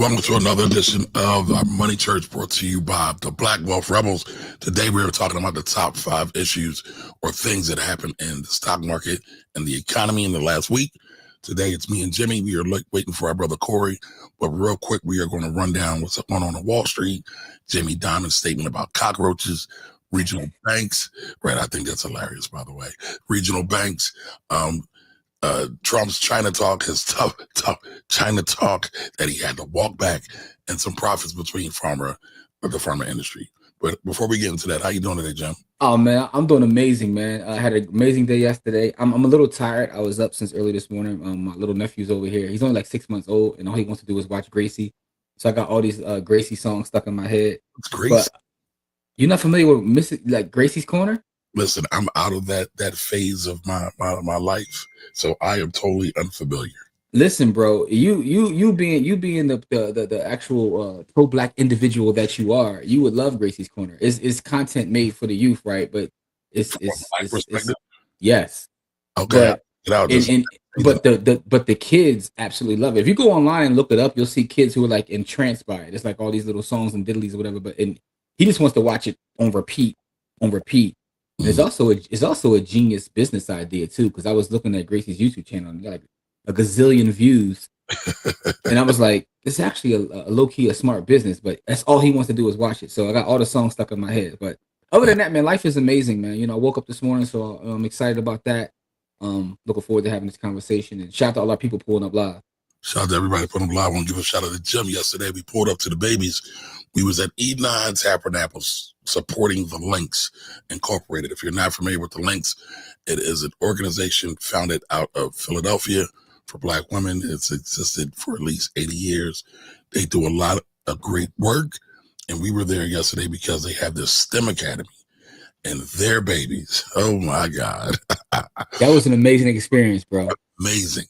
Welcome to another edition of our Money Church, brought to you by the Black Wealth Rebels. Today we are talking about the top 5 issues or things that happened in the stock market and the economy in the last week. Today it's me and Jimmy. We are waiting for our brother Corey, but real quick we are going to run down what's going on Wall Street. Jamie Dimon's statement about cockroaches, regional banks, right? I think that's hilarious, by the way. Regional banks, Trump's China talk, his tough China talk that he had to walk back, and some profits between the pharma industry. But before we get into that, how you doing today, Jim? Oh man, I'm doing amazing, man. I had an amazing day yesterday. I'm a little tired. I was up since early this morning. My little nephew's over here. He's only like 6 months old, and all he wants to do is watch Gracie. So I got all these Gracie songs stuck in my head. It's Gracie. But you're not familiar with Gracie's Corner? Listen, I'm out of that phase of my life, so I am totally unfamiliar. Listen, bro, you being the actual pro-black individual that you are, you would love Gracie's Corner. It's content made for the youth, right? But it's yes. Okay. But the kids absolutely love it. If you go online and look it up, you'll see kids who are like entranced by it. It's like all these little songs and diddlies or whatever. But he just wants to watch it on repeat. And it's also a genius business idea too, because I was looking at Gracie's YouTube channel and like a gazillion views, and I was like, "This is actually a low key a smart business." But that's all he wants to do is watch it. So I got all the songs stuck in my head. But other than that, man, life is amazing, man. You know, I woke up this morning, so I'm excited about that. Looking forward to having this conversation. And shout out to all our people pulling up live. Shout out to everybody putting up live. I want to give a shout out to Jim. Yesterday we pulled up to the babies. We was at E9 Tabernacles supporting the Links Incorporated. If you're not familiar with the Links, it is an organization founded out of Philadelphia for Black women. It's existed for at least 80 years. They do a lot of great work. And we were there yesterday because they have this STEM Academy and their babies. Oh my God. That was an amazing experience, bro. Amazing.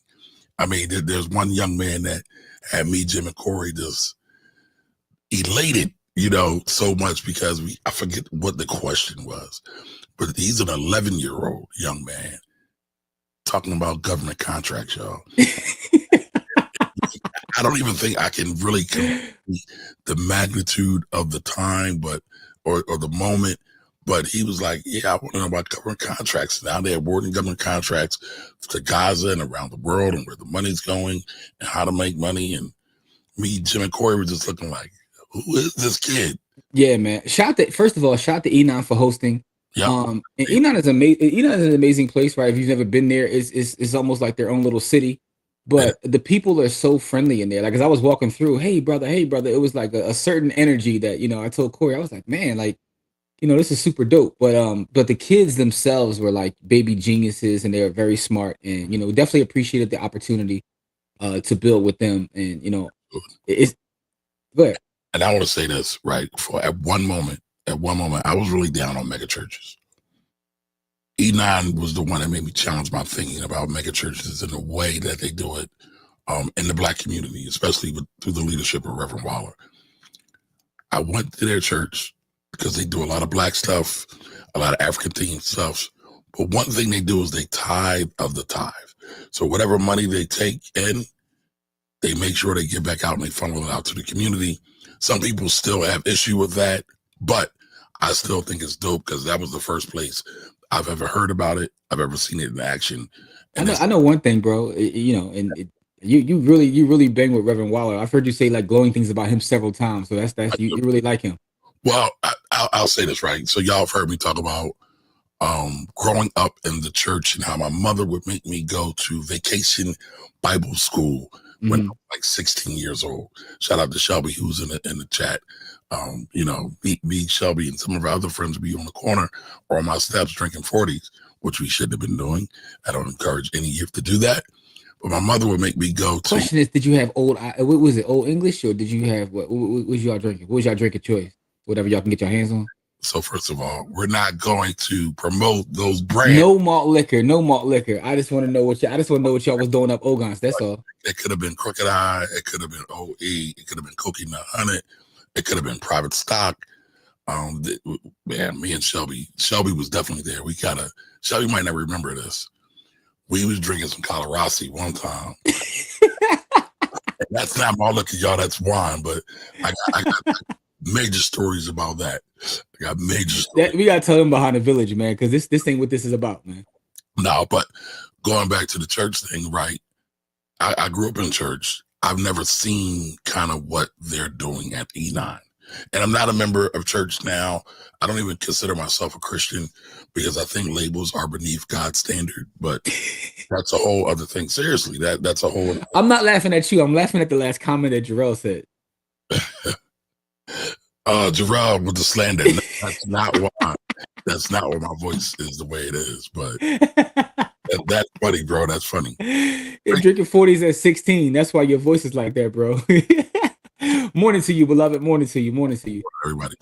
I mean, there's one young man that had me, Jim, and Corey just elated, so much because I forget what the question was, but he's an 11-year-old young man talking about government contracts, y'all. I don't even think I can really complete the magnitude of the time, or the moment. But he was like, yeah, I want to know about government contracts. Now they're awarding government contracts to Gaza and around the world and where the money's going and how to make money. And me, Jim, and Corey were just looking like, who is this kid? Yeah, man. First of all, shout out to E9 for hosting. Yep. And E9 is amazing. E9 is an amazing place, right? If you've never been there, it's almost like their own little city. But the people are so friendly in there. Like as I was walking through, hey brother, it was like a certain energy that, I told Corey, I was like, man, like, this is super dope. But the kids themselves were like baby geniuses, and they were very smart, and definitely appreciated the opportunity to build with them. And it's go ahead. And I want to say this, right? At one moment, I was really down on mega churches. E9 was the one that made me challenge my thinking about mega churches and the way that they do it in the Black community, especially through the leadership of Reverend Waller. I went to their church because they do a lot of Black stuff, a lot of African themed stuff. But one thing they do is they tithe of the tithe. So whatever money they take in, they make sure they get back out and they funnel it out to the community. Some people still have issue with that, but I still think it's dope because that was the first place I've ever heard about it. I've ever seen it in action. And I know one thing, bro. You really bang with Reverend Waller. I've heard you say like glowing things about him several times. So that's you really like him. Well, I'll say this, right? So y'all have heard me talk about growing up in the church and how my mother would make me go to vacation Bible school when I was like 16 years old. Shout out to Shelby, who's in the chat. Me, Shelby, and some of our other friends would be on the corner or on my steps drinking 40s, which we shouldn't have been doing. I don't encourage any youth to do that. But my mother would make me go to. Question is, did you have what was it, Old English, or did you have what was y'all drinking? What was y'all drinking choice? Whatever y'all can get your hands on. So first of all, we're not going to promote those brands. No malt liquor. I just want to know what y'all was doing up Ogons. That's all. It could have been Crooked Eye. It could have been OE. It could have been Coconut Honey. It could have been private stock. Man, me and Shelby was definitely there. Shelby might not remember this. We was drinking some Colorasi one time. That's not my look at y'all. That's wine, but I got major stories about that. I got major stories. We gotta tell them behind the village, man, because this ain't what this is about, man. No, but going back to the church thing, right? I grew up in church. I've never seen kind of what they're doing at E9. And I'm not a member of church now. I don't even consider myself a Christian because I think labels are beneath God's standard. But that's a whole other thing. Seriously, that's a whole. I'm not laughing at you. I'm laughing at the last comment that Jarrell said. Jarrell with the slander. That's not why. That's not why my voice is the way it is. But that's funny, bro. That's funny. You're drinking 40s at 16. That's why your voice is like that, bro. Morning to you, beloved. Morning to you. Morning to you. Everybody.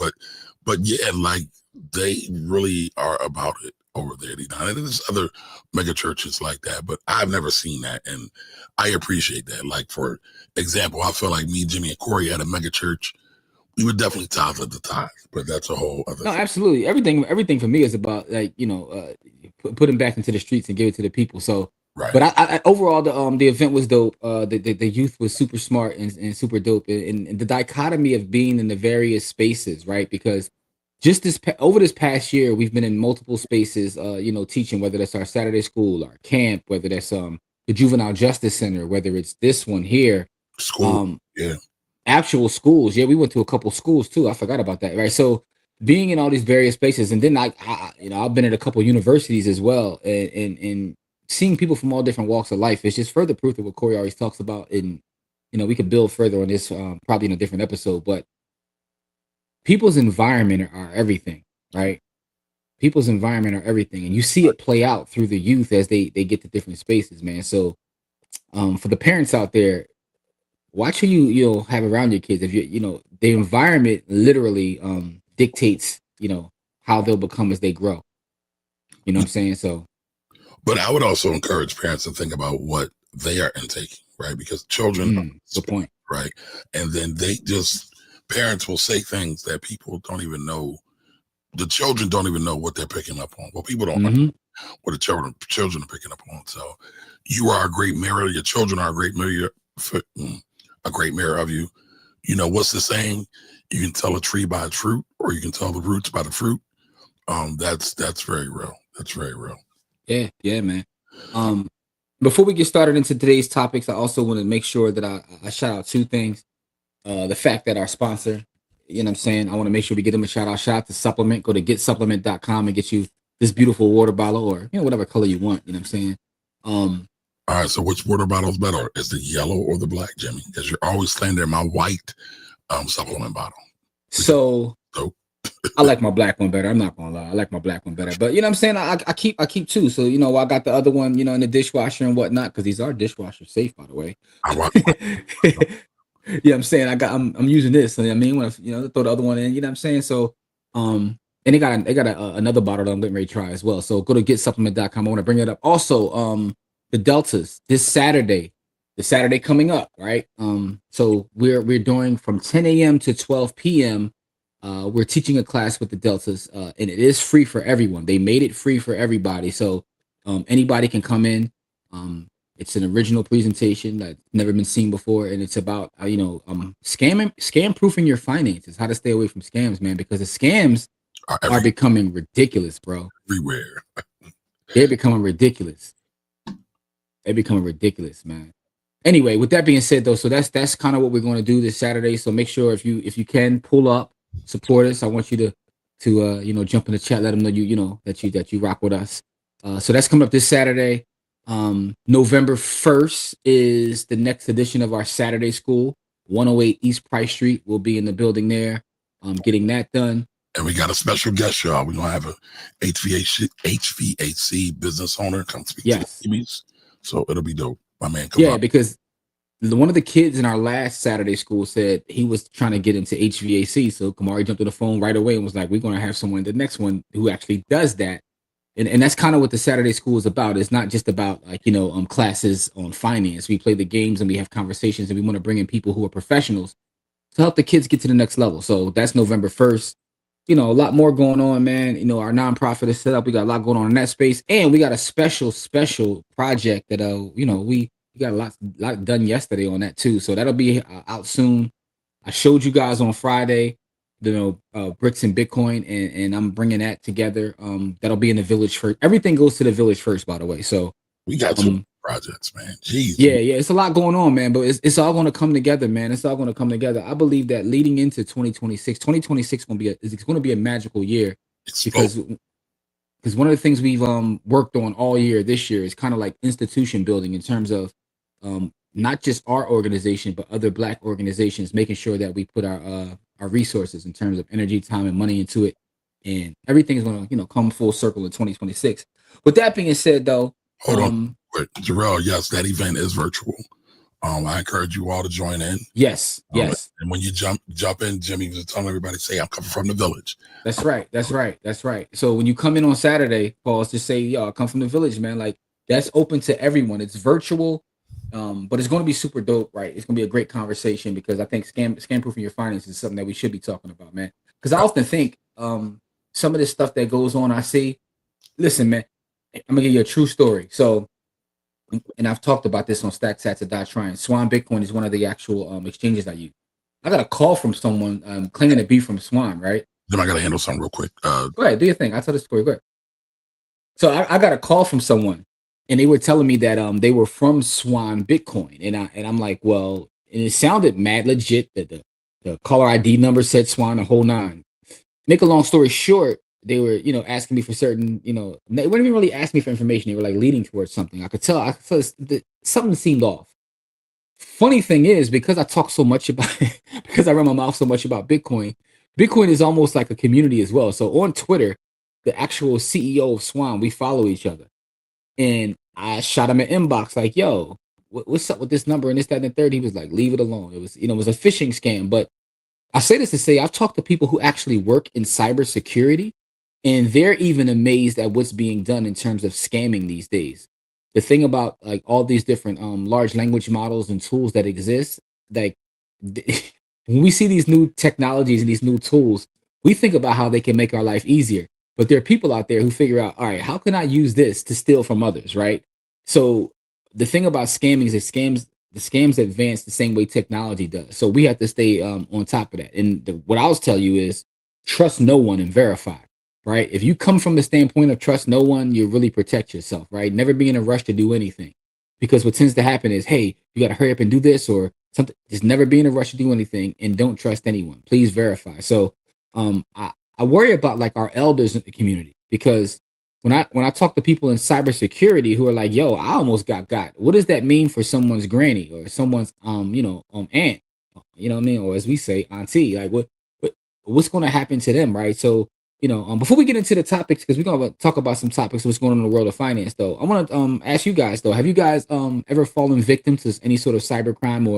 But yeah, like they really are about it over there. And there's other mega churches like that, but I've never seen that. And I appreciate that. Like, for example, I feel like me, Jimmy, and Corey at a mega church, we would definitely tithe at the tithe, but that's a whole other thing. Absolutely. Everything for me is about, like, putting back into the streets and give it to the people. So, right. But I overall, the event was dope. The youth was super smart and super dope. And the dichotomy of being in the various spaces, right? Because just over this past year, we've been in multiple spaces, teaching, whether that's our Saturday school, our camp, whether that's the Juvenile Justice Center, whether it's this one here. School, yeah. Actual schools. Yeah, we went to a couple schools too. I forgot about that, right? So being in all these various spaces, and then I've been at a couple universities as well, and seeing people from all different walks of life, it's just further proof of what Corey always talks about. And we could build further on this probably in a different episode, but people's environment are everything, right? People's environment are everything, and you see it play out through the youth as they get to different spaces, man. So for the parents out there, watch who you have around your kids. If the environment literally dictates how they'll become as they grow. You know what I'm saying? So, but I would also encourage parents to think about what they are intaking, right? Because children, good point, right? And then parents will say things that people don't even know. The children don't even know what they're picking up on. Well, people don't know what the children are picking up on. So, you are a great mirror. Your children are a great mirror. A great mirror of you. What's the saying? You can tell a tree by its fruit, or you can tell the roots by the fruit. That's very real. That's very real. Yeah, man. Before we get started into today's topics, I also want to make sure that I shout out two things. The fact that our sponsor, I want to make sure we get them a shout out. Shout out to Supplement. Go to getsupplement.com and get you this beautiful water bottle, or whatever color you want. You know what I'm saying? All right, so which water bottle is better? Is the yellow or the black, Jimmy? Because you're always saying they're my white supplement bottle. So I like my black one better. I'm not gonna lie, I like my black one better. But you know what I'm saying? I keep two. So I got the other one, in the dishwasher and whatnot, because these are dishwasher safe, by the way. Yeah, I'm saying I'm using this. When I throw the other one in, you know what I'm saying? So and they got another bottle that I'm getting ready to try as well. So go to getsupplement.com. I want to bring it up. Also, the Deltas this Saturday, the Saturday coming up, right? So we're doing from 10 a.m. to 12 p.m. We're teaching a class with the Deltas, and it is free for everyone. They made it free for everybody, so anybody can come in. It's an original presentation that's never been seen before, and it's about scam proofing your finances, how to stay away from scams, man, because the scams are becoming ridiculous, bro. Everywhere. They're becoming ridiculous. They're becoming ridiculous, man. Anyway, with that being said, though, so that's kind of what we're going to do this Saturday. So make sure if you can pull up, support us. I want you to jump in the chat, let them know that you rock with us. So that's coming up this Saturday. November 1st is the next edition of our Saturday school. 108 East Price Street. We'll be in the building there, getting that done. And we got a special guest, y'all. We're gonna have a HVAC business owner come speak to the babies. So it'll be dope. My man, come on. Because one of the kids in our last Saturday school said he was trying to get into HVAC. So Camari jumped on the phone right away and was like, we're going to have someone, the next one, who actually does that. And that's kind of what the Saturday school is about. It's not just about classes on finance. We play the games and we have conversations, and we want to bring in people who are professionals to help the kids get to the next level. So that's November 1st. A lot more going on, man. Our nonprofit is set up. We got a lot going on in that space, and we got a special project that we We got a lot done yesterday on that too. So that'll be out soon. I showed you guys on Friday, bricks and Bitcoin, and I'm bringing that together. That'll be in the village first. Everything goes to the village first, by the way. So we got two projects, man. Jeez. Yeah, it's a lot going on, man. But it's all going to come together, man. It's all going to come together. I believe that leading into 2026, 2026 is going to be a magical year because one of the things we've worked on all year this year is kind of like institution building in terms of not just our organization but other Black organizations, making sure that we put our resources in terms of energy, time, and money into it, and everything's going to come full circle in 2026. With that being said, though, hold on, Jarrell. Yes, that event is virtual. I encourage you all to join in. Yes. And when you jump in, Jimmy was telling everybody, say, I'm coming from the village. That's right. So when you come in on Saturday, Paul, just say, yo, I come from the village, man. Like, that's open to everyone. It's virtual, but it's going to be super dope, right? It's going to be a great conversation because I think scam proofing your finances is something that we should be talking about, man. Because I often think some of this stuff that goes on, I see. Listen, man, I'm going to give you a true story. So, and I've talked about this on StackSats.Trying. Swan Bitcoin is one of the actual exchanges I use. I got a call from someone claiming to be from Swan, right? Then I got to handle something real quick. Go ahead, do your thing. I'll tell the story. Go ahead. So I got a call from someone, and they were telling me that they were from Swan Bitcoin, and I'm like, well, and it sounded mad legit. That the caller ID number said Swan, the whole nine. Make a long story short, they were asking me for certain, they weren't even really asking me for information. They were like leading towards something. I could tell that something seemed off. Funny thing is, because I talk so much about because I run my mouth so much about Bitcoin is almost like a community as well. So on Twitter, the actual CEO of Swan, we follow each other. And I shot him an inbox like, yo, what's up with this number and this, that, and the third? He was like, leave it alone. It was, it was a phishing scam. But I say this to say I've talked to people who actually work in cybersecurity, and they're even amazed at what's being done in terms of scamming these days. The thing about like all these different large language models and tools that exist, like when we see these new technologies and these new tools, we think about how they can make our life easier. But there are people out there who figure out, all right, how can I use this to steal from others, right? So the thing about scamming is the scams advance the same way technology does. So we have to stay on top of that. And what I'll tell you is trust no one and verify, right? If you come from the standpoint of trust no one, you really protect yourself, right? Never be in a rush to do anything. Because what tends to happen is, hey, you got to hurry up and do this or something. Just never be in a rush to do anything and don't trust anyone. Please verify. So I worry about like our elders in the community because when I talk to people in cybersecurity who are like, yo, I almost got. What does that mean for someone's granny or someone's aunt? You know what I mean? Or as we say, auntie. Like what's going to happen to them, right? So before we get into the topics, because we're going to talk about some topics of what's going on in the world of finance, though, I want to ask you guys, though, have you guys ever fallen victim to any sort of cybercrime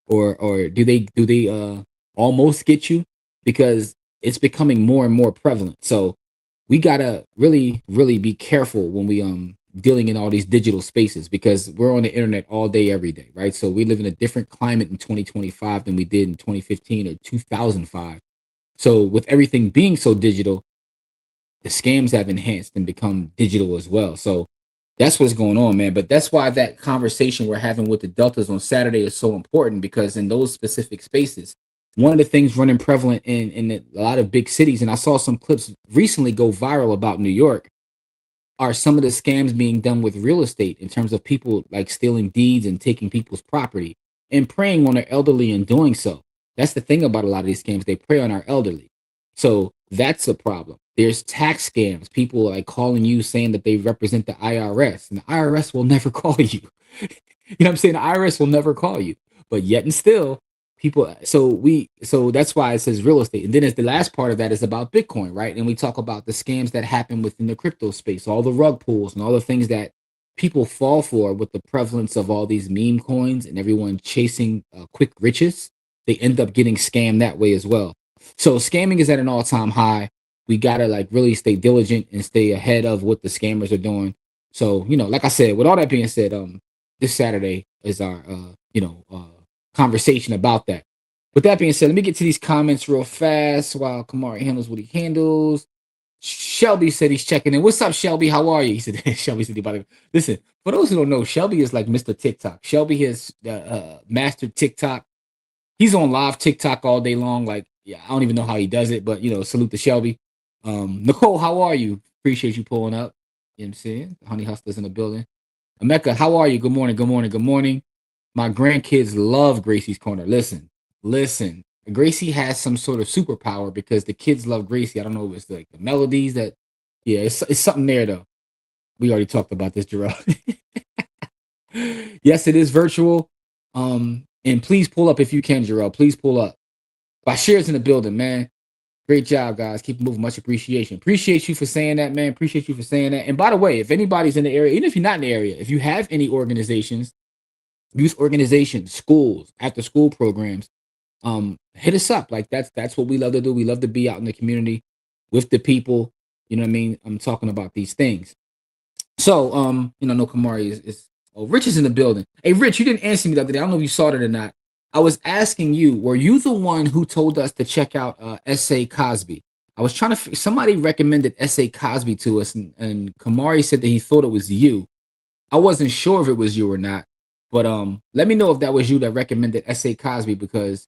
or do they almost get you? Because it's becoming more and more prevalent. So we gotta really, really be careful when we dealing in all these digital spaces because we're on the internet all day, every day, right? So we live in a different climate in 2025 than we did in 2015 or 2005. So with everything being so digital, the scams have enhanced and become digital as well. So that's what's going on, man. But that's why that conversation we're having with the Deltas on Saturday is so important because in those specific spaces, one of the things running prevalent in a lot of big cities, and I saw some clips recently go viral about New York, are some of the scams being done with real estate in terms of people like stealing deeds and taking people's property and preying on their elderly in doing so. That's the thing about a lot of these scams. They prey on our elderly. So that's a problem. There's tax scams. People like calling you saying that they represent the IRS, and the IRS will never call you. You know what I'm saying? The IRS will never call you. But yet and still, people so that's why it says real estate. And then as the last part of that is about Bitcoin, right? And we talk about the scams that happen within the crypto space, all the rug pulls and all the things that people fall for with the prevalence of all these meme coins and everyone chasing quick riches. They end up getting scammed that way as well. So scamming is at an all-time high. We gotta like really stay diligent and stay ahead of what the scammers are doing. So like I said, with all that being said, this Saturday is our conversation about that. With that being said, let me get to these comments real fast while Camari handles what he handles. Shelby said he's checking in. What's up, Shelby? How are you? He said, Shelby said, listen, for those who don't know, Shelby is like Mr. TikTok. Shelby has mastered TikTok. He's on live TikTok all day long. Like, yeah, I don't even know how he does it, but salute to Shelby. Nicole, how are you? Appreciate you pulling up. You know what I'm saying? Honey Hustlers in the building. Emeka, how are you? Good morning, good morning, good morning. My grandkids love Gracie's Corner. Listen. Gracie has some sort of superpower because the kids love Gracie. I don't know if it's like the melodies that, yeah, it's something there though. We already talked about this, Gerald. Yes, it is virtual. And please pull up if you can, Gerald. Please pull up. Bashir's in the building, man. Great job, guys. Keep moving. Much appreciation. Appreciate you for saying that, man. Appreciate you for saying that. And by the way, if anybody's in the area, even if you're not in the area, if you have any organizations, youth organizations, schools, after school programs, hit us up. Like that's what we love to do. We love to be out in the community with the people. You know what I mean? I'm talking about these things. So, no Camari is Rich is in the building. Hey, Rich, you didn't answer me the other day. I don't know if you saw it or not. I was asking you, were you the one who told us to check out S.A. Cosby? I was trying to, somebody recommended S.A. Cosby to us, and Camari said that he thought it was you. I wasn't sure if it was you or not, but let me know if that was you that recommended S.A. Cosby, because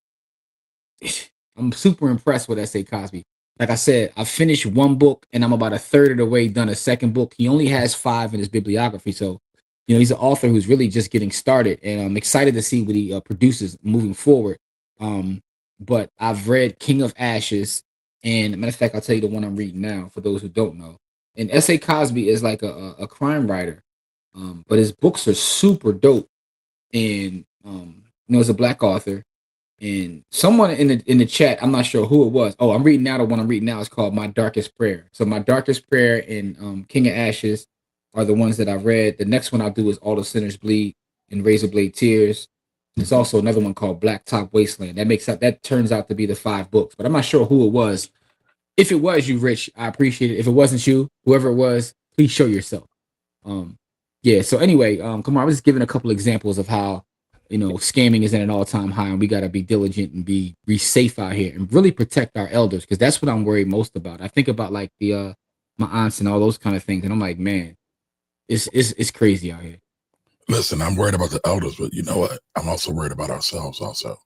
I'm super impressed with S.A. Cosby. Like I said, I finished one book and I'm about a third of the way done a second book. He only has 5 in his bibliography. So, he's an author who's really just getting started, and I'm excited to see what he produces moving forward. But I've read King of Ashes, and matter of fact, I'll tell you the one I'm reading now for those who don't know. And S.A. Cosby is like a crime writer, but his books are super dope. And he's a Black author. And someone in the chat, I'm not sure who it was. Oh, I'm reading now. The one I'm reading now is called My Darkest Prayer. So My Darkest Prayer and King of Ashes are the ones that I read. The next one I'll do is All the Sinners Bleed and Razor Blade Tears. There's also another one called Blacktop Wasteland. That turns out to be the 5 books, but I'm not sure who it was. If it was you, Rich, I appreciate it. If it wasn't you, whoever it was, please show yourself. Yeah. So anyway, come on. I was just giving a couple examples of how scamming is at an all-time high, and we got to be diligent and be safe out here and really protect our elders, because that's what I'm worried most about. I think about like the my aunts and all those kind of things, and I'm like, man, it's crazy out here. Listen, I'm worried about the elders, but you know what? I'm also worried about ourselves also,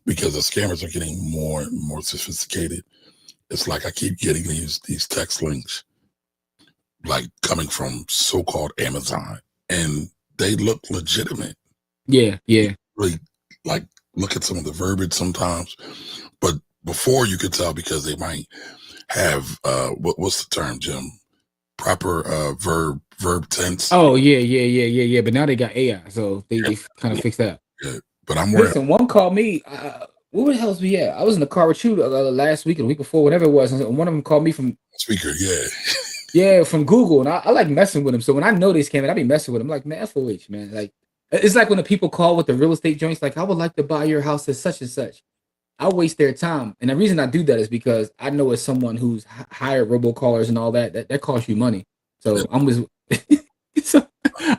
because the scammers are getting more and more sophisticated. It's like I keep getting these text links, like coming from so-called Amazon, and they look legitimate. Yeah. Really, like, look at some of the verbiage sometimes, but before you could tell because they might have what's the term, Jim? Proper verb tense. Oh yeah. But now they got AI, so they kind of fixed that. Yeah, but I'm worried. Listen, one called me. What the hell's we at? I was in the car with you last week or the week before, whatever it was. And one of them called me from speaker. Yeah. Yeah, from Google, and I like messing with them. So when I know they scam, I be messing with them. Like, man, FOH, man. Like, it's like when the people call with the real estate joints, like, I would like to buy your house at such and such. I waste their time, and the reason I do that is because I know as someone who's hired robocallers and all that costs you money. So I'm just, so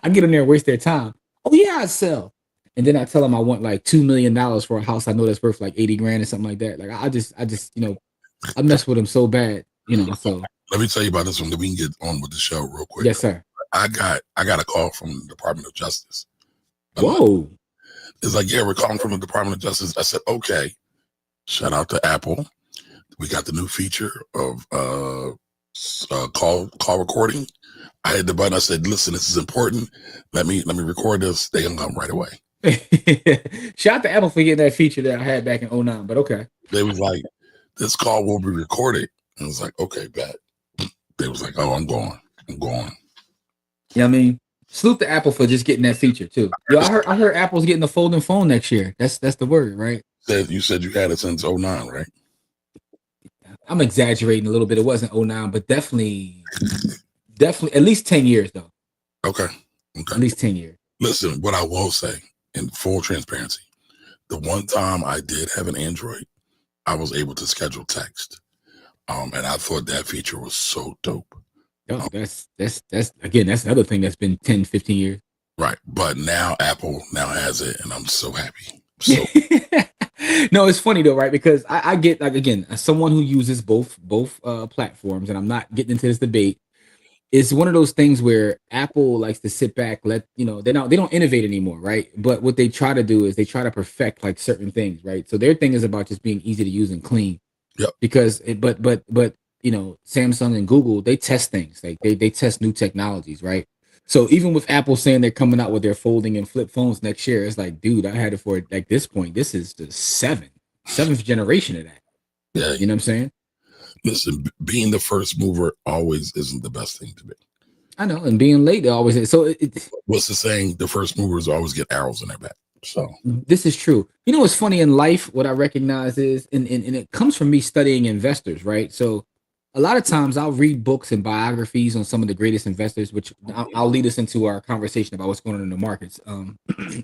I get in there and waste their time. Oh yeah, I sell, and then I tell them I want like $2 million for a house I know that's worth like 80 grand or something like that. Like I just I mess with them so bad, So let me tell you about this one, that we can get on with the show real quick. Yes, sir. I got a call from the Department of Justice. Whoa. It's like, yeah, we're calling from the Department of Justice. I said, okay. Shout out to Apple. We got the new feature of call recording. I hit the button. I said, listen, this is important. Let me record this. They gonna come right away. Shout out to Apple for getting that feature that I had back in 2009, but okay. They was like, this call will be recorded. And I was like, okay, bet. They was like, oh, I'm going. Yeah, I mean, salute to Apple for just getting that feature too. Yo, I heard Apple's getting a folding phone next year. That's the word, right? You said you had it since 2009, right? I'm exaggerating a little bit. It wasn't 2009, but definitely at least 10 years though. Okay. At least 10 years. Listen, what I will say in full transparency, the one time I did have an Android, I was able to schedule text. And I thought that feature was so dope. Oh, that's another thing that's been 10, 15 years. Right. But now Apple now has it, and I'm so happy. So No, it's funny though, right? Because I get, like, again, as someone who uses both platforms, and I'm not getting into this debate. It's one of those things where Apple likes to sit back, they don't innovate anymore, right? But what they try to do is they try to perfect like certain things, right? So their thing is about just being easy to use and clean. Yep. Because but Samsung and Google, they test things, like they test new technologies, right? So even with Apple saying they're coming out with their folding and flip phones next year, it's like, dude, I had it for, like, this point. This is the seventh generation of that. Yeah. You know what I'm saying? Listen, being the first mover always isn't the best thing to be. I know, and being late, they always is. So What's the saying? The first movers always get arrows in their back. So this is true. You know what's funny in life? What I recognize is, and it comes from me studying investors, right? So a lot of times I'll read books and biographies on some of the greatest investors, which I'll lead us into our conversation about what's going on in the markets.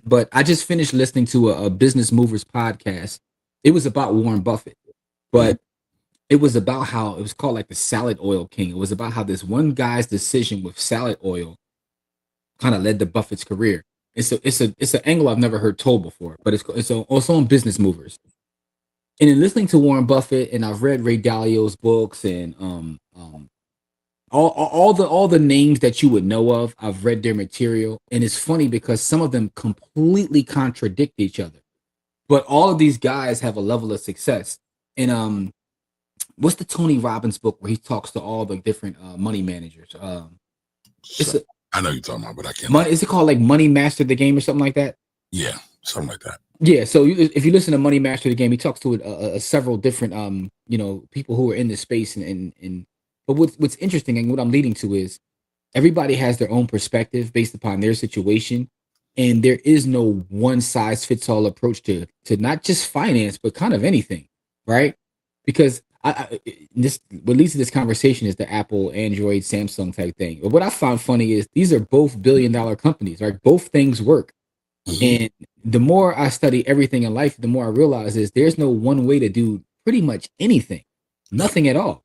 But I just finished listening to a Business Movers podcast. It was about Warren Buffett, but it was about how it was called like the Salad Oil King. It was about how this one guy's decision with salad oil kind of led to Buffett's career. It's an angle I've never heard told before, but it's also on Business Movers. And in listening to Warren Buffett, and I've read Ray Dalio's books, and all the names that you would know of, I've read their material, and it's funny because some of them completely contradict each other, but all of these guys have a level of success. And what's the Tony Robbins book where he talks to all the different money managers? I know you're talking about, but I can't. Is it called like Money Master the Game or something like that? Yeah, something like that. Yeah. So if you listen to Money Master the Game, he talks to several different people who are in this space, and but what's interesting and what I'm leading to is everybody has their own perspective based upon their situation, and there is no one size fits all approach to not just finance but kind of anything, right? Because this what leads to this conversation is the Apple, Android, Samsung type thing. But what I found funny is these are both billion-dollar companies, right? Both things work. And the more I study everything in life, the more I realize is there's no one way to do pretty much anything, nothing at all.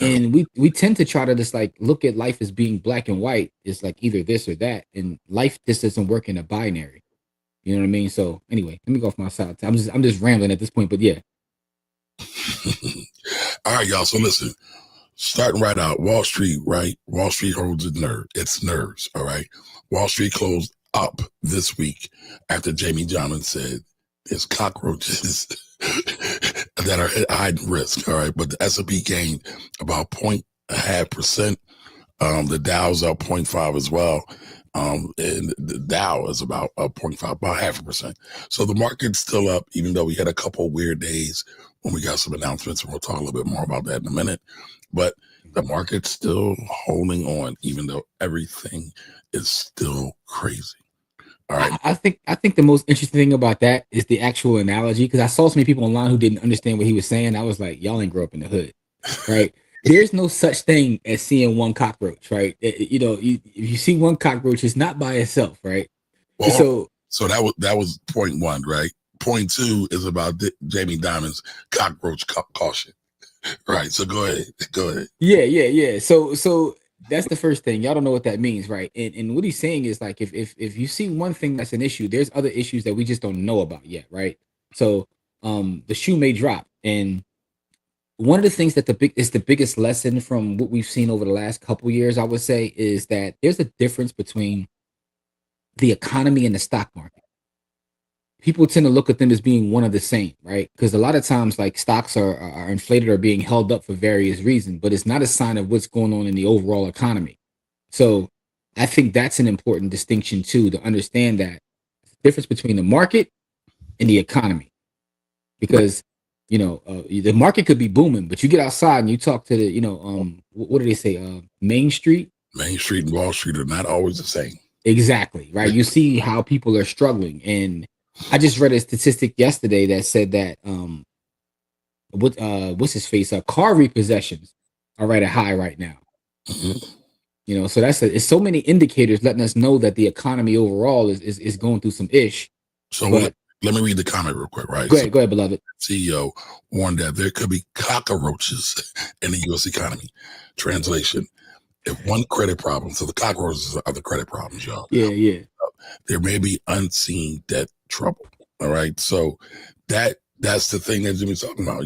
And we tend to try to just like look at life as being black and white. It's like either this or that, and life just doesn't work in a binary. You know what I mean? So anyway, let me go off my side. I'm just rambling at this point, but yeah. All right, y'all. So listen, starting right out, Wall Street, right? Wall Street holds its nerves. All right. Wall Street closed up this week after Jamie Dimon said there's cockroaches that are at high risk. All right. But the S&P gained about 0.5%. The Dow's up 0.5 as well. And the Dow is about 0.5, about 0.5%. So the market's still up, even though we had a couple weird days when we got some announcements, and we'll talk a little bit more about that in a minute. But the market's still holding on, even though everything is still crazy. All right. I think the most interesting thing about that is the actual analogy, because I saw so many people online who didn't understand what he was saying. I was like, y'all ain't grow up in the hood, right? There's no such thing as seeing one cockroach, right? If you see one cockroach, it's not by itself, right? Well, so that was point one, right? Point two is about Jamie Dimon's cockroach caution, right? So go ahead. Yeah. So that's the first thing. Y'all don't know what that means, right? And what he's saying is like if you see one thing that's an issue, there's other issues that we just don't know about yet, right? So the shoe may drop, and one of the things that the biggest lesson from what we've seen over the last couple years, I would say, is that there's a difference between the economy and the stock market. People tend to look at them as being one of the same, right? Because a lot of times, like, stocks are inflated or being held up for various reasons, but it's not a sign of what's going on in the overall economy. So I think that's an important distinction too, to understand that difference between the market and the economy, because the market could be booming, but you get outside and you talk to the what do they say, Main Street and Wall Street are not always the same. Exactly, right? You see how people are struggling. And I just read a statistic yesterday that said that what's his face, car repossessions are at a high right now. So it's so many indicators letting us know that the economy overall is going through some ish. So let me read the comment real quick, right? Go ahead, beloved. CEO warned that there could be cockroaches in the U.S. economy. Translation: if one credit problem, so the cockroaches are the credit problems, y'all. Yeah. There may be unseen debt trouble. All right. So that That's the thing that Jimmy's talking about,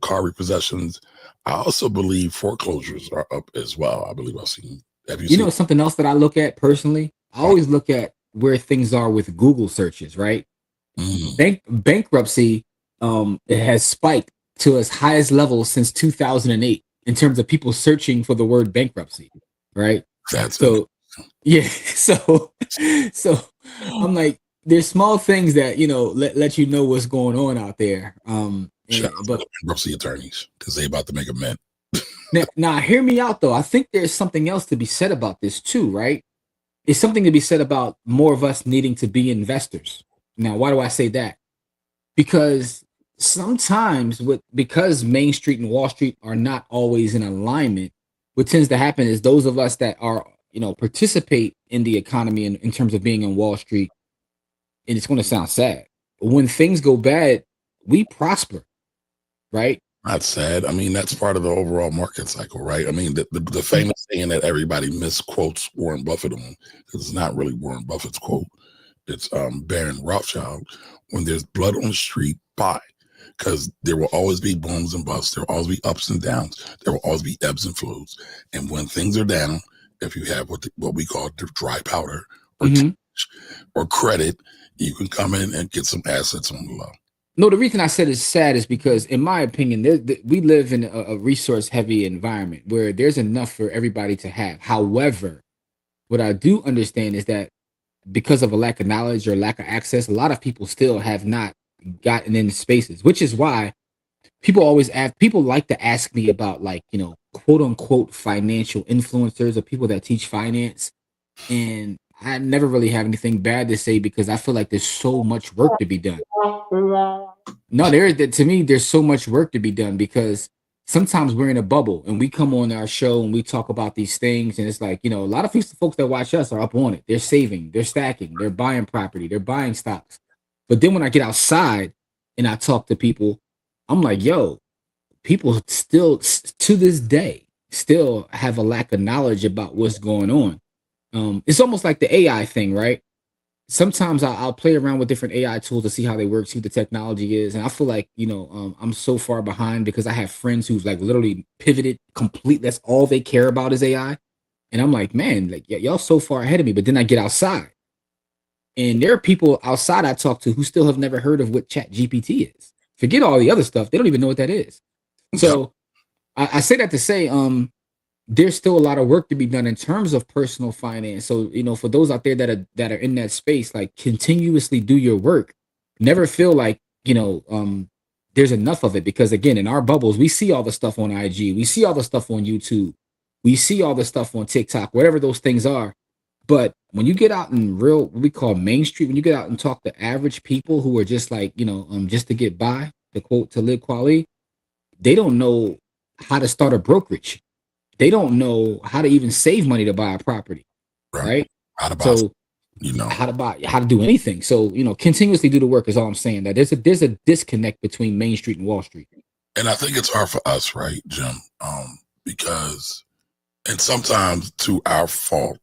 car repossessions. I also believe foreclosures are up as well. I believe I've seen. Have you seen? Something else that I look at personally? I always look at where things are with Google searches, right? Bankruptcy it has spiked to its highest level since 2008 in terms of people searching for the word bankruptcy, right? That's so yeah, so I'm like, there's small things that let you know what's going on out there. Shout out to the bankruptcy attorneys because they about to make a mint. Now, hear me out though. I think there's something else to be said about this too, right? It's something to be said about more of us needing to be investors. Now, why do I say that? Because sometimes because Main Street and Wall Street are not always in alignment, what tends to happen is those of us that are, participate in the economy in terms of being in Wall Street, and it's going to sound sad, but when things go bad, we prosper, right? Not sad. I mean, that's part of the overall market cycle, right? I mean, the famous saying that everybody misquotes Warren Buffett on, because it's not really Warren Buffett's quote. It's Baron Rothschild. When there's blood on the street, buy. Because there will always be booms and busts. There will always be ups and downs. There will always be ebbs and flows. And when things are down, if you have what we call dry powder or or credit, you can come in and get some assets on the low. No, the reason I said it's sad is because, in my opinion, we live in a resource-heavy environment where there's enough for everybody to have. However, what I do understand is that because of a lack of knowledge or lack of access, a lot of people still have not gotten into spaces, which is why people like to ask me about, like, quote unquote financial influencers or people that teach finance. And I never really have anything bad to say because I feel like there's so much work to be done. No, to me, there's so much work to be done because sometimes we're in a bubble and we come on our show and we talk about these things. And it's like, a lot of folks that watch us are up on it. They're saving, they're stacking, they're buying property, they're buying stocks. But then when I get outside and I talk to people, I'm like, yo, people still to this day still have a lack of knowledge about what's going on. It's almost like the AI thing, right? Sometimes I'll play around with different AI tools to see how they work, see what the technology is. And I feel like, I'm so far behind because I have friends who've like literally pivoted complete. That's all they care about is AI. And I'm like, man, like y'all so far ahead of me. But then I get outside and there are people outside I talk to who still have never heard of what Chat GPT is. Forget all the other stuff. They don't even know what that is. So I say that to say, there's still a lot of work to be done in terms of personal finance. So, for those out there that are in that space, like, continuously do your work. Never feel like, there's enough of it, because again, in our bubbles, we see all the stuff on IG, we see all the stuff on YouTube, we see all the stuff on TikTok, whatever those things are. But when you get out in real, what we call Main Street, when you get out and talk to average people who are just like, just to get by, the quote, to live quality, they don't know how to start a brokerage. They don't know how to even save money to buy a property, right? How to buy, how to do anything. So, continuously do the work is all I'm saying. That there's a disconnect between Main Street and Wall Street. And I think it's hard for us, right, Jim? Because, and sometimes to our fault,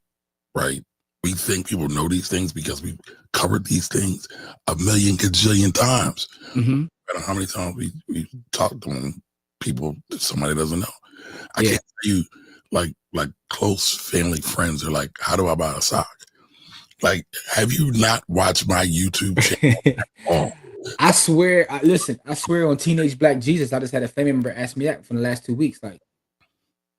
right? We think people know these things because we've covered these things a million gajillion times. I don't know how many times we talked to people that somebody doesn't know. I can't tell you, like close family friends are like, how do I buy a sock? Like, have you not watched my YouTube channel? I swear on Teenage Black Jesus, I just had a family member ask me that for the last 2 weeks. Like,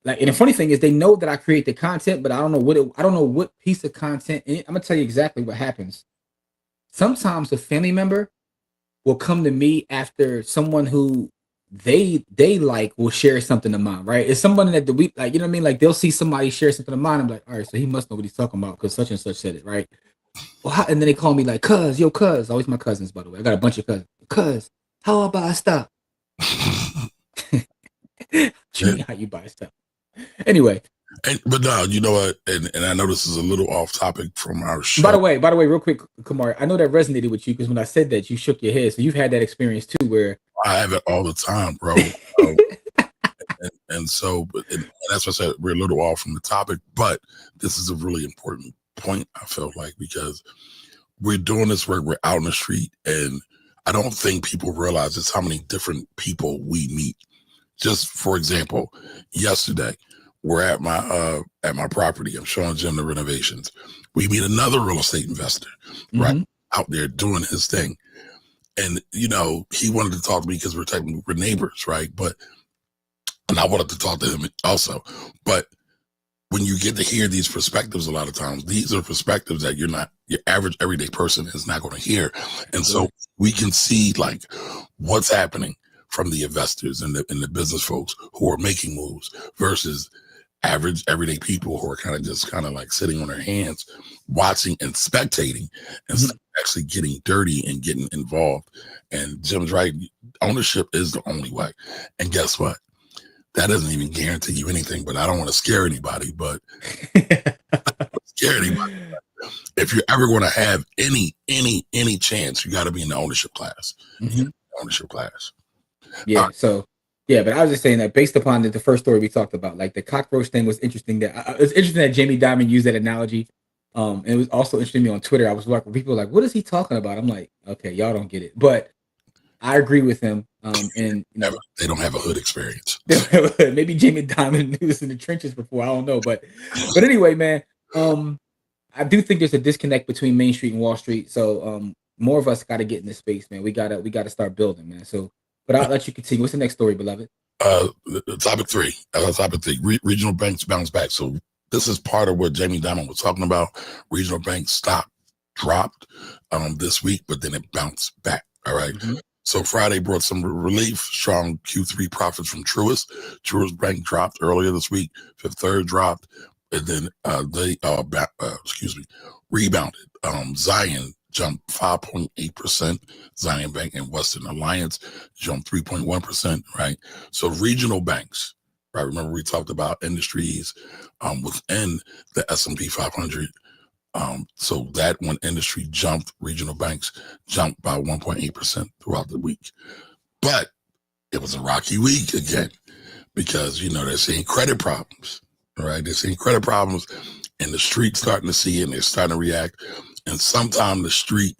and the funny thing is, they know that I create the content, but I don't know what piece of content. I'm gonna tell you exactly what happens. Sometimes a family member will come to me after someone who they like will share something of mine, right? It's someone that like, you know what I mean? Like, they'll see somebody share something of mine. I'm like, all right, so he must know what he's talking about because such and such said it, right? Well, and then they call me like, cuz, always my cousins, by the way. I got a bunch of cousins. Cuz, how I buy stuff? How you buy stuff? Anyway. But no, you know what? And I know this is a little off topic from our show. By the way, real quick, Camari, I know that resonated with you because when I said that, you shook your head. So you've had that experience too, where I have it all the time, bro. and so, and that's why I said we're a little off from the topic, but this is a really important point, I felt like, because we're doing this work, we're out in the street, and I don't think people realize it's how many different people we meet. Just for example, yesterday we're at my property. I'm showing Jim the renovations. We meet another real estate investor, right, out there doing his thing. And, you know, he wanted to talk to me because we're neighbors, right? And I wanted to talk to him also. But when you get to hear these perspectives, a lot of times, these are perspectives that your average everyday person is not going to hear. And so we can see like what's happening from the investors and the business folks who are making moves versus average everyday people who are kind of like sitting on their hands, watching and spectating and actually getting dirty and getting involved. And Jim's right. Ownership is the only way. And guess what? That doesn't even guarantee you anything, but I don't want to scare anybody, but if you're ever going to have any chance, you got to be in the ownership class. Ownership class. Yeah. So, yeah, but I was just saying that based upon the first story we talked about, like the cockroach thing was interesting. It's interesting that Jamie Dimon used that analogy. And it was also interesting to me on Twitter. I was like, people were like, what is he talking about? I'm like, okay, y'all don't get it. But I agree with him. And you know, they don't have a hood experience. Maybe Jamie Dimon knew this in the trenches before. I don't know. But anyway, man, I do think there's a disconnect between Main Street and Wall Street. So more of us got to get in this space, man. We gotta start building, man. So, but I'll let you continue. What's the next story, beloved? Topic three. Regional banks bounce back. So this is part of what Jamie Dimon was talking about. Regional bank stock dropped this week, but then it bounced back. All right. So Friday brought some relief. Strong Q3 profits from Truist. Truist Bank dropped earlier this week. Fifth Third dropped, and then they rebounded. Zion jumped 5.8%. Zion Bank and Western Alliance jumped 3.1%. Right. So regional banks. Right. Remember we talked about industries within the S&P 500. So that when industry jumped, regional banks jumped by 1.8% throughout the week. But it was a rocky week again because, you know, they're seeing credit problems, right? They're seeing credit problems and the street's starting to see it and they're starting to react. And sometimes the street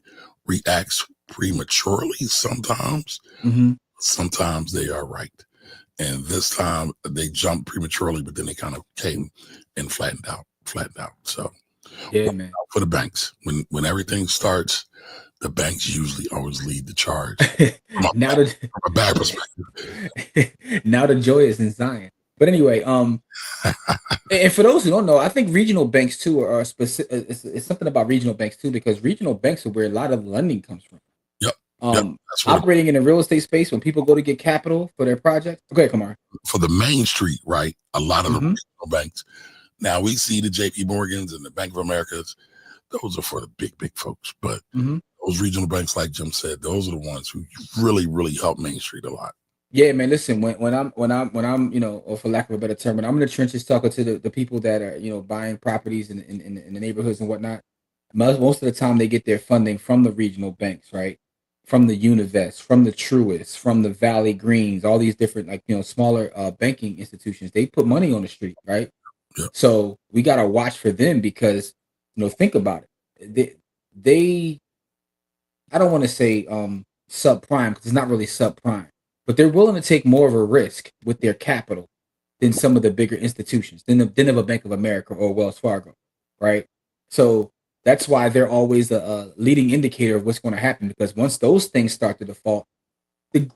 reacts prematurely. Sometimes they are right. And this time they jumped prematurely, but then they kind of came and flattened out. So yeah, man. For the banks, when everything starts, the banks usually always lead the charge. From a bad perspective. Now the joy is in Zion. But anyway, and for those who don't know, I think regional banks too are specific. It's something about regional banks too, because regional banks are where a lot of lending comes from. Operating in the real estate space, when people go to get capital for their projects. Okay, Camari. For the Main Street, right? A lot of the regional banks. Now we see the JPMorgans and the Bank of Americas; those are for the big folks. But those regional banks, like Jim said, those are the ones who really help Main Street a lot. Yeah, man. Listen, when I'm, you know, or for lack of a better term, when I'm in the trenches talking to the people that are, you know, buying properties in the neighborhoods and whatnot, most of the time they get their funding from the regional banks, right? From the Univest, from the Truist, from the Valley Greens, all these different, like, you know, smaller banking institutions. They put money on the street, right? Yeah. So we got to watch for them because, you know, think about it. They I don't want to say subprime because it's not really subprime, but they're willing to take more of a risk with their capital than some of the bigger institutions, than of a Bank of America or Wells Fargo, right? So that's why they're always a leading indicator of what's going to happen, because once those things start to default, the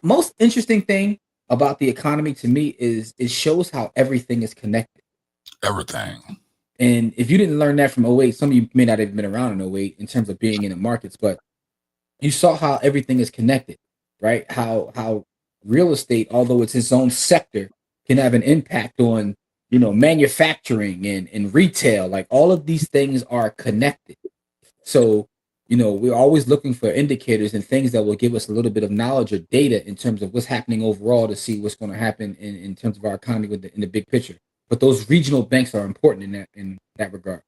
most interesting thing about the economy to me is it shows how everything is connected. Everything. And if you didn't learn that from '08, some of you may not have been around in '08 in terms of being in the markets, but you saw how everything is connected, right? How real estate, although it's its own sector, can have an impact on, you know, manufacturing and retail. Like all of these things are connected. So, you know, we're always looking for indicators and things that will give us a little bit of knowledge or data in terms of what's happening overall to see what's going to happen in terms of our economy in the big picture. But those regional banks are important in that regard.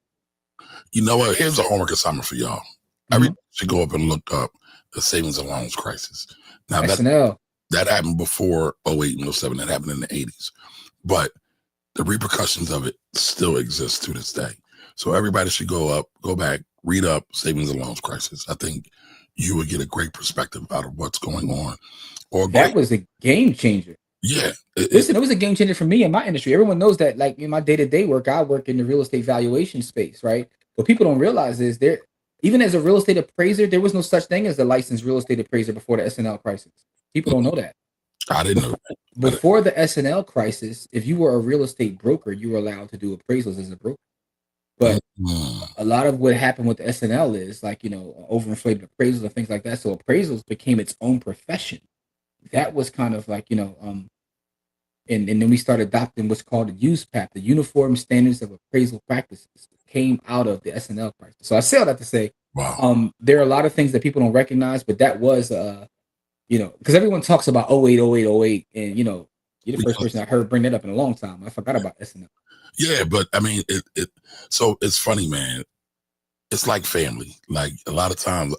You know what? Here's a homework assignment for y'all. Everybody should go up and look up the savings and loans crisis. Now that happened before '08 and '07. That happened in the '80s. But the repercussions of it still exist to this day. So everybody should go back, read up savings and loans crisis. I think you would get a great perspective out of what's going on. Or that was a game changer. Yeah. Listen, it was a game changer for me in my industry. Everyone knows that, like in my day-to-day work, I work in the real estate valuation space, right? What people don't realize is even as a real estate appraiser, there was no such thing as a licensed real estate appraiser before the SNL crisis. People don't know that. I didn't know that. Before the SNL crisis, if you were a real estate broker, you were allowed to do appraisals as a broker. But a lot of what happened with the SNL is like, overinflated appraisals and things like that. So appraisals became its own profession. That was kind of like, and then we started adopting what's called the USPAP, the Uniform Standards of Appraisal Practices, came out of the SNL crisis. So I say all that to say, wow. There are a lot of things that people don't recognize, but that was, because everyone talks about 08, 08, 08, and you're the first person I heard bring that up in a long time. I forgot about SNL. Yeah, but I mean, so it's funny, man. It's like family. Like a lot of times,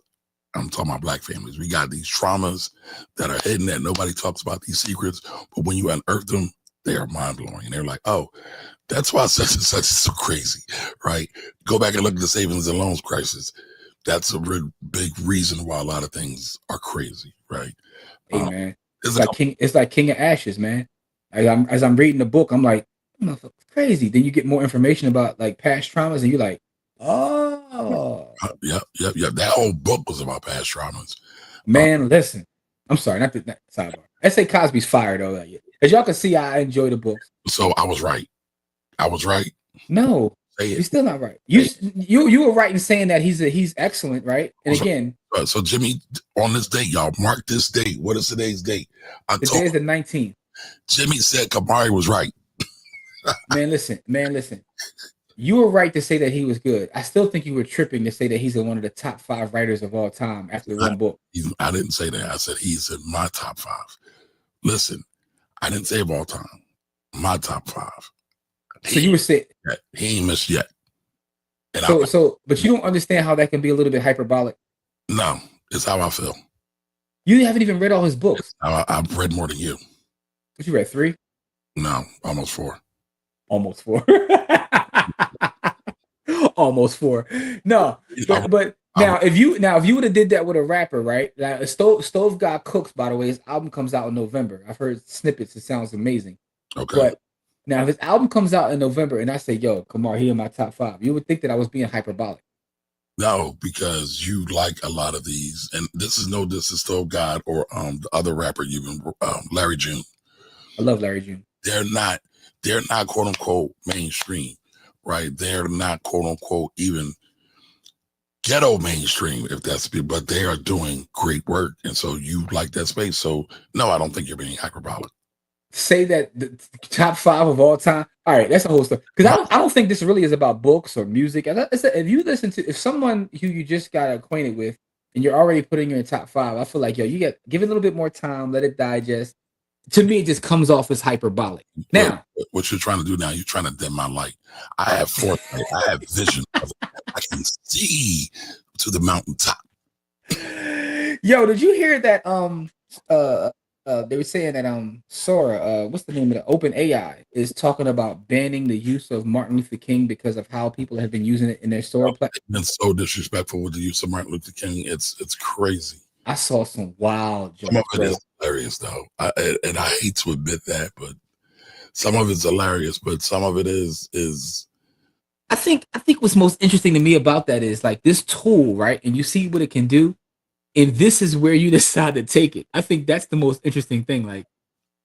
I'm talking about Black families. We got these traumas that are hidden that nobody talks about, these secrets. But when you unearth them, they are mind blowing. And they're like, oh, that's why such and such is so crazy, right? Go back and look at the savings and loans crisis. That's a real big reason why a lot of things are crazy, right? Hey, man, it's like King of Ashes, man. As I'm reading the book, I'm like, motherfucker's crazy. Then you get more information about like past traumas, and you're like, oh, yep. That whole book was about past traumas. Man, listen, I'm sorry, not sidebar. S.A. Cosby's fired though. As y'all can see, I enjoy the books. So I was right. No, you're still not right. You were right in saying that he's excellent, right? And again, so Jimmy, on this date, y'all mark this date. What is today's date? Today is the 19th. Jimmy said Camari was right. Man, listen. You were right to say that he was good. I still think you were tripping to say that he's one of the top 5 writers of all time after one book. I didn't say that. I said he's in my top 5. Listen, I didn't say of all time. My top 5. So you were saying he ain't missed yet. And but you don't understand how that can be a little bit hyperbolic. No, it's how I feel. You haven't even read all his books. I've read more than you. What, you read 3? No, almost 4. Almost 4. Almost 4. No, but now if you would have did that with a rapper, right? Like Stove God Cooks, by the way, his album comes out in November. I've heard snippets. It sounds amazing. Okay. But now if his album comes out in November and I say, yo, Kamar, he in my top 5, you would think that I was being hyperbolic. No, because you like a lot of these, and this is Stove God or the other rapper you've been Larry June. I love Larry June. They're not quote unquote mainstream, right? They're not quote unquote even ghetto mainstream, if that's but they are doing great work, and so you like that space. So no, I don't think you're being hyperbolic. Say that the top 5 of all time. All right, that's a whole story. Because I don't think this really is about books or music. If you listen to someone who you just got acquainted with and you're already putting in your top 5, I feel like you give it a little bit more time, let it digest. To me, it just comes off as hyperbolic. Now, what you're trying to do now, you're trying to dim my light. I have foresight. I have vision. I can see to the mountaintop. Yo, did you hear that? They were saying that Sora, what's the name of it? OpenAI is talking about banning the use of Martin Luther King because of how people have been using it in their Sora platform. It's been so disrespectful with the use of Martin Luther King. It's crazy. I saw some wild jokes. Some of it is hilarious, though, and I hate to admit that, but some of it's hilarious. But some of it is. I think what's most interesting to me about that is like this tool, right? And you see what it can do. And this is where you decide to take it. I think that's the most interesting thing. Like,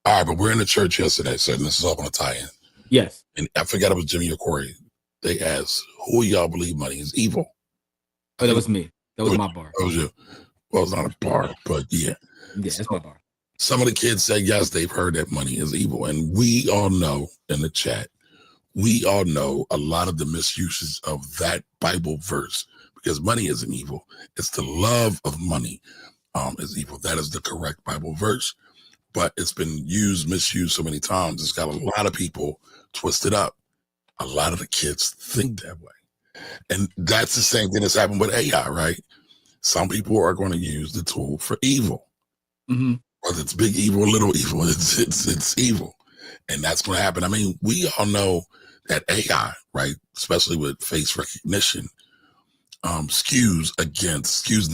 all right, but we're in the church yesterday, so this is all going to tie in. Yes. And I forgot it was Jimmy or Corey. They asked, who y'all believe money is evil? Oh, that was me. That was my bar. That was you. Well, it's not a bar, but yeah. Yeah, that's my bar. Some of the kids said, yes, they've heard that money is evil. And we all know in the chat, we all know a lot of the misuses of that Bible verse. Because money isn't evil. It's the love of money is evil. That is the correct Bible verse. But it's been misused so many times. It's got a lot of people twisted up. A lot of the kids think that way. And that's the same thing that's happened with AI, right? Some people are going to use the tool for evil. Mm-hmm. Whether it's big evil or little evil, it's evil. And that's going to happen. I mean, we all know that AI, right, especially with face recognition, skews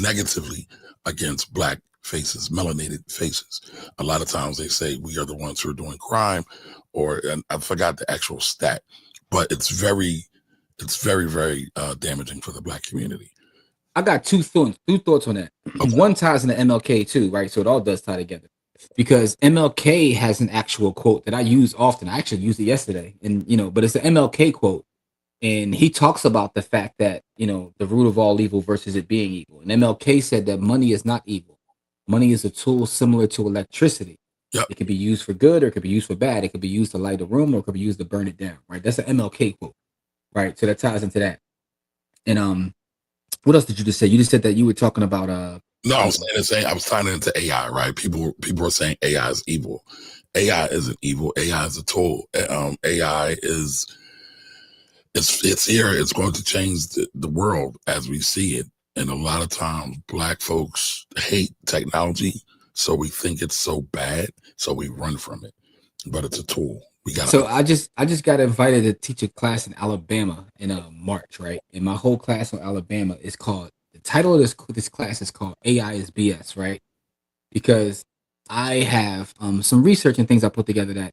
negatively against black faces, melanated faces. A lot of times they say we are the ones who are doing crime, and I forgot the actual stat, but it's very, very damaging for the black community. I got two thoughts on that. Okay. One ties into MLK too, right? So it all does tie together. Because MLK has an actual quote that I use often. I actually used it yesterday, and but it's an MLK quote, and he talks about the fact that the root of all evil versus it being evil. And MLK said that money is not evil. Money is a tool similar to electricity. Yep. It can be used for good or it could be used for bad. It could be used to light a room or it could be used to burn it down. Right? That's an MLK quote. Right. So that ties into that. And what else did you just say? You just said that you were talking about No, I was tying it into AI, right? People are saying AI is evil. AI isn't evil. AI is a tool. AI is it's here. It's going to change the world as we see it. And a lot of times black folks hate technology, so we think it's so bad, so we run from it. But it's a tool. So I just got invited to teach a class in Alabama in March, right? And my whole class on Alabama is called, the title of this class is called AI is BS, right? Because I have some research and things I put together that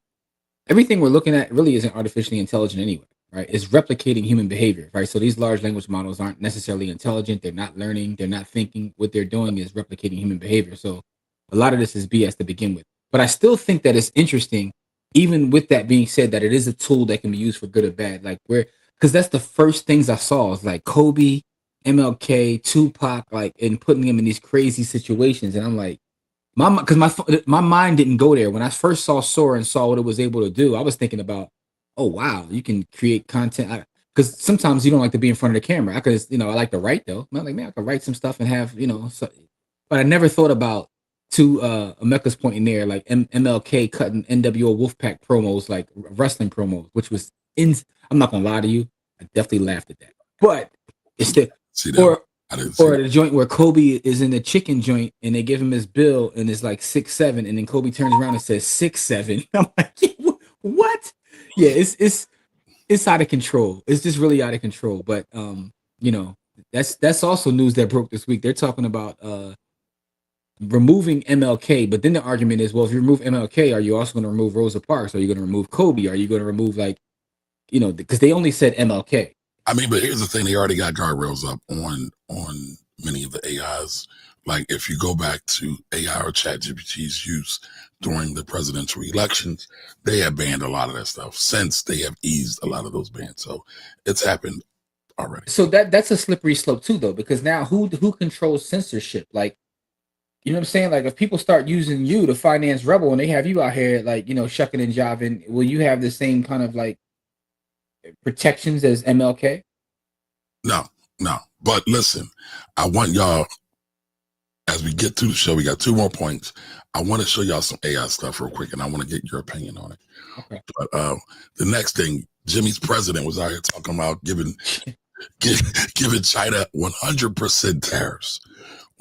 everything we're looking at really isn't artificially intelligent anyway, right? It's replicating human behavior, right? So these large language models aren't necessarily intelligent. They're not learning. They're not thinking. What they're doing is replicating human behavior. So a lot of this is BS to begin with. But I still think that it's interesting, even with that being said, that it is a tool that can be used for good or bad. Like because that's the first things I saw is like Kobe, MLK, Tupac, like, and putting them in these crazy situations. And I'm like, my mind didn't go there. When I first saw Sora and saw what it was able to do, I was thinking about, oh wow, you can create content. Because sometimes you don't like to be in front of the camera. I like to write though. I'm like, man, I could write some stuff and have, but I never thought about, to Emeka's point in there, like MLK cutting NWO Wolfpack promos, like wrestling promos, which was I'm not gonna lie to you, I definitely laughed at that. But it's the or the joint where Kobe is in the chicken joint and they give him his bill and it's like 6'7", and then Kobe turns around and says 6'7". I'm like, what? Yeah, it's out of control. It's just really out of control. But that's also news that broke this week. They're talking about removing MLK, but then the argument is, well, if you remove MLK, are you also going to remove Rosa Parks? Are you going to remove Kobe? Are you going to remove because they only said MLK. I mean, but here's the thing: they already got guardrails up on many of the AIs. Like if you go back to AI or ChatGPT's use during the presidential elections, they have banned a lot of that stuff. Since they have eased a lot of those bans, so it's happened already. So that's a slippery slope too, though, because now who controls censorship? Like, you know what I'm saying? Like if people start using you to finance Rebel and they have you out here like, shucking and jiving, will you have the same kind of like protections as MLK? No. But listen, I want y'all, as we get to the show, we got 2 more points. I want to show y'all some AI stuff real quick, and I want to get your opinion on it. Okay. But the next thing, Jimmy's president was out here talking about giving China 100% tariffs.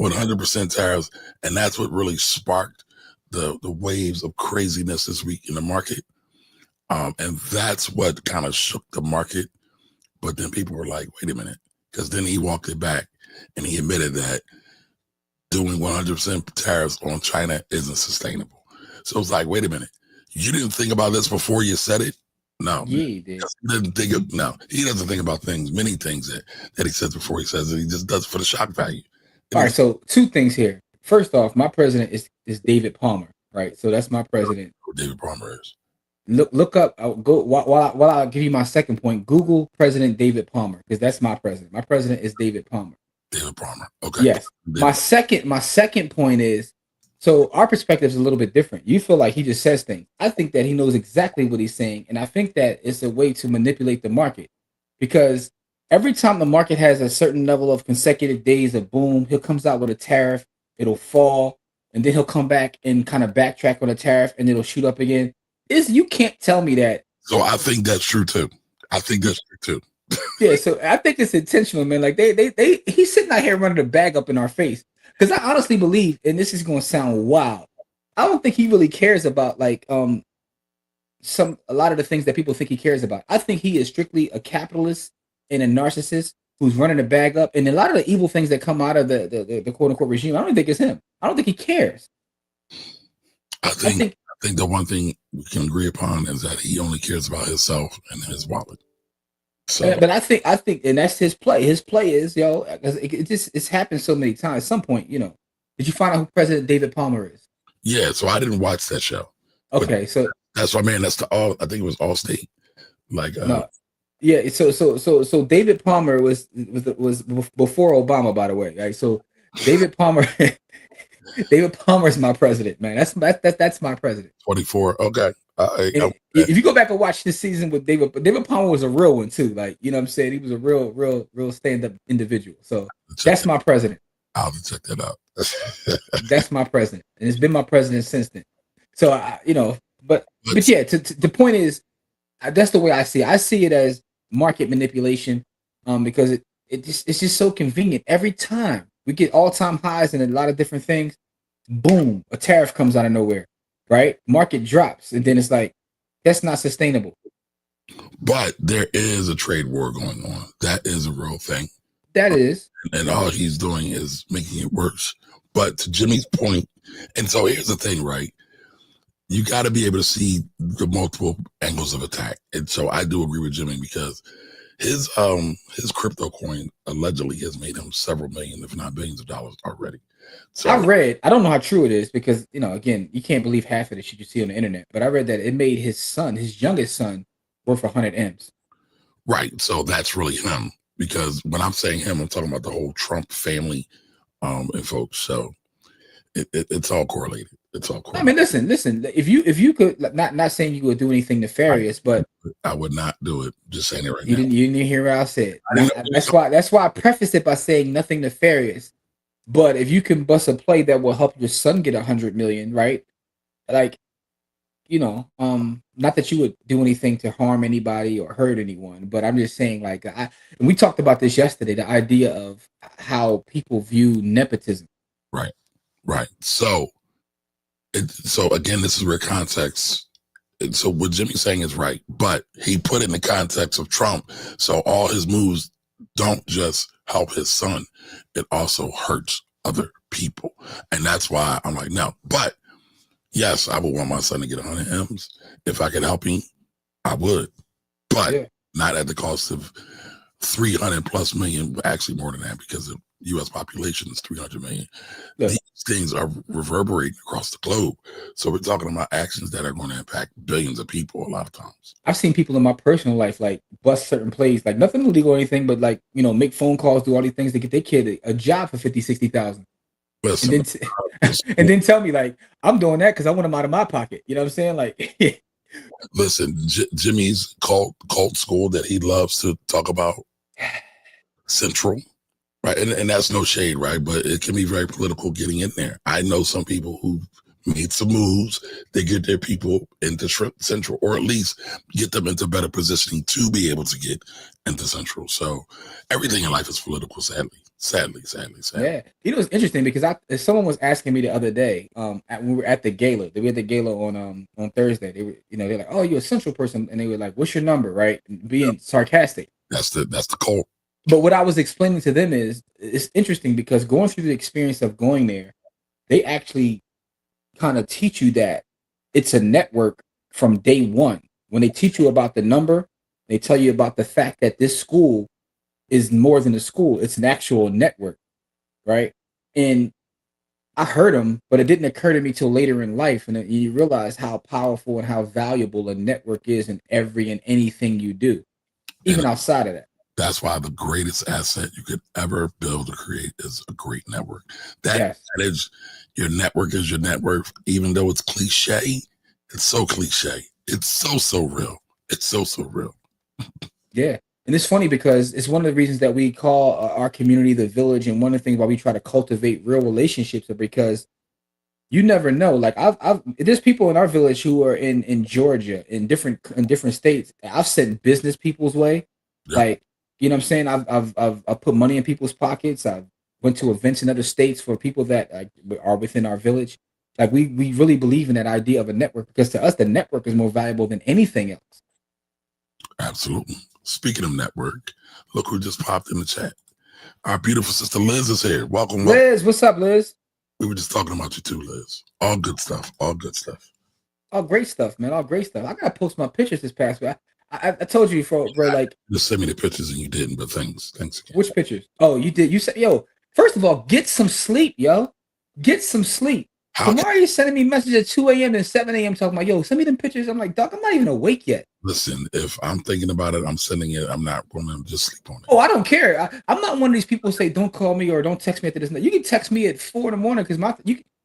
100% tariffs, and that's what really sparked the waves of craziness this week in the market, and that's what kind of shook the market. But then people were like, wait a minute, because then he walked it back and he admitted that doing 100% tariffs on China isn't sustainable. So it's like, wait a minute, you didn't think about this before you said it? No, yeah, he did. He doesn't think about many things that he says before he says it. He just does it for the shock value. All right, so 2 things here. First off, my president is David Palmer, right? So that's my president. Who David Palmer is. Look up. I'll go while I'll give you my second point. Google President David Palmer, because that's my president. My president is David Palmer. David Palmer. Okay. Yes. My second point is, so our perspective is a little bit different. You feel like he just says things. I think that he knows exactly what he's saying, and I think that it's a way to manipulate the market, because every time the market has a certain level of consecutive days of boom, he'll comes out with a tariff, it'll fall, and then he'll come back and kind of backtrack on a tariff, and it'll shoot up again. You can't tell me that. So I think that's true too. Yeah, so I think it's intentional, man. Like he's sitting out here running the bag up in our face. Because I honestly believe, and this is going to sound wild, I don't think he really cares about like a lot of the things that people think he cares about. I think he is strictly a capitalist and a narcissist who's running the bag up, and a lot of the evil things that come out of the quote unquote regime. I don't think it's him. I don't think he cares. I think the one thing we can agree upon is that he only cares about himself and his wallet. So, but I think, and that's his play. His play is, it's happened so many times. At some point, did you find out who President David Palmer is? Yeah, so I didn't watch that show. Okay, so that's why, man. That's I think it was Allstate. Like, no, yeah. So David Palmer was before Obama, by the way. Right. So David Palmer, David Palmer is my president, man. That's my president. 24. Okay. If you go back and watch this season with David Palmer was a real one too. Like, you know what I'm saying? He was a real stand-up individual. So that's my president. I'll have to check that out. That's my president. And it's been my president since then. So, but yeah, the point is, that's the way I see it. I see it as market manipulation, because it's just so convenient. Every time we get all-time highs in a lot of different things, boom, a tariff comes out of nowhere, right? Market drops, and then it's like, that's not sustainable. But there is a trade war going on. That is a real thing. That is. And all he's doing is making it worse. But to Jimmy's point, and so here's the thing, right? You got to be able to see the multiple angles of attack. And so I do agree with Jimmy, because his crypto coin allegedly has made him several million, if not billions of dollars already. So I don't know how true it is, because, again, you can't believe half of the shit you see on the internet, but I read that it made his youngest son, worth 100 M's. Right. So that's really him, because when I'm saying him, I'm talking about the whole Trump family and folks. So it's all correlated. It's all correlated. I mean, listen. If you could, not saying you would do anything nefarious, but I would not do it. Just saying it right now. You didn't hear what I said. That's why I prefaced it by saying nothing nefarious. But if you can bust a play that will help your son get 100 million, right? Like, not that you would do anything to harm anybody or hurt anyone, but I'm just saying, like, and we talked about this yesterday, the idea of how people view nepotism. Right. So again, this is where context. So what Jimmy's saying is right, but he put it in the context of Trump. So all his moves don't just help his son, it also hurts other people. And that's why I'm like, no. But yes, I would want my son to get 100 M's. If I could help him, I would. But not at the cost of 300 plus million, actually more than that, because the U.S. population is 300 million. Yeah. These things are reverberating across the globe. So we're talking about actions that are going to impact billions of people a lot of times. I've seen people in my personal life, like, bust certain plays, like nothing illegal or anything, but like, make phone calls, do all these things to get their kid a job for 50, 60,000. And then tell me, like, I'm doing that because I want them out of my pocket. You know what I'm saying? Like, listen, Jimmy's cult school that he loves to talk about, Central, right? And that's no shade, right? But it can be very political getting in there. I know some people who made some moves. They get their people into Central, or at least get them into better positioning to be able to get into Central. So everything in life is political, sadly. Yeah, it's interesting because someone was asking me the other day, when we were at the gala. We had the gala on Thursday. They were, they're like, "Oh, you're a Central person," and they were like, "What's your number?" Right, being sarcastic. That's the cult. But what I was explaining to them is, it's interesting because going through the experience of going there, they actually kind of teach you that it's a network from day one. When they teach you about the number, they tell you about the fact that this school is more than a school. It's an actual network, right? And I heard them, but it didn't occur to me till later in life. And you realize how powerful and how valuable a network is in every and anything you do, even outside of that. That's why the greatest asset you could ever build or create is a great network. That is, your network is your network. Even though it's cliche, it's so cliche. It's so real. It's so real. Yeah. And it's funny because it's one of the reasons that we call our community the village. And one of the things why we try to cultivate real relationships are because you never know. Like there's people in our village who are in Georgia, in different states. I've sent business people's way. Yeah. Like, you know what I'm saying? I've put money in people's pockets. I went to events in other states for people that are within our village. Like we really believe in that idea of a network, because to us, the network is more valuable than anything else. Absolutely. Speaking of network, look who just popped in the chat. Our beautiful sister Liz is here. Welcome. Liz, what's up, Liz? We were just talking about you too, Liz. All good stuff. All good stuff. All great stuff, man. All great stuff. I gotta post my pictures this past week. I told you before, bro. Like, just send me the pictures and you didn't, but thanks again. Which pictures? Oh, you did. You said, yo. First of all, get some sleep, yo. Get some sleep. So why are you sending me messages at 2 a.m. and 7 a.m. talking about, yo, send me them pictures? I'm like, dog, I'm not even awake yet. Listen, if I'm thinking about it, I'm sending it. I'm not going to just sleep on it. Oh, I don't care. I'm not one of these people who say, don't call me or don't text me after this. You can text me at 4 in the morning because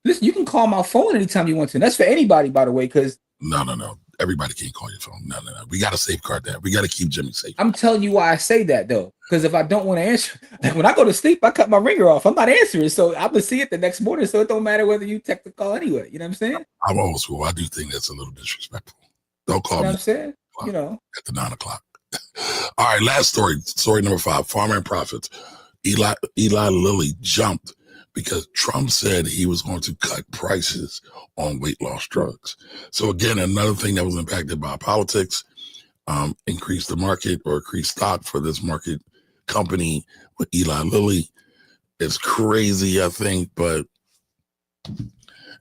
listen, you can call my phone anytime you want to. And that's for anybody, by the way, because No. Everybody can't call your phone. No. We got to safeguard that. We got to keep Jimmy safe. I'm telling you why I say that, though. Because if I don't want to answer, when I go to sleep, I cut my ringer off. I'm not answering. So I'm going to see it the next morning. So it don't matter whether you text or call anyway. You know what I'm saying? I'm old school. I do think that's a little disrespectful. Don't call me. You know what I'm saying? You know. At the 9 o'clock. All right, last story. Story number 5. Pharma and profits. Eli Lilly jumped because Trump said he was going to cut prices on weight loss drugs. So again, another thing that was impacted by politics, increased the market or increased stock for this market company with Eli Lilly. It's crazy, I think, but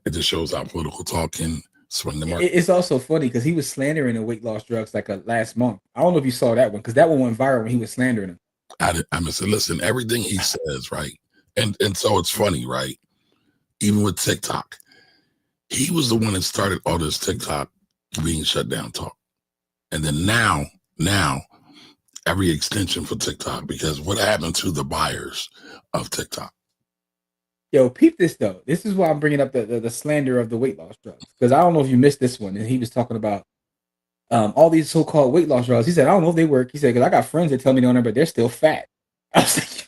it just shows how political talk can swing the market. It's also funny because he was slandering the weight loss drugs like last month. I don't know if you saw that one because that one went viral when he was slandering them. I must say, listen, everything he says, right? And so it's funny, right? Even with TikTok, he was the one that started all this TikTok being shut down talk. And then now every extension for TikTok, because what happened to the buyers of TikTok? Yo, peep this though. This is why I'm bringing up the slander of the weight loss drugs. Because I don't know if you missed this one. And he was talking about all these so-called weight loss drugs. He said, I don't know if they work. He said, because I got friends that tell me they don't, but they're still fat. I was like,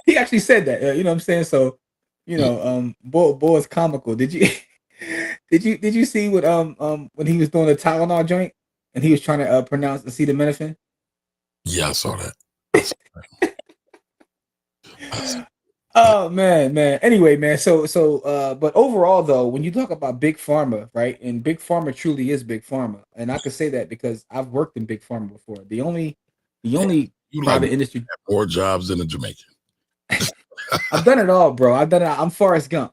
he actually said that. You know what I'm saying? So, you know, boy is comical. Did you see what when he was doing the Tylenol joint and he was trying to pronounce acetaminophen? Yeah, I saw that. Oh man. Anyway, man. So but overall though, when you talk about big pharma, right? And big pharma truly is big pharma. And I can say that because I've worked in big pharma before. The only private industry more jobs than a Jamaican. I've done it all, bro. I've done it. I'm Forrest Gump.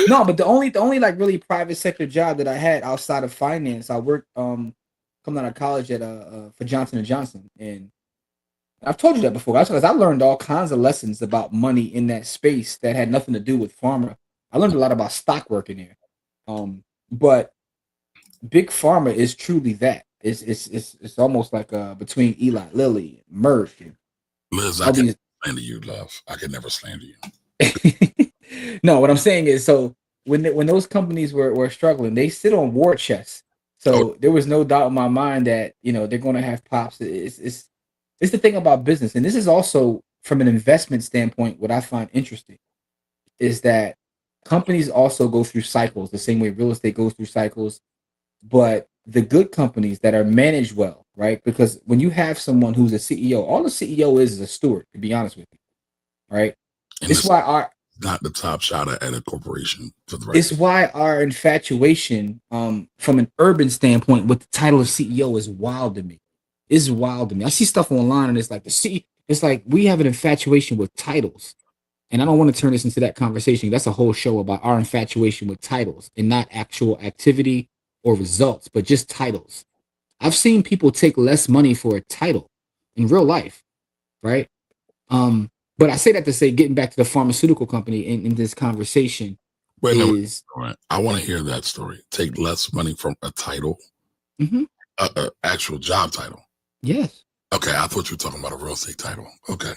No, but the only like really private sector job that I had outside of finance, I worked coming out of college at for Johnson & Johnson, and I've told you that before. That's because I learned all kinds of lessons about money in that space that had nothing to do with pharma. I learned a lot about stock working there. But big pharma is truly that. It's almost like between Eli Lilly, Merck, and Liz, I can slander you, love. I can never slander you. No, what I'm saying is, so when those companies were struggling, they sit on war chests. So there was no doubt in my mind that, you know, they're going to have pops. It's the thing about business. And this is also from an investment standpoint, what I find interesting is that companies also go through cycles the same way real estate goes through cycles. But the good companies that are managed well, right? Because when you have someone who's a CEO, all the CEO is a steward, to be honest with you, right? It's why not the top shot at a corporation for the right. It's why our infatuation from an urban standpoint with the title of CEO is wild to me. It's wild to me. I see stuff online and it's like it's like we have an infatuation with titles. And I don't want to turn this into that conversation. That's a whole show about our infatuation with titles and not actual activity or results, but just titles. I've seen people take less money for a title in real life, right? But I say that to say, getting back to the pharmaceutical company in this conversation I want to hear that story. Take less money from a title, actual job title. Yes. Okay, I thought you were talking about a real estate title. Okay.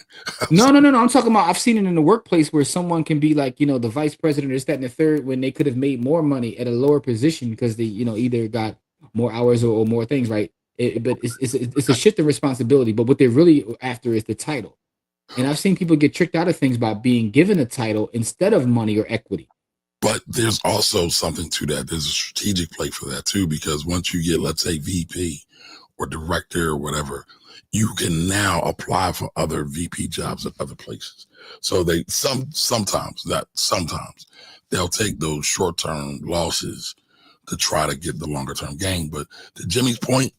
No. I'm talking about, I've seen it in the workplace where someone can be like, you know, the vice president or this, that, and the third, when they could have made more money at a lower position because they, you know, either got more hours or more things, right? But it's a shift in responsibility. But what they're really after is the title. And I've seen people get tricked out of things by being given a title instead of money or equity. But there's also something to that. There's a strategic play for that too, because once you get, let's say, VP or director or whatever, you can now apply for other VP jobs at other places. So they sometimes they'll take those short-term losses to try to get the longer term gain. But to Jimmy's point,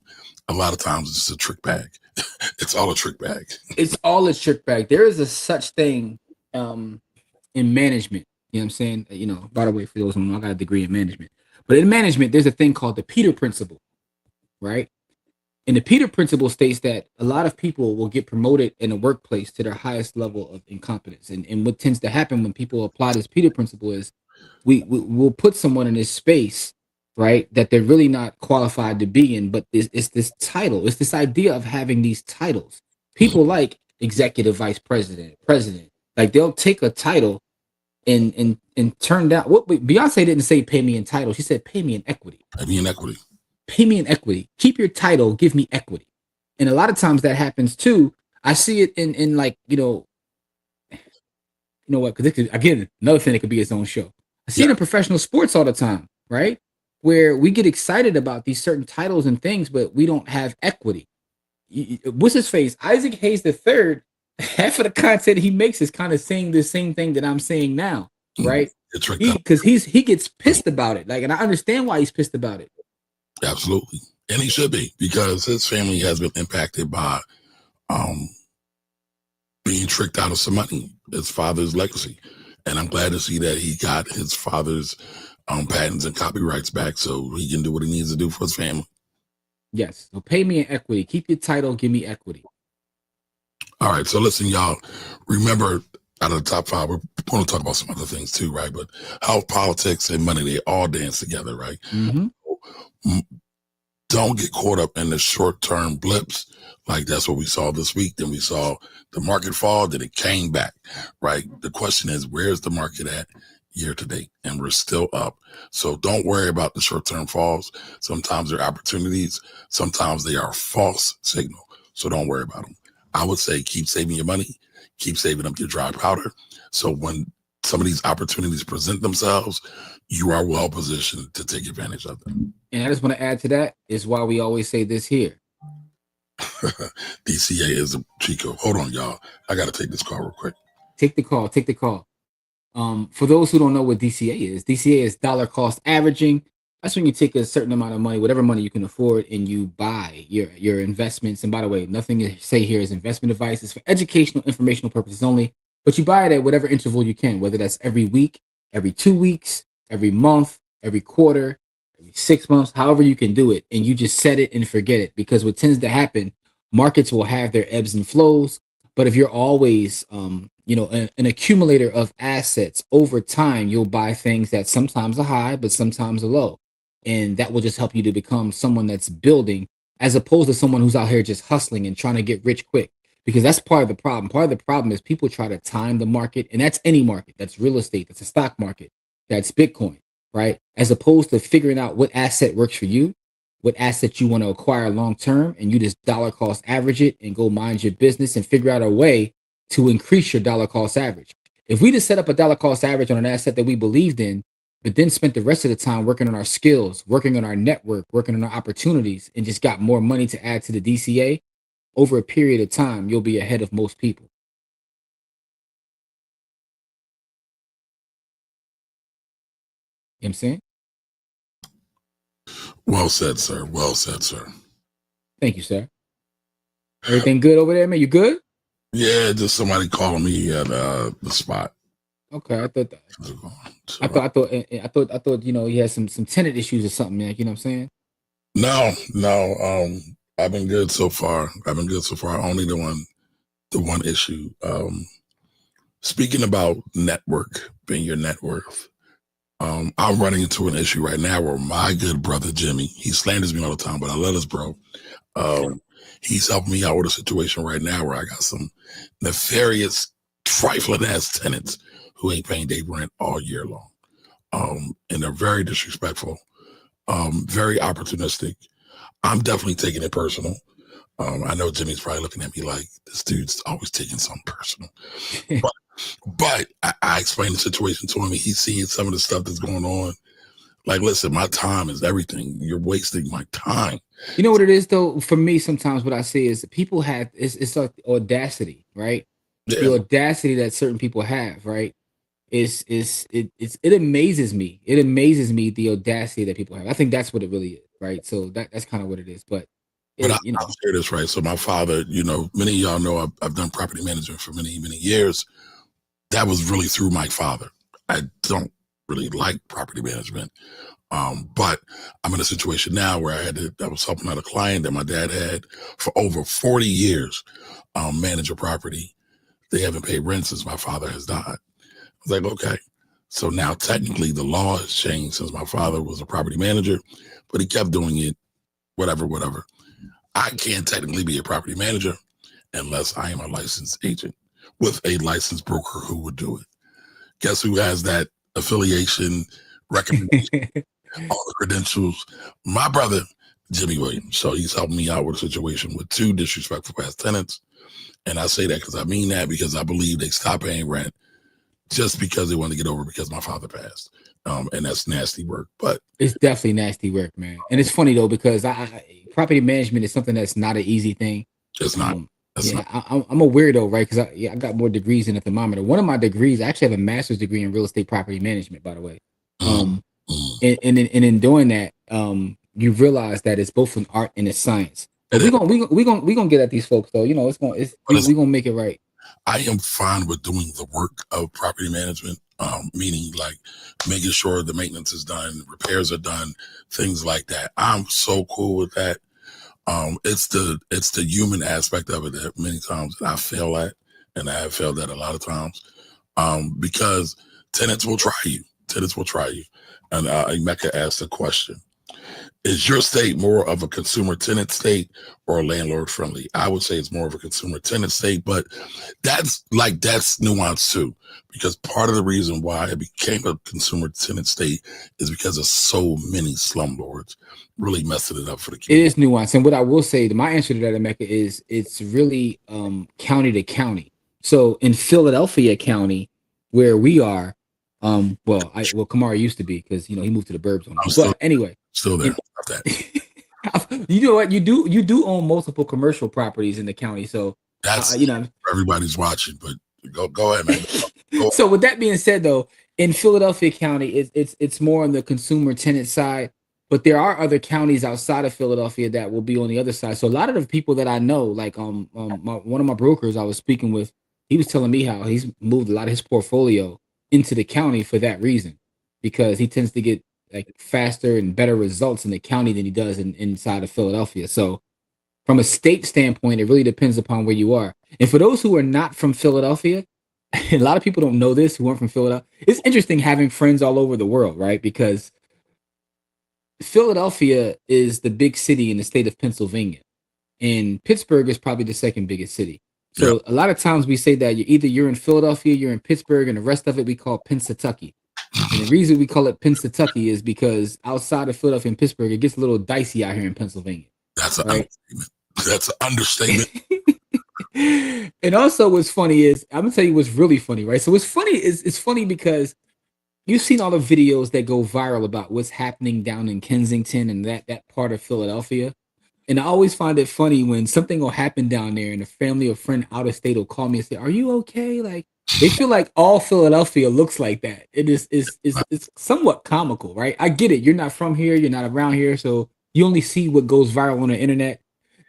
a lot of times it's a trick bag. It's all a trick bag. It's all a trick bag. There is a such thing in management. You know what I'm saying? By the way, for those who don't know, I got a degree in management. But in management, there's a thing called the Peter Principle, right? And the Peter Principle states that a lot of people will get promoted in the workplace to their highest level of incompetence. And what tends to happen when people apply this Peter Principle is we'll put someone in this space, right, that they're really not qualified to be in, but it's this title. It's this idea of having these titles. People like executive vice president, like they'll take a title and turn down. What Beyonce didn't say pay me in title. She said pay me in equity. Pay me in equity. Pay me in equity. Keep your title. Give me equity. And a lot of times that happens too. I see it in like, you know what? Because again, another thing that could be its own show. I see it in professional sports all the time, right? Where we get excited about these certain titles and things, but we don't have equity. What's his face? Isaac Hayes III. Half of the content he makes is kind of saying the same thing that I'm saying now, right? Because he gets pissed about it. Like, and I understand why he's pissed about it. Absolutely. And he should be, because his family has been impacted by being tricked out of some money, his father's legacy. And I'm glad to see that he got his father's patents and copyrights back so he can do what he needs to do for his family. Yes. So pay me in equity. Keep your title. Give me equity. All right. So listen, y'all, remember, out of the top 5, we're going to talk about some other things too, right? But how politics and money, they all dance together, right? Mm-hmm. Don't get caught up in the short-term blips. Like that's what we saw this week. Then we saw the market fall, then it came back, right? The question is, where's the market at year to date? And we're still up. So don't worry about the short-term falls. Sometimes they're opportunities. Sometimes they are a false signal. So don't worry about them. I would say keep saving your money, keep saving up your dry powder. So when some of these opportunities present themselves, you are well positioned to take advantage of them. And I just want to add to that is why we always say this here. DCA is a Chico. Hold on, y'all. I got to take this call real quick. Take the call. For those who don't know what DCA is dollar cost averaging. That's when you take a certain amount of money, whatever money you can afford, and you buy your investments. And by the way, nothing to say here is investment advice. It's for educational, informational purposes only. But you buy it at whatever interval you can, whether that's every week, every 2 weeks, every month, every quarter, every 6 months, however you can do it. And you just set it and forget it. Because what tends to happen, markets will have their ebbs and flows. But if you're always, an accumulator of assets over time, you'll buy things that sometimes are high, but sometimes are low. And that will just help you to become someone that's building, as opposed to someone who's out here just hustling and trying to get rich quick. Because that's part of the problem. Part of the problem is people try to time the market, and that's any market. That's real estate. That's a stock market. That's Bitcoin, right? As opposed to figuring out what asset works for you, what asset you want to acquire long term, and you just dollar cost average it and go mind your business and figure out a way to increase your dollar cost average. If we just set up a dollar cost average on an asset that we believed in, but then spent the rest of the time working on our skills, working on our network, working on our opportunities, and just got more money to add to the DCA, over a period of time, you'll be ahead of most people. You know what I'm saying? Well said, sir. Well said, sir. Thank you, sir. Everything good over there, man? You good? Yeah, just somebody calling me at the spot. Okay, I thought that. I thought you had some tenant issues or something, man. You know what I'm saying? No. I've been good so far. Only the one issue. Speaking about network being your net worth, I'm running into an issue right now where my good brother Jimmy, he slanders me all the time, but I love his bro. He's helping me out with a situation right now where I got some nefarious, trifling ass tenants who ain't paying their rent all year long. And they're very disrespectful, very opportunistic. I'm definitely taking it personal. I know Jimmy's probably looking at me like, this dude's always taking something personal. But I explained the situation to him, and he's seeing some of the stuff that's going on. Like, listen, my time is everything. You're wasting my time. You know what it is, though? For me, sometimes what I see is people have, it's like audacity, right? Yeah. The audacity that certain people have, right? it amazes me. It amazes me the audacity that people have. I think that's what it really is, right? So that's kind of what it is. But But it. I'll share this, right? So my father, many of y'all know I've done property management for many, many years. That was really through my father. I don't really like property management. But I'm in a situation now where I was helping out a client that my dad had for over 40 years, manage a property. They haven't paid rent since my father has died. I was like, okay. So now technically the law has changed since my father was a property manager, but he kept doing it, whatever. I can't technically be a property manager unless I am a licensed agent with a licensed broker who would do it. Guess who has that affiliation, recommendation, all the credentials? My brother, Jimmy Williams. So he's helping me out with a situation with 2 disrespectful past tenants. And I say that because I mean that, because I believe they stopped paying rent just because they wanted to get over because my father passed. And that's nasty work. But it's definitely nasty work, man. And it's funny though, because property management is something that's not an easy thing. It's not. I'm a weirdo, right? Because I got more degrees than a thermometer. One of my degrees, I actually have a master's degree in real estate property management, by the way. And in doing that, you realize that it's both an art and a science. But we're gonna get at these folks though. We're gonna make it right. I am fine with doing the work of property management, meaning like making sure the maintenance is done, repairs are done, things like that. I'm so cool with that. It's the human aspect of it that many times I fail at, and I have failed at a lot of times, because tenants will try you. And Mecca asked a question: is your state more of a consumer tenant state or landlord friendly? I would say it's more of a consumer tenant state, but that's nuanced too, because part of the reason why it became a consumer tenant state is because of so many slumlords really messing it up for the community. It is nuanced. And what I will say, my answer to that, Emeka, is it's really county to county. So in Philadelphia County, where we are, Camari used to be, because he moved to the burbs on us. But anyway, still there. You know what? You do own multiple commercial properties in the county, so that's everybody's watching. But go ahead, man. So with that being said, though, in Philadelphia County, it's more on the consumer tenant side, but there are other counties outside of Philadelphia that will be on the other side. So a lot of the people that I know, like one of my brokers I was speaking with, he was telling me how he's moved a lot of his portfolio into the county for that reason, because he tends to get like faster and better results in the county than he does inside of Philadelphia. So from a state standpoint, it really depends upon where you are. And for those who are not from Philadelphia, a lot of people don't know this who aren't from Philadelphia. It's interesting having friends all over the world, right? Because Philadelphia is the big city in the state of Pennsylvania, and Pittsburgh is probably the second biggest city. So a lot of times we say that you're in Philadelphia, you're in Pittsburgh, and the rest of it we call Pennsatucky. And the reason we call it Pennsatucky is because outside of Philadelphia and Pittsburgh, it gets a little dicey out here in Pennsylvania. That's an understatement. That's an understatement. And also what's funny is, I'm gonna tell you what's really funny, right? So what's funny is, it's funny because you've seen all the videos that go viral about what's happening down in Kensington and that part of Philadelphia. And I always find it funny when something will happen down there and a family or friend out of state will call me and say, "Are you okay?" Like, they feel like all Philadelphia looks like that. It's somewhat comical, right? I get it. You're not from here, you're not around here, so you only see what goes viral on the internet.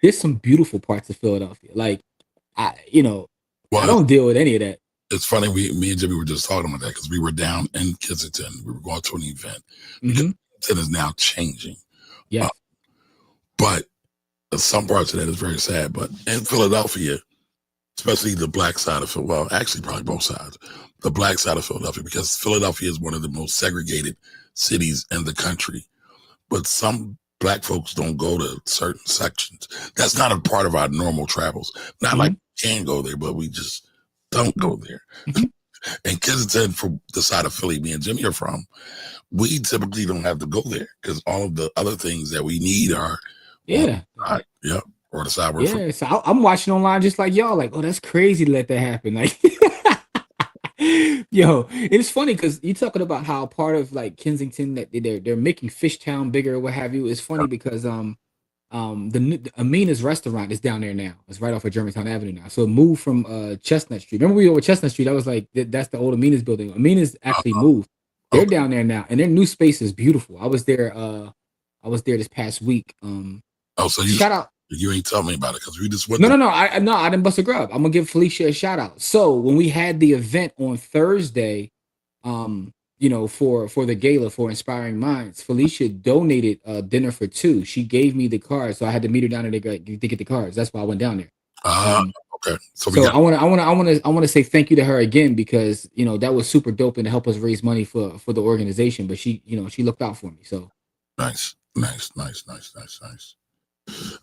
There's some beautiful parts of Philadelphia. Like, I don't deal with any of that. It's funny, me and Jimmy were just talking about that because we were down in Kensington. We were going to an event. Kensington is now changing. Yeah. But some parts of that is very sad. But in Philadelphia, especially the black side of Philadelphia, well, actually probably both sides, the black side of Philadelphia, because Philadelphia is one of the most segregated cities in the country. But some black folks don't go to certain sections. That's not a part of our normal travels. Not like we can go there, but we just don't go there. And Kensington, from the side of Philly me and Jimmy are from, we typically don't have to go there because all of the other things that we need are or the side we're from. So I'm watching online just like y'all, like, oh, that's crazy to let that happen. Like, yo, it's funny because you're talking about how part of like Kensington that they're making Fishtown bigger or what have you. It's funny because the Amina's restaurant is down there now. It's right off of Germantown Avenue now. So it moved from Chestnut Street. Remember we were over Chestnut Street? I was like, that's the old Amina's building. Amina's actually moved. They're down there now, and their new space is beautiful. I was there this past week. So shout out. You ain't tell me about it because we just went. No. I didn't bust a grub. I'm gonna give Felicia a shout out. So when we had the event on Thursday, for the gala for Inspiring Minds, Felicia donated dinner for two. She gave me the cards, so I had to meet her down there to get the cards. That's why I went down there. Okay. So I want to say thank you to her again because that was super dope and to help us raise money for the organization. But she looked out for me. So nice.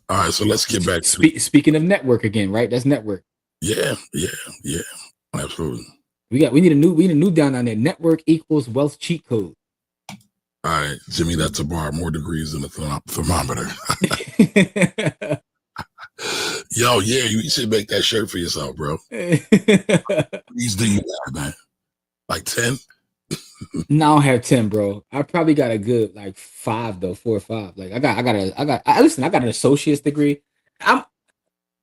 All right, so let's get back to speaking of network again, right? That's network. Yeah, absolutely. We need a new down there. Network equals wealth cheat code. All right, Jimmy, that's a bar. More degrees than a thermometer. Yo, yeah, you should make that shirt for yourself, bro. These do you have, man? Like 10? No, I don't have 10, bro. I probably got a good 5 though, 4 or 5. Like I got an associate's degree.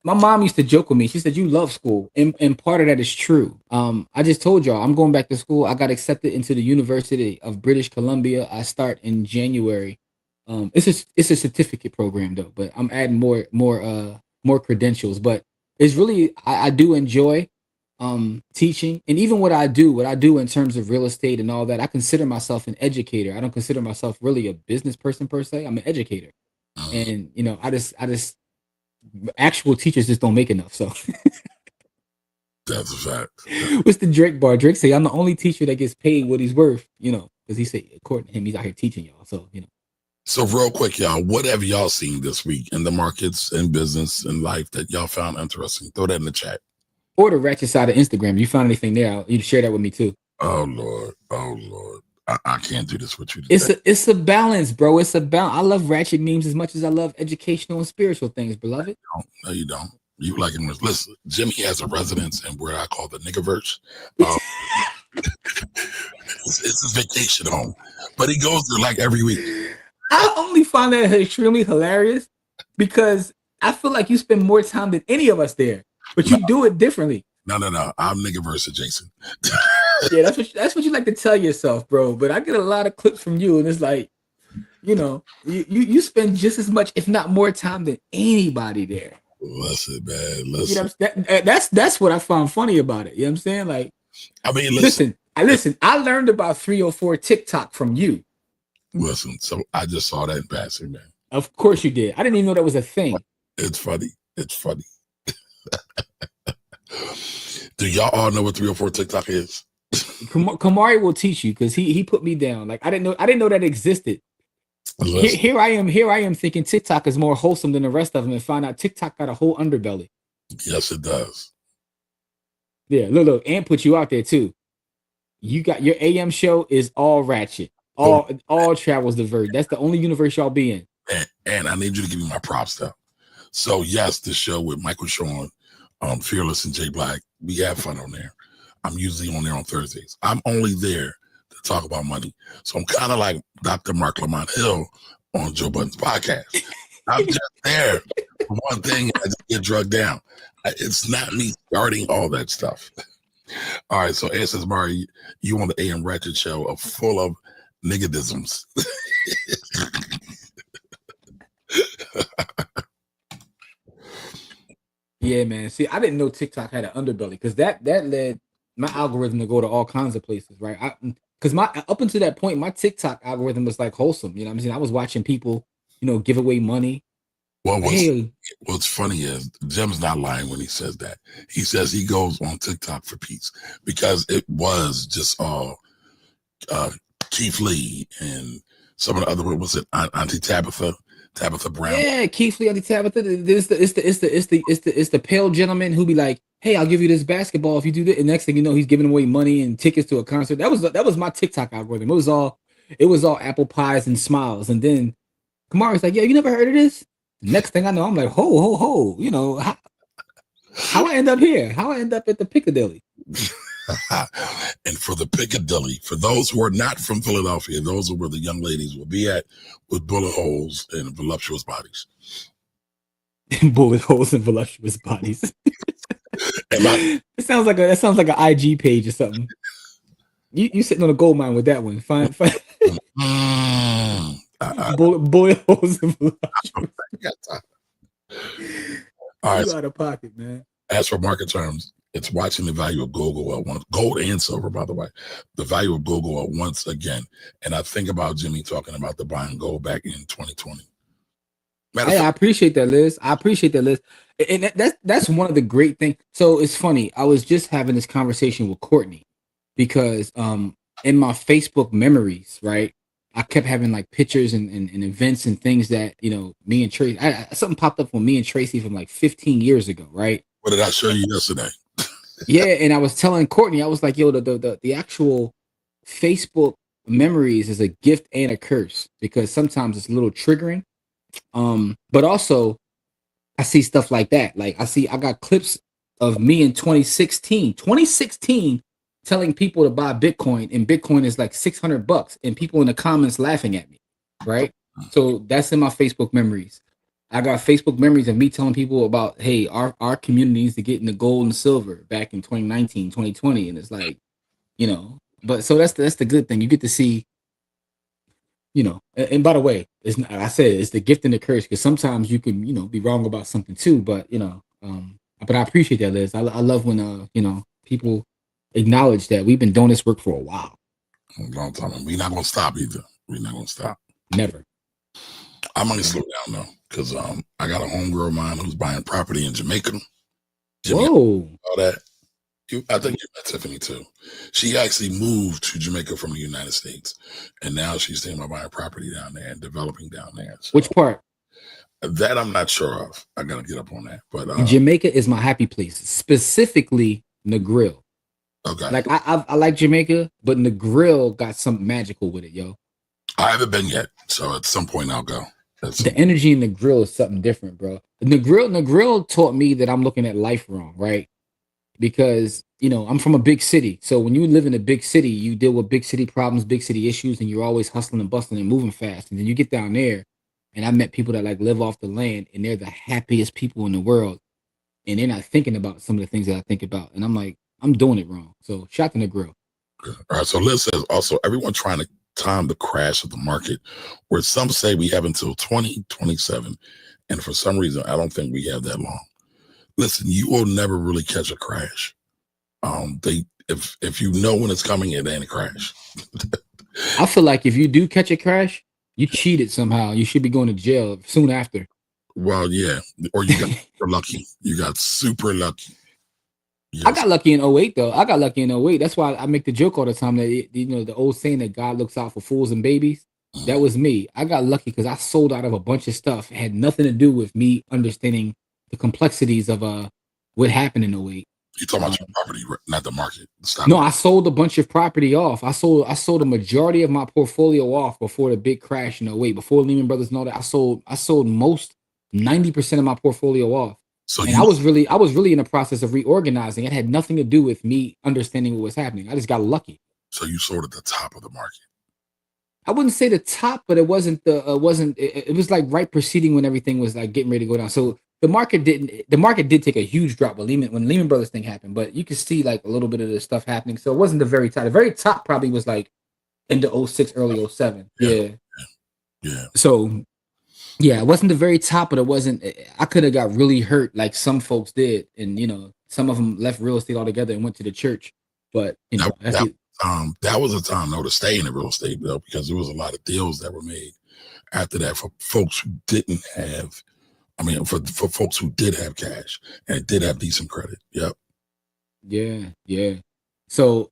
My mom used to joke with me. She said, "You love school," and part of that is true. I just told y'all I'm going back to school. I got accepted into the University of British Columbia. I start in January. It's a certificate program though, but I'm adding more credentials. But it's really I do enjoy teaching, and even what I do in terms of real estate and all that. I consider myself an educator. I don't consider myself really a business person per se. I'm an educator, and I just actual teachers just don't make enough. So that's a fact. What's the Drake bar? Drake say I'm the only teacher that gets paid what he's worth. Because he say according to him, he's out here teaching y'all. So So real quick, y'all, what have y'all seen this week in the markets and business and life that y'all found interesting? Throw that in the chat. Or the ratchet side of Instagram. You found anything there? You share that with me too. Oh Lord. I can't do this with you today. It's a balance, bro. It's a balance. I love ratchet memes as much as I love educational and spiritual things, beloved. No, you don't. You like him. Listen, Jimmy has a residence in where I call the niggaverse. It's his vacation home, but he goes there like every week. I only find that extremely hilarious because I feel like you spend more time than any of us there, but you do it differently. No. I'm niggaverse adjacent. Yeah, that's what you like to tell yourself, bro. But I get a lot of clips from you, and it's like, you spend just as much, if not more, time than anybody there. Listen, man. Listen. That's what I found funny about it. You know what I'm saying? Like, I mean, listen. I learned about 304 TikTok from you. Listen, so I just saw that in passing, man. Of course you did. I didn't even know that was a thing. It's funny. Do y'all all know what 304 TikTok is? Camari will teach you because he put me down. Like I didn't know that existed. Here I am thinking TikTok is more wholesome than the rest of them, and find out TikTok got a whole underbelly. Yes, it does. Yeah, look, and put you out there too. You got your AM show is all ratchet, all travels diverged. That's the only universe y'all be in. And I need you to give me my props though. So yes, the show with Michael Sean, Fearless, and Jay Black, we have fun on there. I'm usually on there on Thursdays. I'm only there to talk about money. So I'm kind of like Dr. Mark Lamont Hill on Joe Budden's podcast. I'm just there for one thing, I just get drugged down. It's not me starting all that stuff. All right, so Ann says, Mari, you on the AM Ratchet show full of niggadisms. Yeah, man. See, I didn't know TikTok had an underbelly because that led my algorithm to go to all kinds of places, right? Because my up until that point, my TikTok algorithm was like wholesome. You know what I'm saying? I was watching people, give away money. Well, what's funny is Jim's not lying when he says that. He says he goes on TikTok for peace because it was just all Keith Lee and some of the other, what was it, Auntie Tabitha Brown. Yeah, Keith Lee, Auntie Tabitha. It's the pale gentleman who be like, "Hey, I'll give you this basketball if you do that." And next thing you know, he's giving away money and tickets to a concert. That was my TikTok algorithm. It was all apple pies and smiles. And then Kamari's like, "Yeah, you never heard of this?" Next thing I know, I'm like, ho, how I end up here? How I end up at the Piccadilly? And for the Piccadilly, for those who are not from Philadelphia, those are where the young ladies will be at with bullet holes and voluptuous bodies. Bullet holes and voluptuous bodies. And my, It sounds like an IG page or something. You sitting on a gold mine with that one. Fine. Bullet holes and voluptuous. All right. You out of pocket, man. As for market terms, it's watching the value of gold go up once. Gold and silver, by the way. The value of gold go up once again. And I think about Jimmy talking about the buying gold back in 2020. Hey, I appreciate that, Liz. And that's one of the great things. So it's funny. I was just having this conversation with Courtney because in my Facebook memories, right, I kept having like pictures and events and things that, you know, me and Tracy, something popped up for me and Tracy from like 15 years ago, right? What did I show you yesterday? Yeah, and I was telling Courtney, I was like, yo, the actual Facebook memories is a gift and a curse because sometimes it's a little triggering. But also I see stuff like that. Like I got clips of me in 2016 telling people to buy Bitcoin, and Bitcoin is like $600 and people in the comments laughing at me. Right. So that's in my Facebook memories. I got Facebook memories of me telling people about, hey, our community needs to get into gold and silver back in 2019, 2020. And it's like, you know, but so that's the good thing. You get to see, you know, and by the way, it's not, I said it's the gift and the curse because sometimes you can, you know, be wrong about something too. But you know, but I appreciate that, Liz. I love when you know, people acknowledge that we've been doing this work for a while. A long time. We're not gonna stop either. We're not gonna stop. Never. I might slow down though, because I got a homegirl of mine who's buying property in Jamaica. Whoa. All that. I think you met Tiffany too. She actually moved to Jamaica from the United States, and now she's thinking about buying property down there and developing down there. So which part? That I'm not sure of. I gotta get up on that. But Jamaica is my happy place, specifically Negril. Okay. Like I like Jamaica, but Negril got something magical with it, yo. I haven't been yet, so at some point I'll go. The energy in Negril is something different, bro. Negril taught me that I'm looking at life wrong, right? Because, you know, I'm from a big city. So when you live in a big city, you deal with big city problems, big city issues, and you're always hustling and bustling and moving fast. And then you get down there, and I met people that like live off the land, and they're the happiest people in the world. And they're not thinking about some of the things that I think about. And I'm like, I'm doing it wrong. So shout to Negril. All right. So Liz says also, everyone trying to time the crash of the market, where some say we have until 2027. And for some reason, I don't think we have that long. Listen, you will never really catch a crash. If you know when it's coming, it ain't a crash. I feel like if you do catch a crash, you cheated somehow. You should be going to jail soon after. Well, yeah. Or you got super lucky. You got super lucky. Yes. I got lucky in 08 though. I got lucky in 08. That's why I make the joke all the time that, you know, the old saying that God looks out for fools and babies. That was me. I got lucky because I sold out of a bunch of stuff. It had nothing to do with me understanding the complexities of what happened in 08. You're talking about your property, not the market. No, I sold a bunch of property off. I sold a majority of my portfolio off before the big crash in 08. Before Lehman Brothers and all that, I sold most 90% of my portfolio off. So I was really in the process of reorganizing. It had nothing to do with me understanding what was happening. I just got lucky. So you sold at the top of the market. I wouldn't say the top, but it wasn't it was like right preceding when everything was like getting ready to go down. So the market did take a huge drop when Lehman Brothers thing happened, but you could see like a little bit of the stuff happening. So it wasn't the very top. The very top probably was like into 06, early 07. Yeah. So yeah, it wasn't the very top, but it wasn't. I could have got really hurt like some folks did, and you know, some of them left real estate altogether and went to the church. But you know, that was a time though to stay in the real estate though, because there was a lot of deals that were made after that for folks who didn't have. I mean, for folks who did have cash and did have decent credit. Yep. Yeah. So.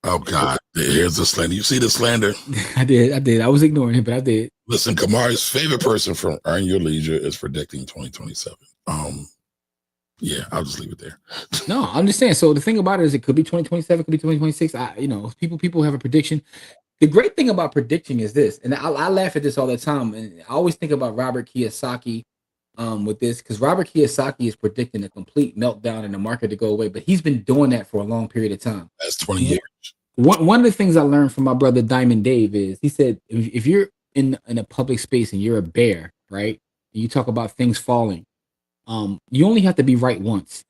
Oh God, here's the slander. You see the slander? I did. I was ignoring it, but I did. Listen, Camari's favorite person from Earn Your Leisure is predicting 2027. Yeah, I'll just leave it there. No, I'm just saying. So the thing about it is, it could be 2027, could be 2026. You know, people have a prediction. The great thing about predicting is this, and I laugh at this all the time, and I always think about Robert Kiyosaki with this, because Robert Kiyosaki is predicting a complete meltdown in the market to go away, but he's been doing that for a long period of time. That's 20 years. One of the things I learned from my brother Diamond Dave is he said, if you're in a public space and you're a bear, right, and you talk about things falling, You only have to be right once.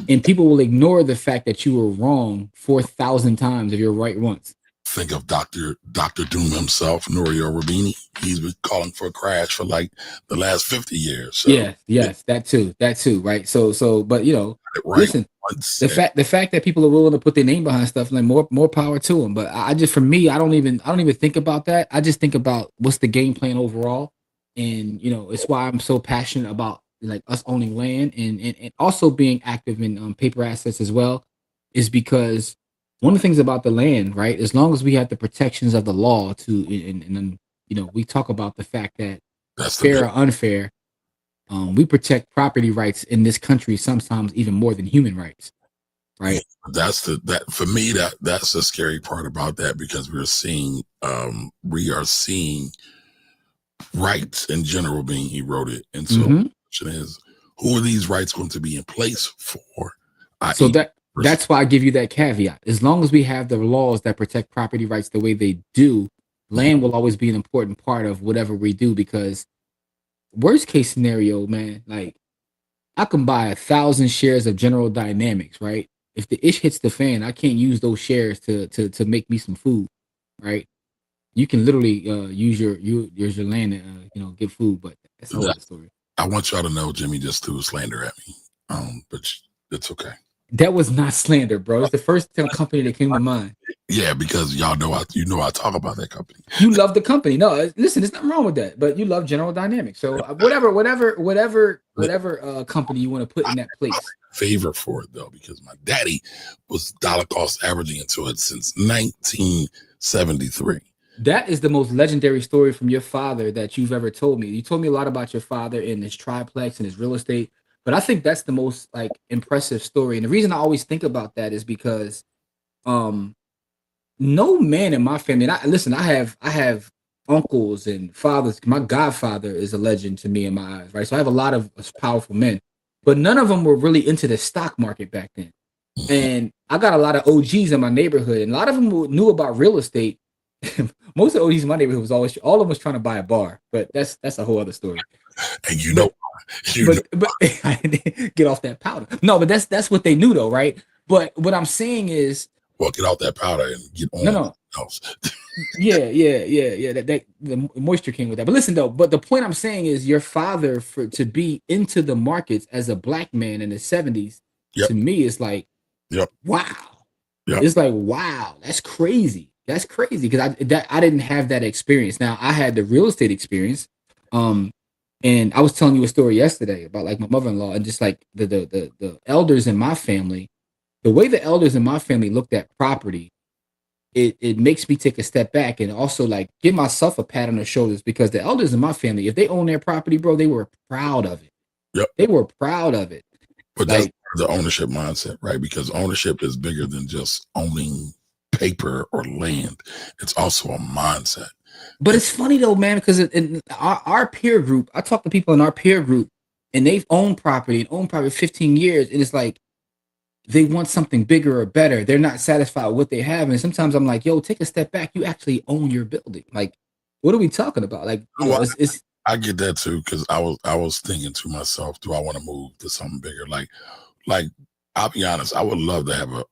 And people will ignore the fact that you were wrong 4,000 times if you're right once. Think of Dr. Doom himself, Norio Rubini. He's been calling for a crash for like the last 50 years. So yes, that too, right? But right listen, once, the fact that people are willing to put their name behind stuff, like more power to them. But I just, for me, I don't even think about that. I just think about what's the game plan overall, and it's why I'm so passionate about like us owning land and also being active in paper assets as well, is because one of the things about the land, right? As long as we have the protections of the law to, and then we talk about the fact that that's fair or unfair, we protect property rights in this country sometimes even more than human rights, right? That's that for me, that's the scary part about that, because we are seeing rights in general being eroded. And so the question is, who are these rights going to be in place for? So that's why I give you that caveat. As long as we have the laws that protect property rights the way they do, land will always be an important part of whatever we do, because worst case scenario, man, like I can buy 1,000 shares of General Dynamics, right? If the ish hits the fan, I can't use those shares to make me some food, right? You can literally use your land and get food, but that's a whole other story. I want y'all to know Jimmy just threw a slander at me, but it's okay. That was not slander, bro. It's the first company that came to mind. Yeah, because y'all know I talk about that company. You love the company. No, listen, there's nothing wrong with that. But you love General Dynamics, so whatever company you want to put in that place. Favor for it though, because my daddy was dollar cost averaging into it since 1973. That is the most legendary story from your father that you've ever told me. You told me a lot about your father and his triplex and his real estate, but I think that's the most like impressive story. And the reason I always think about that is because no man in my family, and I have uncles and fathers. My godfather is a legend to me in my eyes, right? So I have a lot of powerful men, but none of them were really into the stock market back then. And I got a lot of OGs in my neighborhood, and a lot of them knew about real estate. Most of the OGs in my neighborhood was always, all of them was trying to buy a bar, but that's a whole other story. And but I didn't get off that powder. No, but that's what they knew though, right? But what I'm saying is, well, get out that powder and get on. No. yeah. That the moisture came with that. But listen though, but the point I'm saying is, your father to be into the markets as a black man in the 70s, to me is like, wow. It's like, wow, that's crazy. That's crazy, because I didn't have that experience. Now I had the real estate experience. And I was telling you a story yesterday about like my mother-in-law and just like the elders in my family. The way the elders in my family looked at property, it makes me take a step back and also like give myself a pat on the shoulders, because the elders in my family, if they own their property, bro, they were proud of it. They were proud of it. But that's the ownership mindset, right? Because ownership is bigger than just owning paper or land. It's also a mindset. But it's funny though, man, because in our peer group, I talk to people in our peer group and they've owned property 15 years. And it's like, they want something bigger or better. They're not satisfied with what they have. And sometimes I'm like, yo, take a step back. You actually own your building. Like, what are we talking about? Like, it's I get that too, because I was thinking to myself, do I want to move to something bigger? Like I'll be honest, I would love to have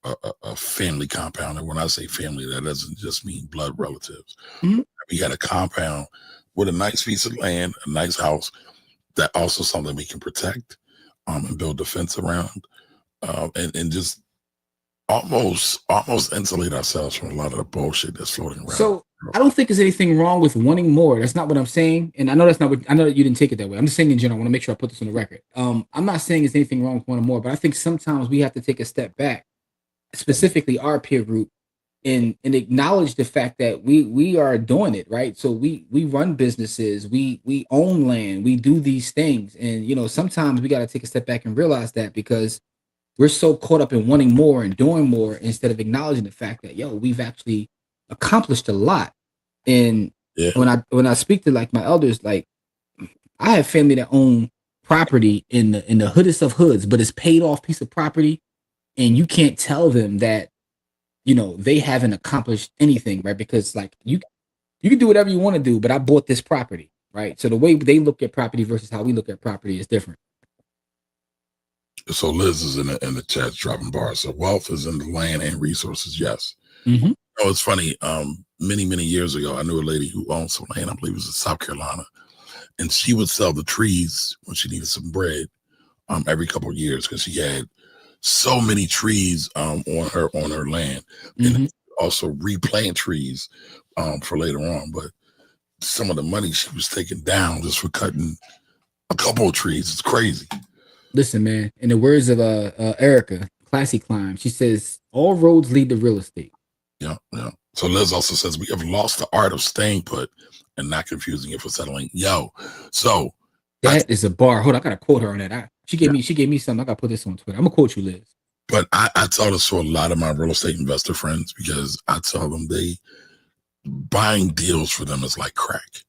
a family compound. And when I say family, that doesn't just mean blood relatives. Mm-hmm. We got a compound with a nice piece of land, a nice house, that also something we can protect and build a fence around. And just almost insulate ourselves from a lot of the bullshit that's floating around. So I don't think there's anything wrong with wanting more. That's not what I'm saying. And I know that's not what, I know that you didn't take it that way. I'm just saying in general, I want to make sure I put this on the record. I'm not saying there's anything wrong with wanting more, but I think sometimes we have to take a step back, specifically our peer group, and acknowledge the fact that we are doing it, right? So we run businesses, we own land, we do these things. And sometimes we got to take a step back and realize that, because we're so caught up in wanting more and doing more instead of acknowledging the fact that, we've actually accomplished a lot. And when I speak to like my elders, like I have family that own property in the hoodest of hoods, but it's paid off piece of property, and you can't tell them that they haven't accomplished anything, right? Because like you can do whatever you want to do, but I bought this property, right? So the way they look at property versus how we look at property is different. So Liz is in the chat dropping bars. So wealth is in the land and resources. Yes. Mm-hmm. Oh, it's funny. Many years ago, I knew a lady who owned some land. I believe it was in South Carolina, and she would sell the trees when she needed some bread. Every couple of years because she had so many trees on her land, and also replant trees for later on. But some of the money she was taking down just for cutting a couple of trees. It's crazy. Listen, man. In the words of Erica, Classy Climb, she says all roads lead to real estate. Yeah. So Liz also says we have lost the art of staying put and not confusing it for settling. So that is a bar. Hold on, I gotta quote her on that. She gave me something. I gotta put this on Twitter. I'm gonna quote you, Liz. But I tell this to a lot of my real estate investor friends because I tell them buying deals for them is like crack.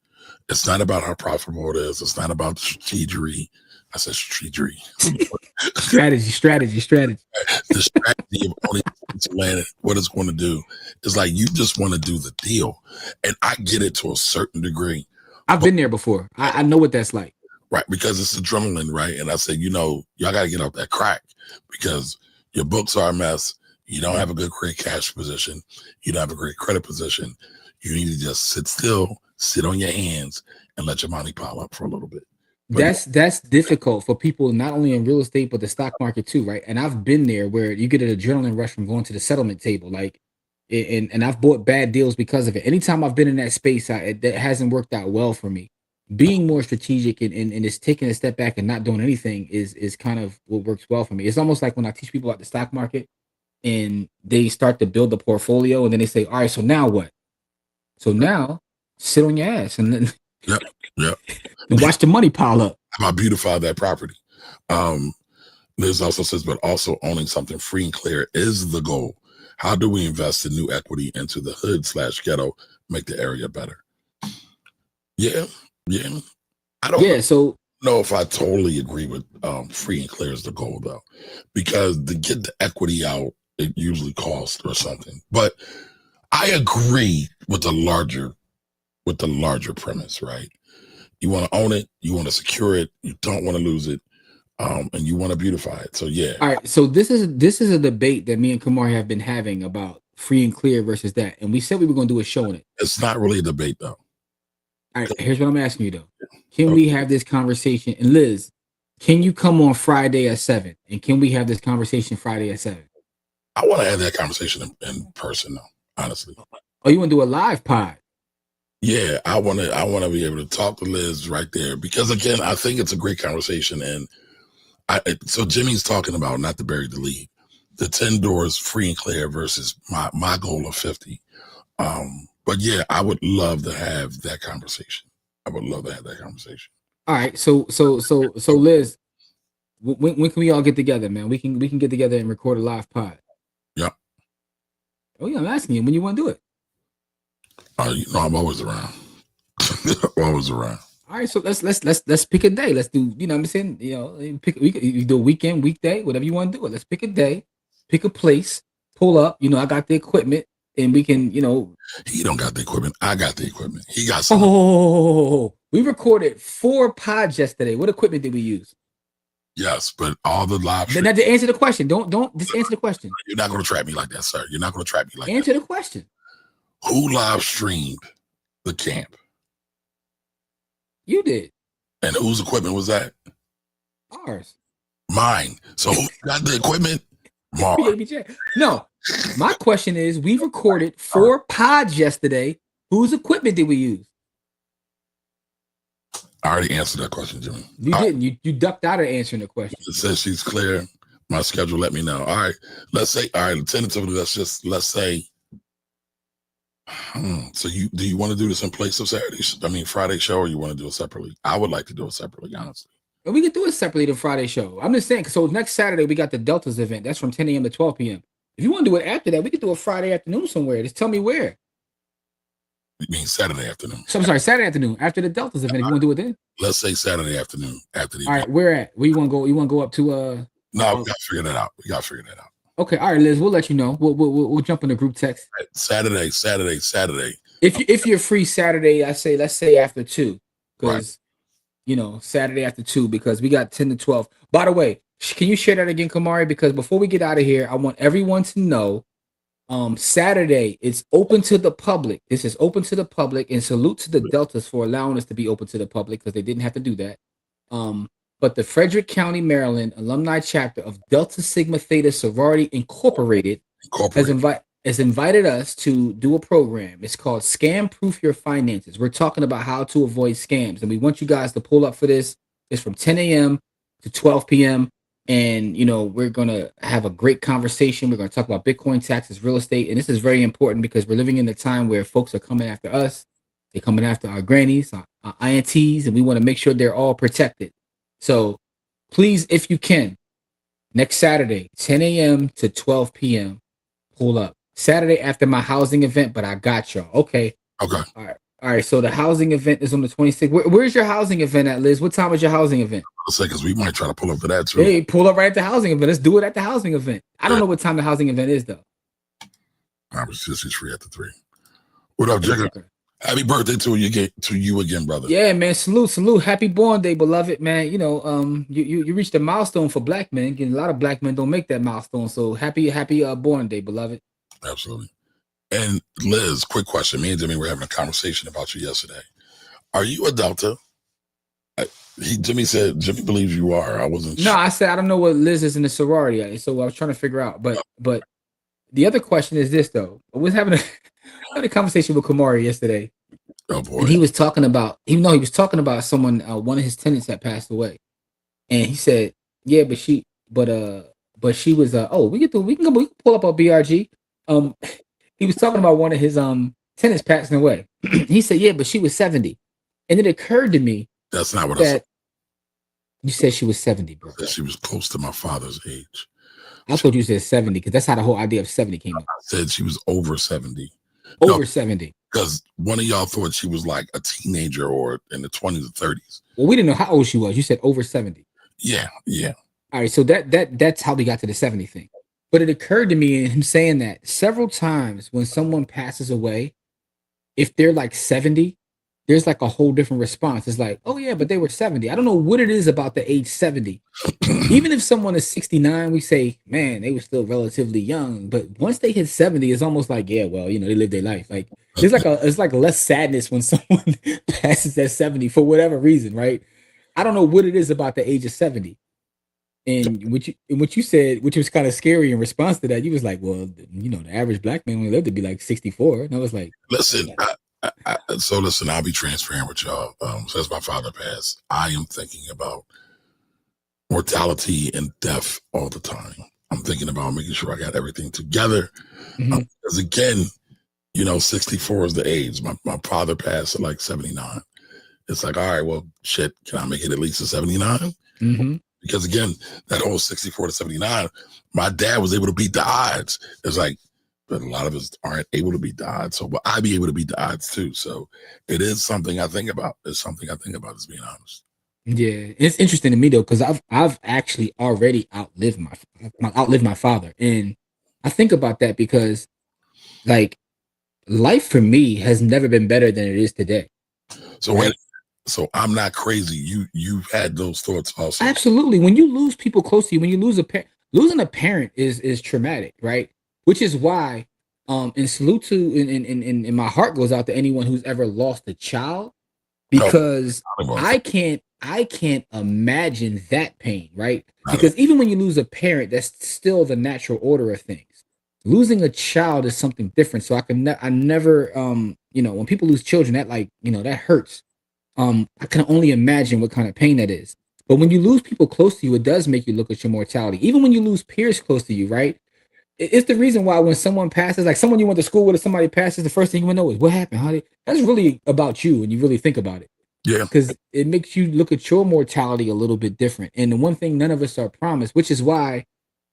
It's not about how profitable it is. It's not about strategy. I said strategy. strategy. The strategy of owning land, what it's going to do is like you just want to do the deal, and I get it to a certain degree. I've been there before. I know what that's like. Right, because it's adrenaline, right? And I said, y'all got to get off that crack because your books are a mess. You don't have a good great cash position. You don't have a great credit position. You need to just sit still, sit on your hands, and let your money pile up for a little bit. But that's difficult for people not only in real estate but the stock market too, right? And I've been there where you get an adrenaline rush from going to the settlement table, like, and I've bought bad deals because of it. Anytime I've been in that space, that hasn't worked out well for me. Being more strategic and just taking a step back and not doing anything is kind of what works well for me. It's almost like when I teach people about the stock market and they start to build the portfolio and then they say, all right, so now what? So now sit on your ass and then and watch the money pile up. I beautify that property. Liz also says, but also owning something free and clear is the goal. How do we invest in new equity into the hood/ghetto, make the area better? Yeah. I don't know if I totally agree with free and clear is the goal though, because to get the equity out, it usually costs or something. But I agree with the larger premise, right? You want to own it, you want to secure it, you don't want to lose it, and you want to beautify it. So yeah. All right. So this is a debate that me and Camari have been having about free and clear versus that, and we said we were going to do a show on it. It's not really a debate though. All right, here's what I'm asking you though. Can we have this conversation? And Liz, can you come on Friday at 7? And can we have this conversation Friday at 7? I want to have that conversation in person though, honestly. Oh, you want to do a live pod? Yeah, I want to be able to talk to Liz right there because again, I think it's a great conversation. And so Jimmy's talking about, not to bury the lead, the 10 doors free and clear versus my goal of 50. But yeah, I would love to have that conversation. All right. So Liz, when can we all get together, man? We can get together and record a live pod. Yeah. Oh yeah, I'm asking you when you want to do it. I'm always around. Always around. All right, so let's pick a day. Let's do, you know what I'm saying? You do a weekend, weekday, whatever you want to do it. Let's pick a day, pick a place, pull up. I got the equipment. And we can, He don't got the equipment. I got the equipment. He got some. We recorded 4 pods yesterday. What equipment did we use? Yes, but all the live. Now to answer the question. Don't just answer the question. You're not going to trap me like that, sir. You're not going to trap me like that. Answer the question. Who live streamed the camp? You did. And whose equipment was that? Ours. Mine. So who got the equipment? Mark. No. My question is, we recorded 4 pods yesterday. Whose equipment did we use? I already answered that question, Jimmy. You didn't. You ducked out of answering the question. It says she's clear. My schedule let me know. All right. Let's say, tentatively, let's say. So do you want to do this in place of Friday show, or you want to do it separately? I would like to do it separately, honestly. And we can do it separately the Friday show. I'm just saying, so next Saturday we got the Deltas event. That's from 10 a.m. to 12 p.m. If you want to do it after that, we could do a Friday afternoon somewhere. Just tell me where. You mean Saturday afternoon? So I'm sorry, Saturday afternoon after the Deltas event. If you want to do it then, let's say Saturday afternoon after the. All right, where at? Where you want to go? You want to go up to? No, we got to figure that out. Okay, all right, Liz. We'll let you know. We'll jump in the group text. Right. Saturday. If you're free Saturday, let's say after 2, because Saturday after 2, because we got 10 to 12. By the way, Can you share that again, Kamari? Because before we get out of here, I want everyone to know Saturday, it's open to the public. This is open to the public, and salute to the Deltas for allowing us to be open to the public because they didn't have to do that. But the Frederick County, Maryland alumni chapter of Delta Sigma Theta Sorority Incorporated has invited us to do a program. It's called Scam Proof Your Finances. We're talking about how to avoid scams, and we want you guys to pull up for this. It's from 10 a.m. to 12 p.m. And, we're going to have a great conversation. We're going to talk about Bitcoin, taxes, real estate. And this is very important because we're living in a time where folks are coming after us. They're coming after our grannies, our aunties, and we want to make sure they're all protected. So please, if you can, next Saturday, 10 a.m. to 12 p.m., pull up. Saturday after my housing event, but I got y'all. Okay. Okay. All right, so the housing event is on the 26th. Where's your housing event at, Liz? What time is your housing event? I'll say because we might try to pull up for that too. Hey, pull up right at the housing event. Let's do it at the housing event. I don't know what time the housing event is though. I was just free after 3. What up, Jigger? Okay. Happy birthday to you again, brother. Yeah, man. Salute. Happy born day, beloved, man. You reached a milestone for black men. A lot of black men don't make that milestone. So happy born day, beloved. Absolutely. And Liz, quick question. Me and Jimmy were having a conversation about you yesterday. Are you a Delta? Jimmy said Jimmy believes you are. I wasn't sure. I said I don't know what Liz is in the sorority. So I was trying to figure out. But the other question is this though. I was having a conversation with Camari yesterday. Oh boy. And he was talking about, someone, one of his tenants had passed away. And he said, yeah, but she was we can pull up our BRG. He was talking about one of his tenants passing away. He said, yeah, but she was 70. And it occurred to me that's not what I said. You said she was 70, bro. I said she was close to my father's age. I thought you said 70 because that's how the whole idea of 70 came up. I said she was over 70. Over 70. Because one of y'all thought she was like a teenager or in the 20s or 30s. Well, we didn't know how old she was. You said over 70. Yeah. All right, so that's how we got to the 70 thing. But it occurred to me in him saying that several times when someone passes away, if they're like 70, there's like a whole different response. It's like, oh yeah, but they were 70. I don't know what it is about the age 70. Even if someone is 69, we say, man, they were still relatively young. But once they hit 70, it's almost like, yeah, well, they lived their life. Like it's like less sadness when someone passes at 70 for whatever reason, right? I don't know what it is about the age of 70. And what you said, which was kind of scary in response to that, you was like, well, the average black man only lived to be like 64. And I was like, listen, I'll be transparent with y'all. Since my father passed, I am thinking about mortality and death all the time. I'm thinking about making sure I got everything together. Because again, 64 is the age. My father passed at like 79. It's like, all right, well, shit, can I make it at least a 79? Because again, that whole 64 to 79, my dad was able to beat the odds. It's like, but a lot of us aren't able to beat the odds. So will I be able to beat the odds too? So it is something I think about. It's something I think about, as being honest. Yeah, it's interesting to me though, because I've actually already outlived my father, and I think about that because, like, life for me has never been better than it is today. So right? So I'm not crazy. You've had those thoughts also. Absolutely. When you lose people close to you, when you lose losing a parent is traumatic, right? Which is why, and salute to, and my heart goes out to anyone who's ever lost a child, because I can't imagine that pain, right? Because even when you lose a parent, that's still the natural order of things. Losing a child is something different. So I never, when people lose children, that that hurts. I can only imagine what kind of pain that is. But when you lose people close to you, it does make you look at your mortality. Even when you lose peers close to you, right? It's the reason why when someone passes, like someone you went to school with, or somebody passes, the first thing you want to know is what happened. That's really about you, and you really think about it. Yeah. Because it makes you look at your mortality a little bit different. And the one thing none of us are promised, which is why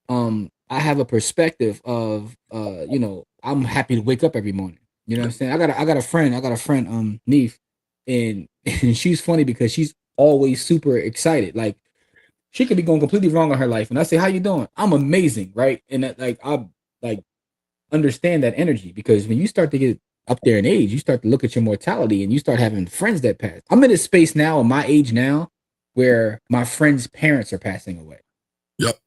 I have a perspective of I'm happy to wake up every morning. You know what I'm saying? I got a friend, Neef, and she's funny because she's always super excited. Like, she could be going completely wrong in her life, and I say, "How you doing?" I'm amazing, right? And that, I understand that energy, because when you start to get up there in age, you start to look at your mortality, and you start having friends that pass. I'm in a space now, in my age now, where my friends' parents are passing away. Yep.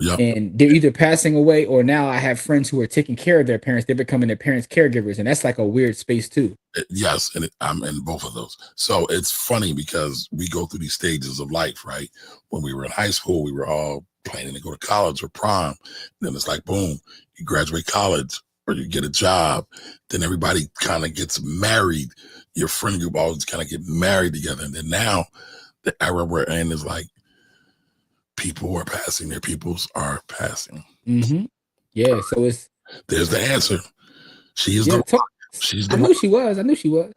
Yep. And they're either passing away, or now I have friends who are taking care of their parents. They're becoming their parents' caregivers, and that's like a weird space too. Yes, and I'm in both of those. So it's funny because we go through these stages of life, right? When we were in high school, we were all planning to go to college or prom. Then it's like, boom, you graduate college or you get a job. Then everybody kind of gets married. Your friend group always kind of get married together. And then now the era we're in is like people are passing, their peoples are passing. Mm-hmm. Yeah, so there's the answer. She is she's the I knew she was. I knew she was.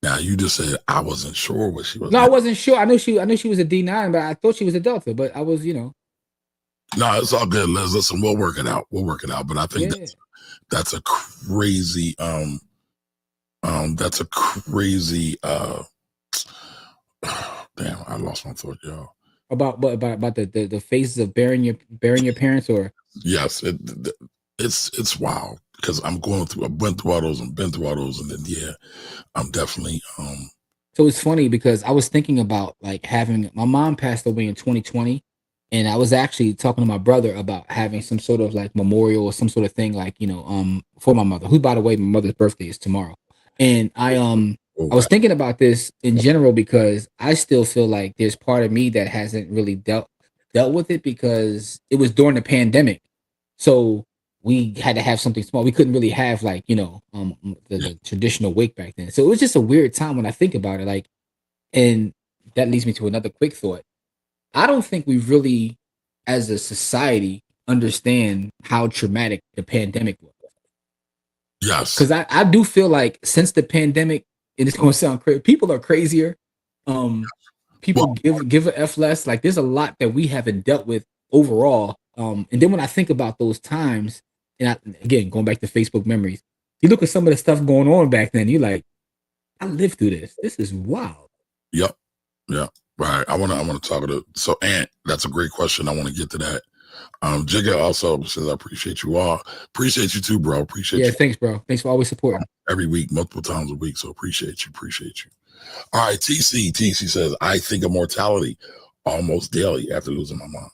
Now you just said I wasn't sure what she was. No, I wasn't sure. I knew she was a D9, but I thought she was a Delta. But I was, No, it's all good. Listen, we'll work it out. But I think that's a crazy damn, I lost my thought, y'all. About the phases of burying your parents, or yes, it's wild because I've been through all those and been through all those, and then I'm definitely So it's funny because I was thinking about like having my mom passed away in 2020, and I was actually talking to my brother about having some sort of like memorial or some sort of thing, like for my mother, who, by the way, my mother's birthday is tomorrow. And I was thinking about this in general because I still feel like there's part of me that hasn't really dealt with it because it was during the pandemic. So we had to have something small. We couldn't really have like, the traditional wake back then. So it was just a weird time when I think about it. Like, and that leads me to another quick thought. I don't think we really, as a society, understand how traumatic the pandemic was. Yes. Because I do feel like since the pandemic, and it's going to sound crazy, people are crazier. People give a F less. Like there's a lot that we haven't dealt with overall. And then when I think about those times, and again, going back to Facebook memories, you look at some of the stuff going on back then, you're like, I lived through this. This is wild. Yep. Yeah. Right. I want to talk to so Ant, that's a great question. I want to get to that. Jigga also says, I appreciate you all. Appreciate you too, bro. Appreciate you. Yeah, thanks, bro. Thanks for always supporting. Every week, multiple times a week. So appreciate you. All right, TC says, I think of mortality almost daily after losing my mom.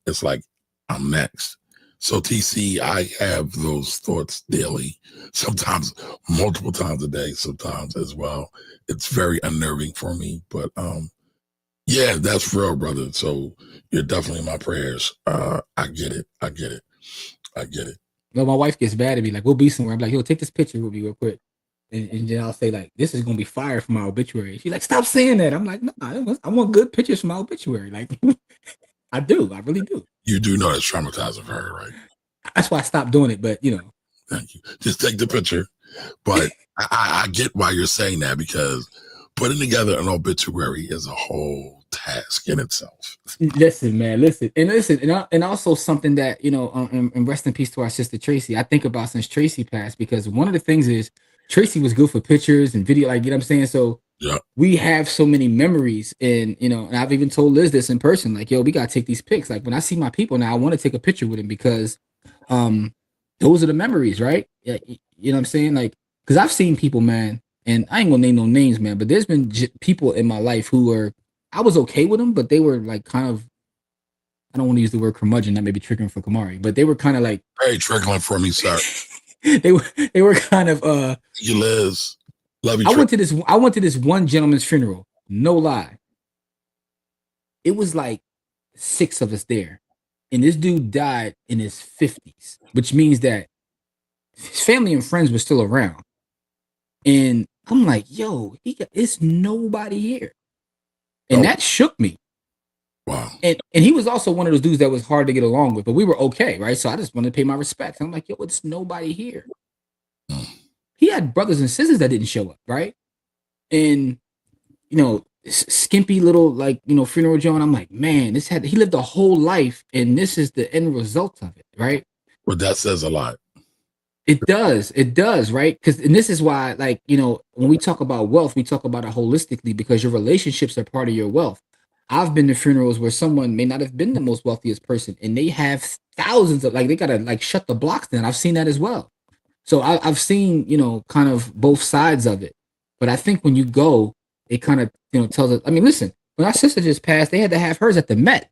It's like I'm next. So TC, I have those thoughts daily, sometimes multiple times a day, sometimes as well. It's very unnerving for me, but yeah, that's real, brother. So you're definitely in my prayers. I get it. No, my wife gets mad at me. Like, we'll be somewhere. I'm like, yo, take this picture with me real quick. And then I'll say, like, this is going to be fire for my obituary. She's like, stop saying that. I'm like, no, I want good pictures for my obituary. Like, I do. I really do. You do know that's traumatizing for her, right? That's why I stopped doing it. But, Thank you. Just take the picture. But I get why you're saying that, because putting together an obituary is a whole task in itself. Listen, man, and also something that, and rest in peace to our sister Tracy. I think about since Tracy passed, because one of the things is Tracy was good for pictures and video, like, you know what I'm saying? So yeah, we have so many memories, and and I've even told Liz this in person, like, yo, we gotta take these pics. Like when I see my people now, I want to take a picture with them because those are the memories, right? Yeah, you know what I'm saying? Like, because I've seen people, man, and I ain't gonna name no names, man, but there's been people in my life who I was okay with them, but they were like kind of, I don't want to use the word curmudgeon, that may be triggering for Camari, but they were kind of like very triggering for me, sir. they were kind of you Liz. Love you. I went to this one gentleman's funeral. No lie. It was like 6 of us there. And this dude died in his 50s, which means that his family and friends were still around. And I'm like, yo, it's nobody here. And that shook me. Wow. And he was also one of those dudes that was hard to get along with, but we were okay, right? So I just wanted to pay my respects. I'm like, yo, it's nobody here. He had brothers and sisters that didn't show up, right? And skimpy little, like, funeral Joe. And I'm like, man, he lived a whole life, and this is the end result of it, right? Well, that says a lot. It does, right? And this is why, like, when we talk about wealth, we talk about it holistically, because your relationships are part of your wealth. I've been to funerals where someone may not have been the most wealthiest person, and they have thousands of, like, they gotta like shut the blocks down. I've seen that as well. So I've seen, kind of both sides of it. But I think when you go, it kind of, tells us. I mean, listen, when our sister just passed, they had to have hers at the Met.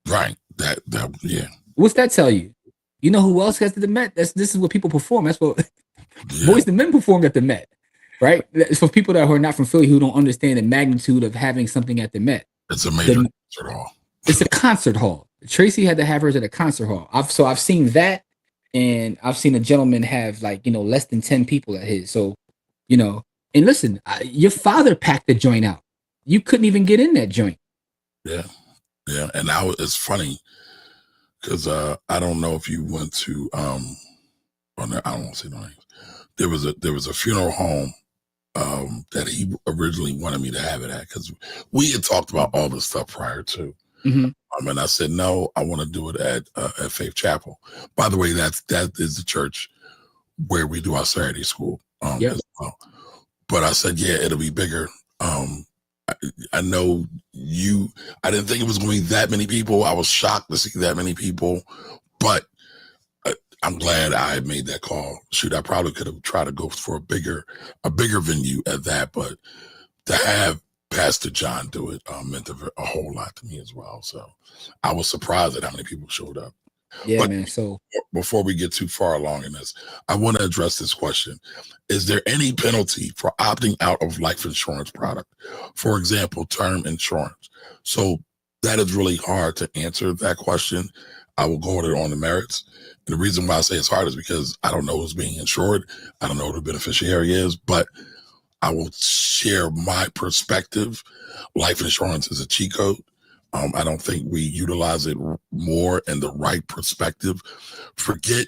Right. That yeah. What's that tell you? You know who else has the Met? This is what people perform. That's what Yeah. Boys and Men performed at the Met, right? It's for people that are not from Philly who don't understand the magnitude of having something at the Met. It's a major concert hall. It's a concert hall. Tracy had to have hers at a concert hall. I've seen that, and I've seen a gentleman have like less than 10 people at his. So, and listen, your father packed the joint out. You couldn't even get in that joint. Yeah, yeah, and now it's funny because I don't know if you went to I don't want to say no names. There was a funeral home that he originally wanted me to have it at because we had talked about all this stuff prior to. Mm-hmm. And I said, no, I want to do it at Faith Chapel. By the way, that is the church where we do our Saturday school as well. But I said, yeah, it'll be bigger. I know I didn't think it was going to be that many people. I was shocked to see that many people, but I'm glad I had made that call. Shoot, I probably could have tried to go for a bigger venue at that, but to have Pastor John do it meant a whole lot to me as well. So I was surprised at how many people showed up. Yeah, but man. So before we get too far along in this, I want to address this question. Is there any penalty for opting out of life insurance product? For example, term insurance. So that is really hard to answer that question. I will go on the merits. And the reason why I say it's hard is because I don't know who's being insured. I don't know who the beneficiary is, but I will share my perspective. Life insurance is a cheat code. I don't think we utilize it more in the right perspective. Forget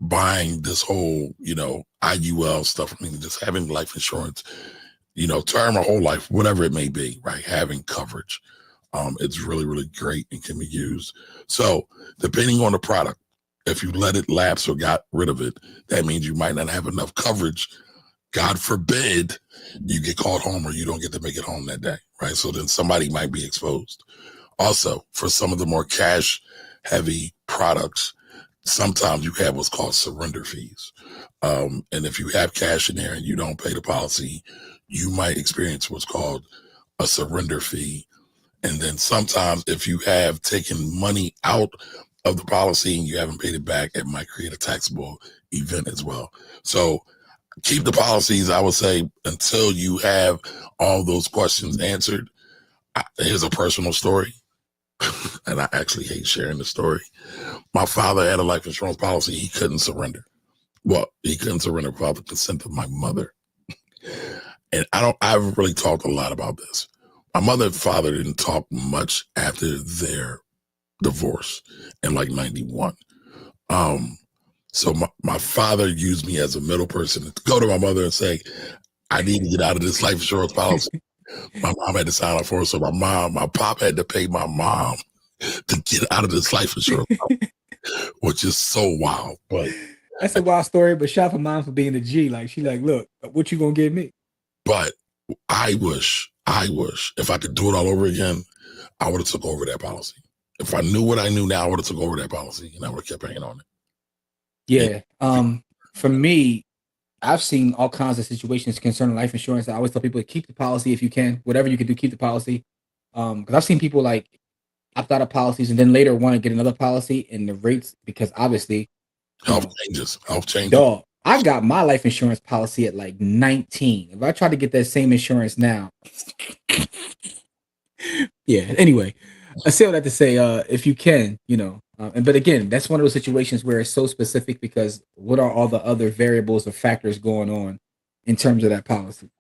buying this whole, IUL stuff. I mean, just having life insurance, term or whole life, whatever it may be, right? Having coverage. It's really, really great and can be used. So depending on the product, if you let it lapse or got rid of it, that means you might not have enough coverage. God forbid you get called home or you don't get to make it home that day, right? So then somebody might be exposed. Also, for some of the more cash heavy products, sometimes you have what's called surrender fees. And if you have cash in there and you don't pay the policy, you might experience what's called a surrender fee. And then sometimes if you have taken money out of the policy and you haven't paid it back, it might create a taxable event as well. So keep the policies, I would say, until you have all those questions answered. Here's a personal story. And I actually hate sharing the story. My father had a life insurance policy he couldn't surrender. Well, he couldn't surrender without the consent of my mother. And I've really talked a lot about this. My mother and father didn't talk much after their divorce in like 91. So my father used me as a middle person to go to my mother and say, I need to get out of this life insurance policy. My mom had to sign up for it. So my pop had to pay my mom to get out of this life insurance policy, which is so wild. But that's a wild story, but shout for mom for being a G. Like, she like, look, what you gonna give me? But I wish if I could do it all over again, I would have took over that policy. If I knew what I knew now, I would have took over that policy and I would have kept hanging on it. Yeah. For me, I've seen all kinds of situations concerning life insurance. I always tell people to keep the policy if you can. Whatever you can do, keep the policy. Because I've seen people like opt out of policies and then later want to get another policy, and the rates, because obviously health changes. Dog, I got my life insurance policy at like 19. If I try to get that same insurance now, yeah. Anyway, I say all that to say, if you can, but again, that's one of those situations where it's so specific because what are all the other variables or factors going on in terms of that policy?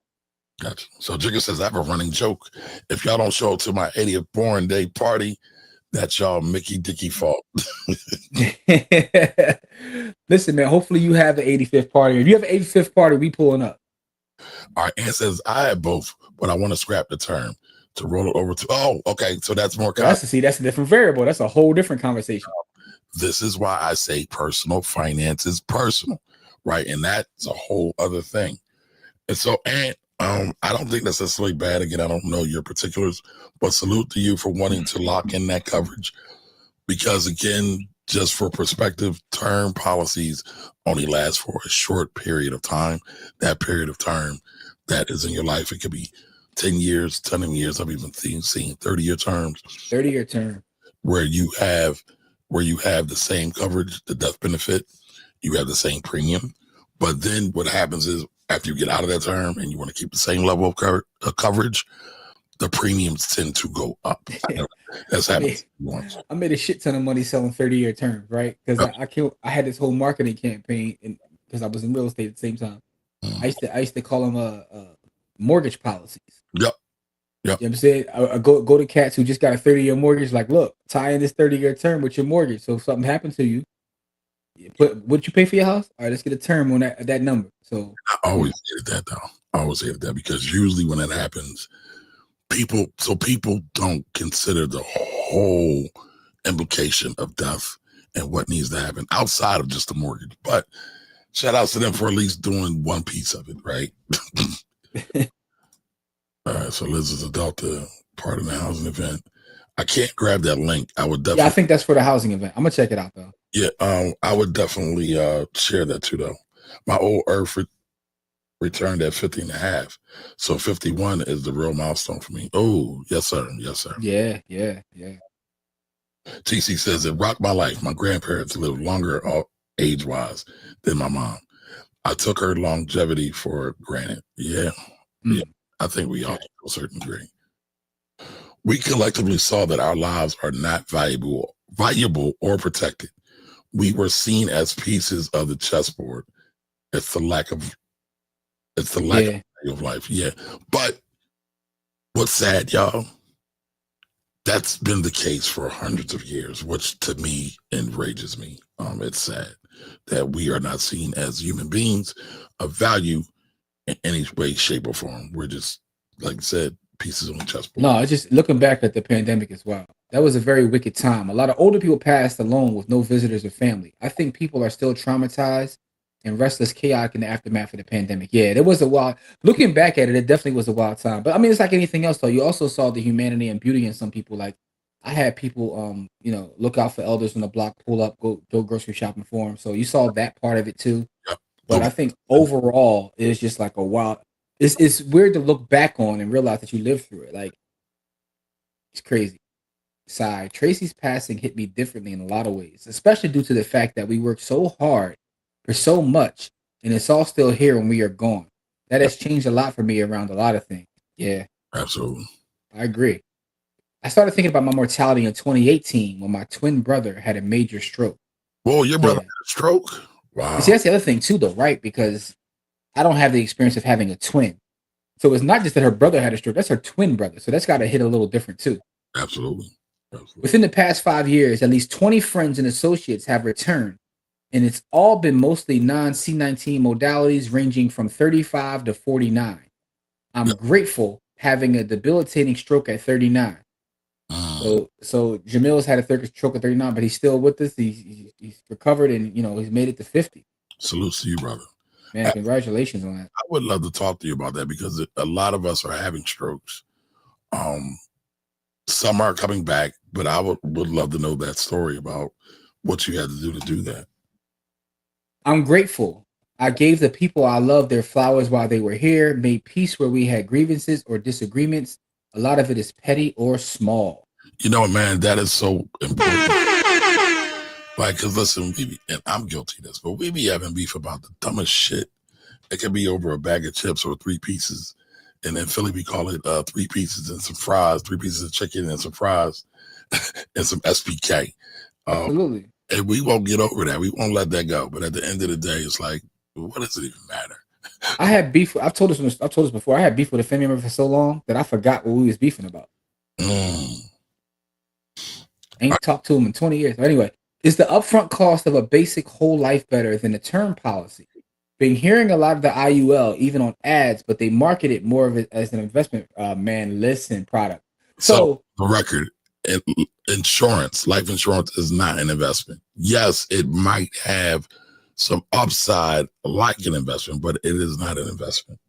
Gotcha. So Jigga says, I have a running joke. If y'all don't show up to my 80th born day party, that's y'all Mickey Dickey fault. Listen, man, hopefully you have the 85th party. If you have an 85th party, we pulling up. All right, Ann says, I have both, but I want to scrap the term to roll it over to, oh, okay, so that's more that's a different variable. That's a whole different conversation. This is why I say personal finance is personal, right? And that's a whole other thing. And so, Ann, I don't think that's necessarily bad. Again, I don't know your particulars, but salute to you for wanting to lock in that coverage. Because again, just for perspective, term policies only last for a short period of time. That period of time that is in your life, it could be 10 years, 10 years. I've even seen 30-year terms. 30-year term. where you have the same coverage, the death benefit, you have the same premium. But then what happens is after you get out of that term and you want to keep the same level of coverage, the premiums tend to go up. That's happened once. I made a shit ton of money selling 30-year terms, right? Because I had this whole marketing campaign, and because I was in real estate at the same time. I used to call them mortgage policies. Yep. You know what I'm saying? I go to cats who just got a 30-year mortgage, like, look, tie in this 30-year term with your mortgage. So if something happens to you, what you pay for your house? All right, let's get a term on that number. So I always hated that though. I always hated that because usually when that happens, people don't consider the whole implication of death and what needs to happen outside of just the mortgage. But shout out to them for at least doing one piece of it, right? All right, so Liz is adult part of the housing event. I can't grab that link. I would definitely. Yeah, I think that's for the housing event. I'm gonna check it out though. Yeah, I would definitely share that too though. My old Earth returned at 50 and a half. So 51 is the real milestone for me. Oh, yes, sir. Yes, sir. Yeah. TC says it rocked my life. My grandparents lived longer age-wise than my mom. I took her longevity for granted. Yeah. I think we all to a certain degree. We collectively saw that our lives are not valuable or protected. We were seen as pieces of the chessboard. It's the lack of value of life. Yeah. But what's sad, y'all? That's been the case for hundreds of years, which to me enrages me. It's sad that we are not seen as human beings of value in any way, shape, or form. We're just, like I said, pieces on the chessboard. No, just looking back at the pandemic as well. That was a very wicked time. A lot of older people passed alone with no visitors or family. I think people are still traumatized and restless, chaotic in the aftermath of the pandemic. Yeah, there was a wild. Looking back at it, it definitely was a wild time. But I mean, it's like anything else, though. You also saw the humanity and beauty in some people. Like I had people, look out for elders on the block, pull up, go grocery shopping for them. So you saw that part of it too. Yep. But I think overall, it's just like a wild. It's weird to look back on and realize that you lived through it. Like it's crazy. Sigh. Tracy's passing hit me differently in a lot of ways, especially due to the fact that we worked so hard for so much, and it's all still here when we are gone. That has changed a lot for me around a lot of things. Yeah, absolutely. I agree. I started thinking about my mortality in 2018 when my twin brother had a major stroke. Whoa, your brother had a stroke? Wow. See, that's the other thing too, though, right? Because I don't have the experience of having a twin. So it's not just that her brother had a stroke, that's her twin brother. So that's got to hit a little different too. Absolutely. Within the past 5 years, at least 20 friends and associates have returned. And it's all been mostly non-C19 modalities ranging from 35 to 49. I'm grateful having a debilitating stroke at 39. So Jamil's had a stroke at 39, but he's still with us. He's recovered and, he's made it to 50. Salute to you, brother. Man, congratulations on that. I would love to talk to you about that because a lot of us are having strokes. Some are coming back, but I would love to know that story about what you had to do that. I'm grateful. I gave the people I love their flowers while they were here, made peace where we had grievances or disagreements. A lot of it is petty or small. You know, man, that is so important. Like, because listen, and I'm guilty of this, but we be having beef about the dumbest shit. It could be over a bag of chips or 3 pieces. And in Philly, we call it 3 pieces and some fries, 3 pieces of chicken and some fries and some SPK. Absolutely. And we won't get over that. We won't let that go. But at the end of the day, it's like, what does it even matter? I had beef. I've told this before. I had beef with a family member for so long that I forgot what we was beefing about. Ain't talked to him in 20 years. But anyway, is the upfront cost of a basic whole life better than a term policy? Been hearing a lot of the IUL, even on ads, but they market it more of it as an investment product. So the record, life insurance is not an investment. Yes, it might have some upside like an investment, but it is not an investment.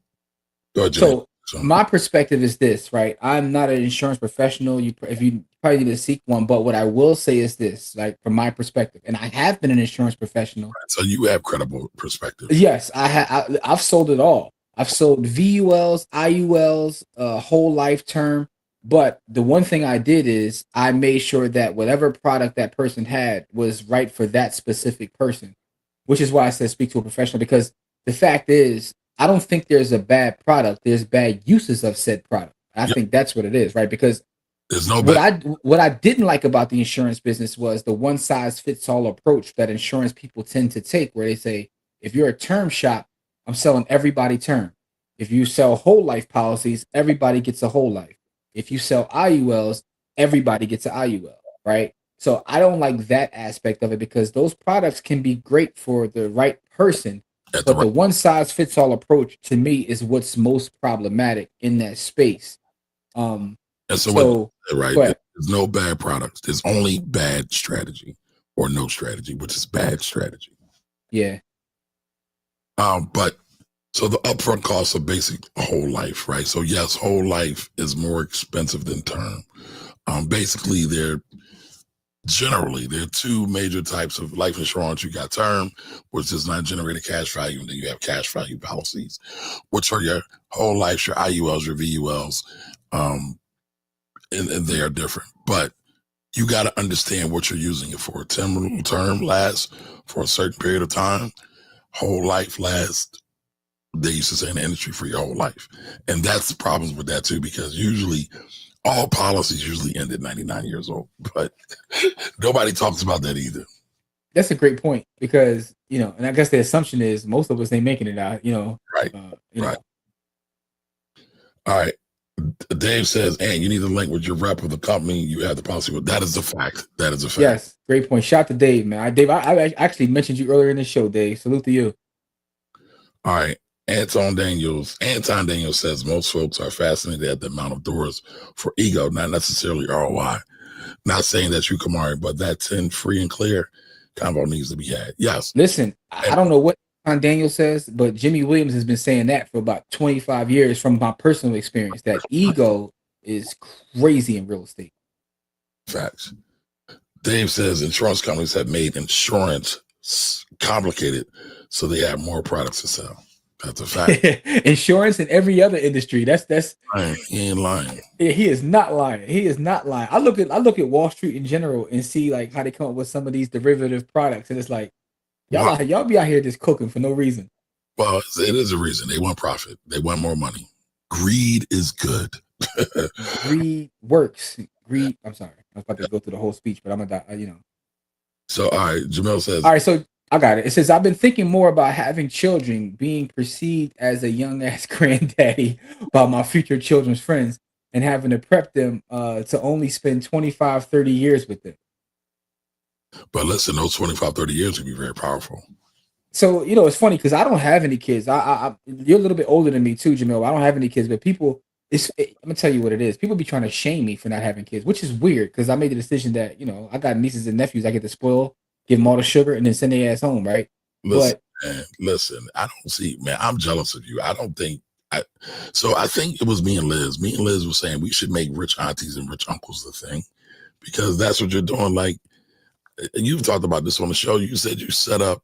Go ahead, Jimmy. So my perspective is this, right? I'm not an insurance professional. You probably need to seek one, but what I will say is this, like from my perspective, and I have been an insurance professional. Right, so you have credible perspective. Yes, I've sold it all. I've sold VULs, IULs, whole life term, But the one thing I did is I made sure that whatever product that person had was right for that specific person, which is why I said speak to a professional. Because the fact is, I don't think there's a bad product. There's bad uses of said product. I think that's what it is, right? Because there's no bad. what I didn't like about the insurance business was the one size fits all approach that insurance people tend to take, where they say, if you're a term shop, I'm selling everybody term. If you sell whole life policies, everybody gets a whole life. If you sell IULs, everybody gets an IUL, right? So I don't like that aspect of it because those products can be great for the right person, but the one size fits all approach to me is what's most problematic in that space. And so there's no bad products. There's only bad strategy or no strategy, which is bad strategy. Yeah. But so the upfront costs are basic whole life, right? So yes, whole life is more expensive than term. Basically, there are two major types of life insurance. You got term, which does not generate a cash value, and then you have cash value policies, which are your whole life, your IULs, your VULs, and they are different. But you got to understand what you're using it for. Term lasts for a certain period of time. Whole life lasts, they used to say in the industry, for your whole life. And that's the problems with that too, because usually all policies usually end at 99 years old, but nobody talks about that either. That's a great point because, and I guess the assumption is most of us ain't making it out, Right. Right. All right. Dave says, and you need to link with your rep of the company you have the policy with. That is a fact. That is a fact. Yes. Great point. Shout to Dave, man. Dave, I actually mentioned you earlier in the show, Dave. Salute to you. All right. Anton Daniels says most folks are fascinated at the amount of doors for ego, not necessarily ROI. Not saying that you Camari, but that 10 free and clear combo needs to be had. Yes. Listen, I don't know what Anton Daniels says, but Jimmy Williams has been saying that for about 25 years from my personal experience, that ego is crazy in real estate. Facts. Dave says insurance companies have made insurance complicated so they have more products to sell. That's a fact. Insurance and every other industry. That's he ain't lying. He is not lying. He is not lying. I look at Wall Street in general and see like how they come up with some of these derivative products, and it's like y'all be out here just cooking for no reason. Well, it is a reason. They want profit. They want more money. Greed is good. Greed works. Greed. I'm sorry. I was about to go through the whole speech, but I'm gonna So all right, Jamel says. All right, so I got it. It says, I've been thinking more about having children, being perceived as a young ass granddaddy by my future children's friends, and having to prep them to only spend 25, 30 years with them. But listen, those 25, 30 years can be very powerful. So, it's funny because I don't have any kids. You're a little bit older than me too, Jamil. I don't have any kids, but people, I'm going to tell you what it is. People be trying to shame me for not having kids, which is weird because I made the decision that, I got nieces and nephews. I get to spoil, give them all the sugar, and then send their ass home, right? Listen, I don't see, man, I'm jealous of you. I think it was me and Liz. Me and Liz were saying we should make rich aunties and rich uncles the thing because that's what you're doing. Like, you've talked about this on the show. You said you set up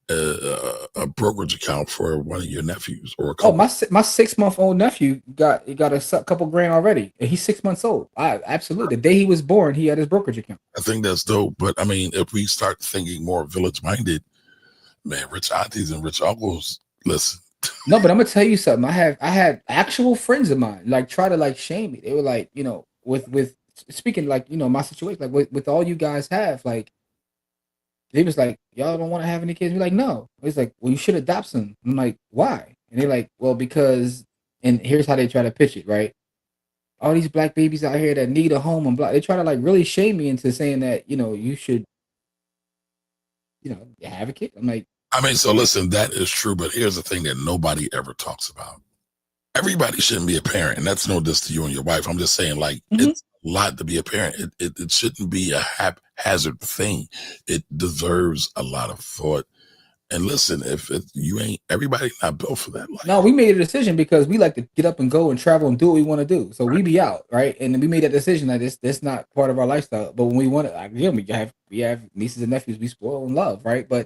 a brokerage account for one of your nephews or a couple. Oh, my 6-month-old nephew got a couple grand already, and he's 6 months old. Absolutely. The day he was born, he had his brokerage account. I think that's dope. But I mean, if we start thinking more village minded, man, rich aunties and rich uncles, listen. No, but I'm gonna tell you something. I had actual friends of mine like try to like shame me. They were like, with speaking like, my situation, like with all you guys have, like they was like, y'all don't want to have any kids. We're like, no. It's like, well, you should adopt some. I'm like, why? And they're like, well, because, and here's how they try to pitch it, right? All these black babies out here that need a home and blah. They try to like really shame me into saying that, you should, have a kid. I'm like, so listen, that is true, but here's the thing that nobody ever talks about. Everybody shouldn't be a parent, and that's no diss to you and your wife. I'm just saying, like, it's a lot to be a parent. It shouldn't be a haphazard thing. It deserves a lot of thought. And listen, if you ain't, everybody not built for that life. No, we made a decision because we like to get up and go and travel and do what we want to do. So we be out, right? And we made that decision that that's not part of our lifestyle. But when we want to, we have nieces and nephews we spoil and love, right? But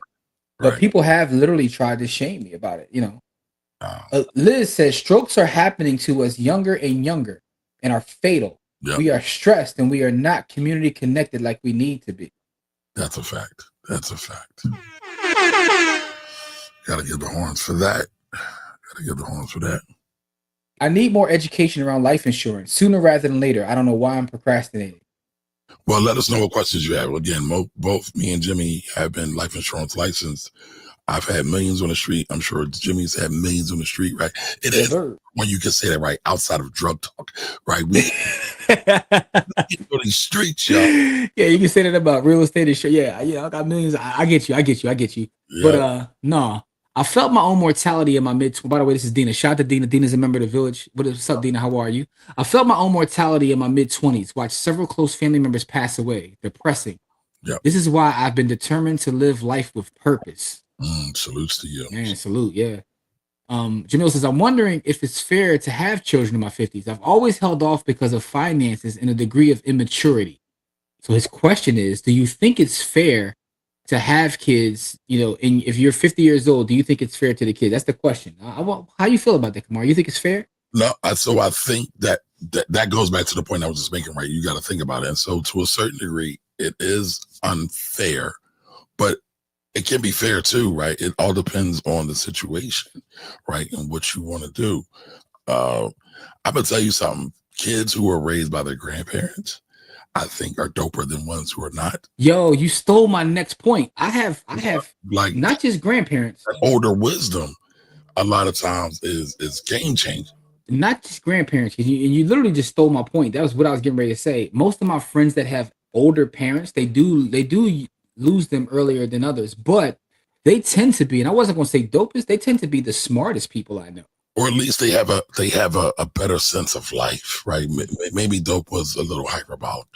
people have literally tried to shame me about it, Liz says strokes are happening to us younger and younger and are fatal. Yep. We are stressed and we are not community connected like we need to be. That's a fact. That's a fact. Gotta give the horns for that. I need more education around life insurance sooner rather than later. I don't know why I'm procrastinating. Well, let us know what questions you have. Again, both me and Jimmy have been life insurance licensed. I've had millions on the street. I'm sure Jimmy's had millions on the street, right? It is when you can say that, right? Outside of drug talk, right? We on these streets, y'all. Yeah, you can say that about real estate and shit. Yeah, I got millions. I get you. Yeah. But no, I felt my own mortality in my mid. By the way, this is Dina. Shout out to Dina. Dina's a member of the village. What's up, Dina? How are you? I felt my own mortality in my mid-20s. Watched several close family members pass away. Depressing. Yep. This is why I've been determined to live life with purpose. Salutes to you. Man, salute. Yeah. Jamil says, I'm wondering if it's fair to have children in my 50s. I've always held off because of finances and a degree of immaturity. So his question is, do you think it's fair to have kids, and if you're 50 years old, do you think it's fair to the kids? That's the question. How you feel about that, Camari? You think it's fair? No, so I think that goes back to the point I was just making, right? You got to think about it. And so to a certain degree, it is unfair, but it can be fair too, right? It all depends on the situation, right? And what you want to do. I'm going to tell you something. Kids who are raised by their grandparents, I think, are doper than ones who are not. Yo, you stole my next point. I have like not just grandparents. Older wisdom a lot of times is game changing. Not just grandparents. And you literally just stole my point. That was what I was getting ready to say. Most of my friends that have older parents, they do lose them earlier than others, but they tend to be, and I wasn't going to say dopest, they tend to be the smartest people I know. Or at least they have a better sense of life, right? Maybe dope was a little hyperbolic.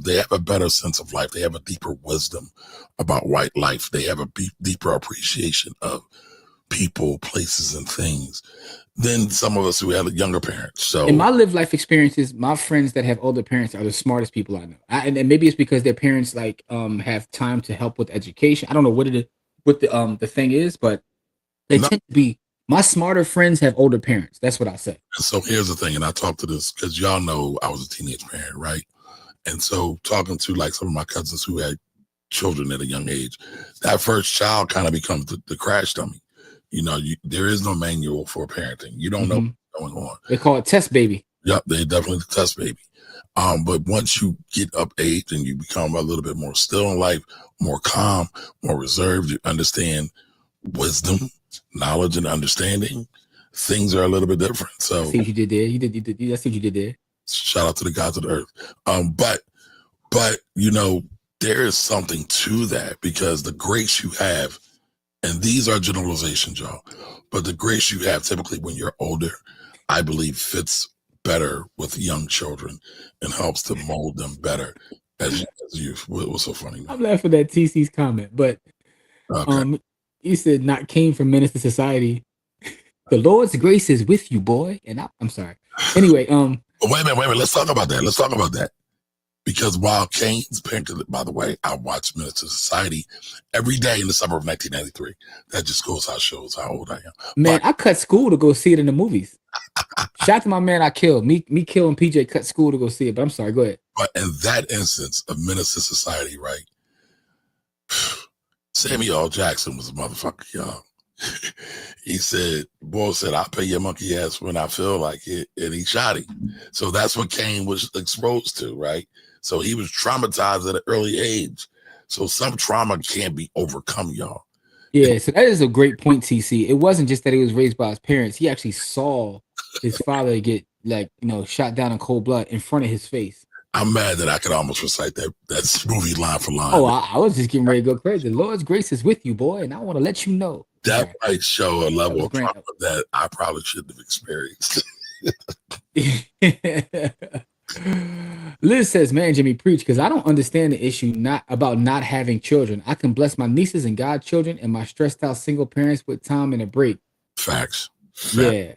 They have a better sense of life. They have a deeper wisdom about white life. They have a deeper appreciation of people, places, and things than some of us who had younger parents. So in my lived life experiences, my friends that have older parents are the smartest people I know. And maybe it's because their parents have time to help with education. I don't know what the thing is, but they tend to be. My smarter friends have older parents. That's what I say. So here's the thing, and I talked to this because y'all know I was a teenage parent, right? And so talking to some of my cousins who had children at a young age, that first child kind of becomes the crash dummy. There is no manual for parenting. You don't know what's going on. They call it test baby. Yep, they definitely the test baby. But once you get up age and you become a little bit more still in life, more calm, more reserved, you understand wisdom, knowledge, and understanding, things are a little bit different. So I see what you did there. You did. That's what you did there. Shout out to the gods of the earth. But there is something to that because the grace you have, and these are generalizations, y'all, but the grace you have typically when you're older, I believe fits better with young children and helps to mold them better as youth. What was so funny, man? I'm laughing at TC's comment, but he said not came from Menace to Society. The Lord's grace is with you, boy. And I'm sorry. Anyway, wait a minute. Let's talk about that. Because while Kane's parented, by the way, I watched Menace to Society every day in the summer of 1993. That just shows how old I am. Man, I cut school to go see it in the movies. Shout out to my man I killed. Me Kill, and PJ cut school to go see it. But I'm sorry, go ahead. But in that instance of Menace to Society, right? Samuel L. Jackson was a motherfucker, y'all. He said, boy said, I'll pay your monkey ass when I feel like it. And he shot him. So that's what Kane was exposed to, right? So he was traumatized at an early age. So some trauma can't be overcome, y'all. Yeah, so that is a great point, TC. It wasn't just that he was raised by his parents. He actually saw his father get shot down in cold blood in front of his face. I'm mad that I could almost recite that movie line for line. Oh, I was just getting ready to go crazy. The Lord's grace is with you, boy, and I want to let you know. That might show a level of trauma that I probably shouldn't have experienced. Liz says, man, Jimmy, preach, because I don't understand the issue not having children. I can bless my nieces and godchildren and my stressed out single parents with time and a break. Facts. Yeah.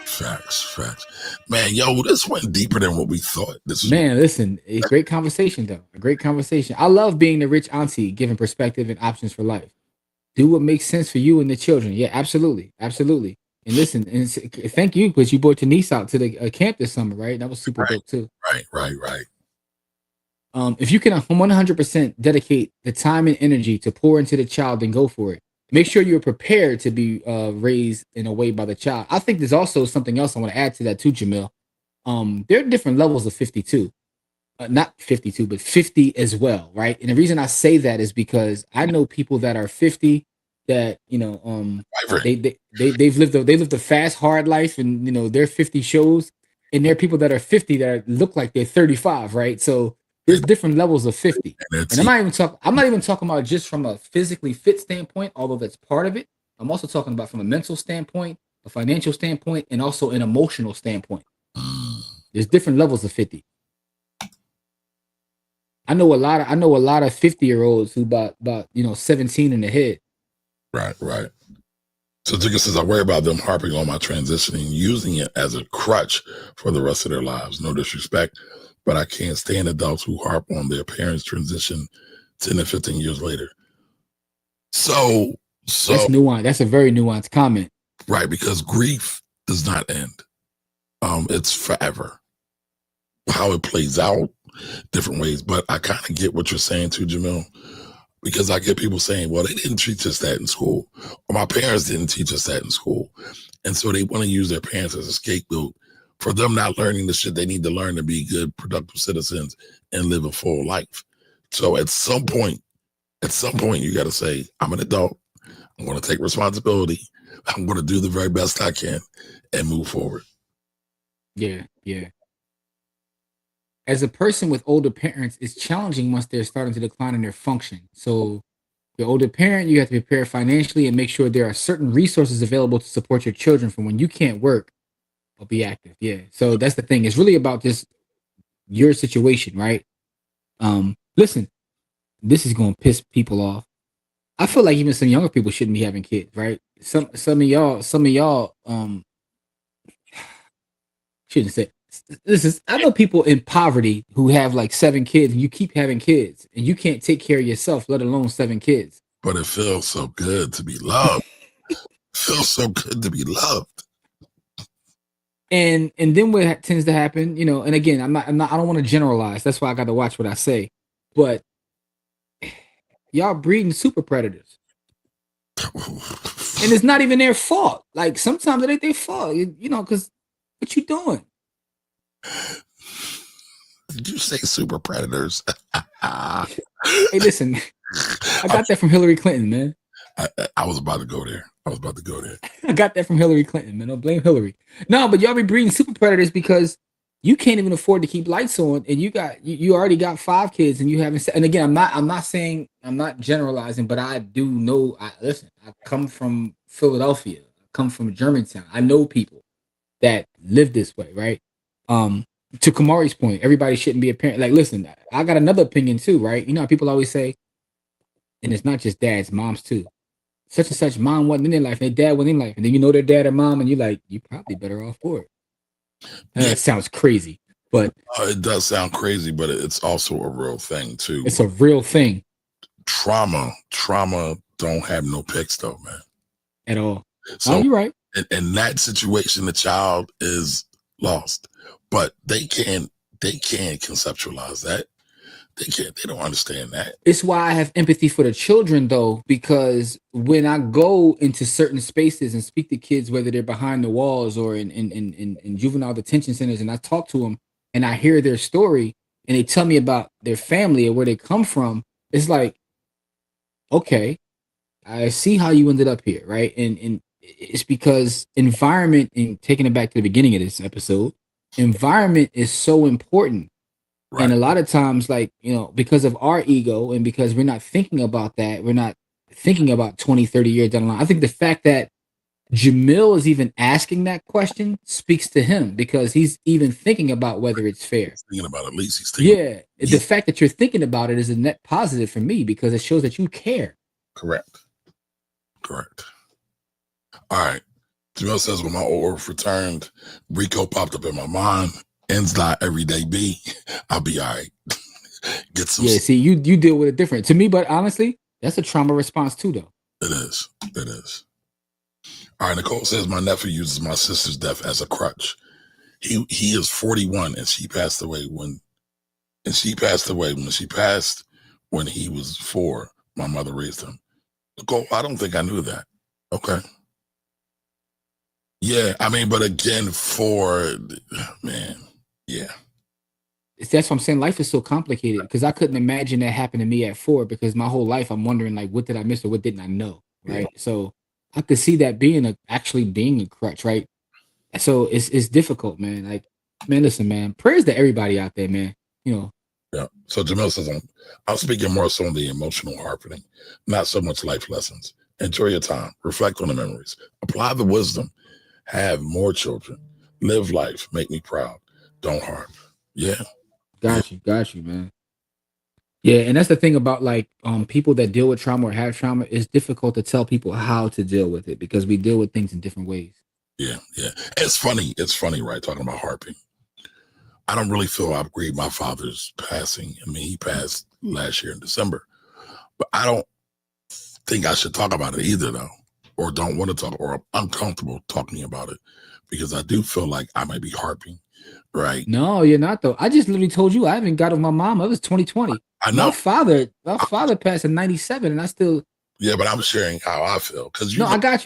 Facts. Man, this went deeper than what we thought. Listen, a great conversation, though. A great conversation. I love being the rich auntie, giving perspective and options for life. Do what makes sense for you and the children. Yeah, absolutely. And listen, and thank you because you brought your niece out to the camp this summer, right? That was super dope too. Right. If you can 100% dedicate the time and energy to pour into the child, then go for it. Make sure you're prepared to be raised in a way by the child. I think there's also something else I want to add to that too, Jamil. There are different levels of 52. Not 52, but 50 as well, right? And the reason I say that is because I know people that are 50 that they've lived a fast, hard life, and they're 50 shows, and there are people that are 50 that look like they're 35, right? So there's different levels of 50, and I'm not even talking about just from a physically fit standpoint, although that's part of it. I'm also talking about from a mental standpoint, a financial standpoint, and also an emotional standpoint. There's different levels of 50. I know a lot of 50-year-olds who about 17 in the head. Right. So Jigga says, I worry about them harping on my transitioning, using it as a crutch for the rest of their lives. No disrespect, but I can't stand adults who harp on their parents' transition 10 to 15 years later. So that's nuanced. That's a very nuanced comment. Right, because grief does not end. It's forever. How it plays out, different ways. But I kind of get what you're saying too, Jamil, because I get people saying, well, they didn't teach us that in school, or my parents didn't teach us that in school. And so they want to use their parents as a scapegoat for them not learning the shit they need to learn to be good, productive citizens and live a full life. So at some point, you got to say, I'm an adult. I'm going to take responsibility. I'm going to do the very best I can and move forward. Yeah. As a person with older parents, it's challenging once they're starting to decline in their function. So your older parent, you have to prepare financially and make sure there are certain resources available to support your children from when you can't work or be active. Yeah. So that's the thing. It's really about your situation, right? Listen, this is going to piss people off. I feel like even some younger people shouldn't be having kids, right? Some of y'all shouldn't say. I know people in poverty who have like 7 kids, and you keep having kids, and you can't take care of yourself, let alone 7 kids. But it feels so good to be loved. Feels so good to be loved. And then what tends to happen, and again, I don't want to generalize. That's why I got to watch what I say. But y'all breeding super predators. And it's not even their fault. Like sometimes it ain't their fault, because what you doing? Did you say super predators? Hey, listen, I got that from Hillary Clinton, man. I was about to go there. I got that from Hillary Clinton, man. Don't blame Hillary. No, but y'all be breeding super predators because you can't even afford to keep lights on, and you already got 5 kids, and you haven't. And again, I'm not generalizing, but I do know. Listen, I come from Philadelphia. I come from Germantown. I know people that live this way, right? To Camari's point, everybody shouldn't be a parent. Like, listen, I got another opinion too, right? You know how people always say, and it's not just dads, moms too. Such and such mom wasn't in their life, and their dad wasn't in life, and then their dad or mom, and you're like, you probably better off for it. That sounds crazy, but it does sound crazy, but it's also a real thing too. It's a real thing. Trauma don't have no picks though, man. At all. So you're right. In that situation, the child is lost, but they can't conceptualize that. They don't understand that. It's why I have empathy for the children though, because when I go into certain spaces and speak to kids, whether they're behind the walls or in juvenile detention centers, and I talk to them and I hear their story and they tell me about their family or where they come from, it's like, okay, I see how you ended up here, right? And it's because environment, and taking it back to the beginning of this episode, environment is so important. Right. And a lot of times, because of our ego and because we're not thinking about that, we're not thinking about 20, 30 years down the line. I think the fact that Jamil is even asking that question speaks to him because he's even thinking about whether it's fair. He's thinking about it, at least he's thinking. Yeah. The fact that you're thinking about it is a net positive for me because it shows that you care. Correct. All right. Jamil says, when my order returned, Rico popped up in my mind. Ends not every day be. I'll be all right. Get some. Yeah, see, you deal with it different. To me, but honestly, that's a trauma response too, though. It is. All right, Nicole says my nephew uses my sister's death as a crutch. He is 41 and she passed away when she passed when he was 4. My mother raised him. Nicole, I don't think I knew that. Okay. Yeah, I mean, but again, man, yeah. That's what I'm saying. Life is so complicated because I couldn't imagine that happened to me at 4 because my whole life I'm wondering like what did I miss or what didn't I know, right? Yeah. So I could see that actually being a crutch, right? So it's difficult, man. Like, man, listen, man. Prayers to everybody out there, man. You know. Yeah. So Jamil says I'm speaking more so on the emotional harping, not so much life lessons. Enjoy your time. Reflect on the memories. Apply the wisdom. Have more children. Live life. Make me proud. Don't harp. Yeah. Got you, man. Yeah, and that's the thing about like people that deal with trauma or have trauma. It's difficult to tell people how to deal with it because we deal with things in different ways. Yeah. It's funny, right? Talking about harping. I don't really feel I grieve my father's passing. I mean, he passed last year in December, but I don't think I should talk about it either, though, or don't want to talk, or I'm uncomfortable talking about it because I do feel like I might be harping, right? No, you're not though. I just literally told you I haven't got with my mom. It was 2020. I know. My father passed in 97, and I still. Yeah, but I'm sharing how I feel because I got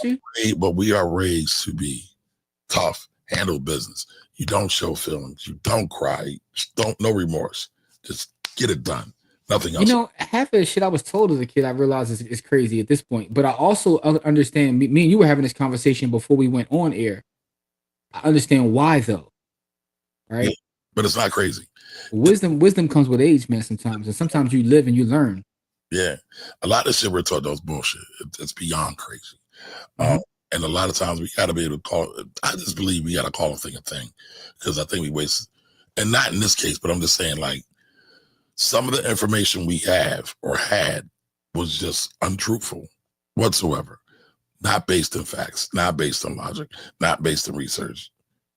you. But we are raised to be tough, handle business. You don't show feelings. You don't cry. No remorse. Just get it done. Nothing else. You know, half of the shit I was told as a kid, I realized is crazy at this point. But I also understand. Me and you were having this conversation before we went on air. I understand why though, right? Yeah, but it's not crazy. Wisdom comes with age, man. Sometimes, and sometimes you live and you learn. Yeah, a lot of shit we're taught those bullshit. It's beyond crazy. And a lot of times we got to be able to call. I just believe we got to call a thing because I think we waste. And not in this case, but I'm just saying like some of the information we have or had was just untruthful whatsoever. Not based in facts, not based on logic, not based in research.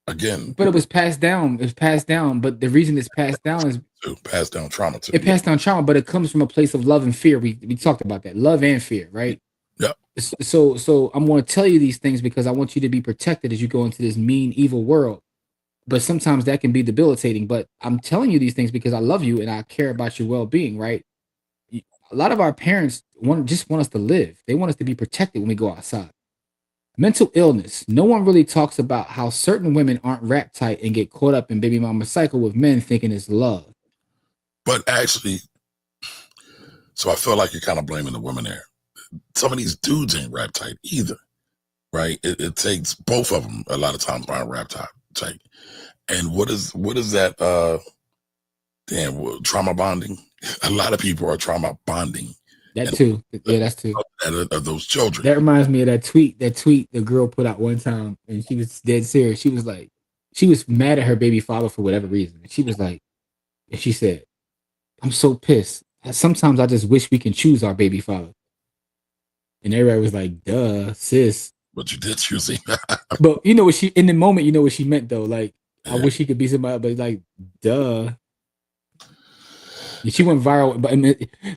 Again, but it was passed down. It's passed down. But the reason it's passed down is passed down trauma too. It passed down trauma, but it comes from a place of love and fear. We talked about that, love and fear, right? Yeah. So I'm going to tell you these things because I want you to be protected as you go into this mean, evil world. But sometimes that can be debilitating. But I'm telling you these things because I love you and I care about your well-being, right? A lot of our parents just want us to live. They want us to be protected when we go outside. Mental illness. No one really talks about how certain women aren't wrapped tight and get caught up in baby mama cycle with men thinking it's love. But actually, so I feel like you're kind of blaming the women there. Some of these dudes ain't wrapped tight either, right? It takes both of them a lot of times aren't wrapped tight. And what is that? Trauma bonding. A lot of people are trauma bonding. That too. Yeah, that's too. Of those children. That reminds me of that tweet the girl put out one time, and she was dead serious. She was like, she was mad at her baby father for whatever reason. And she was like, and she said, I'm so pissed. Sometimes I just wish we can choose our baby father. And everybody was like, duh, sis. But you did choose him. But you know what in the moment, you know what she meant though. Like, yeah. I wish he could be somebody, but like, duh. She went viral, but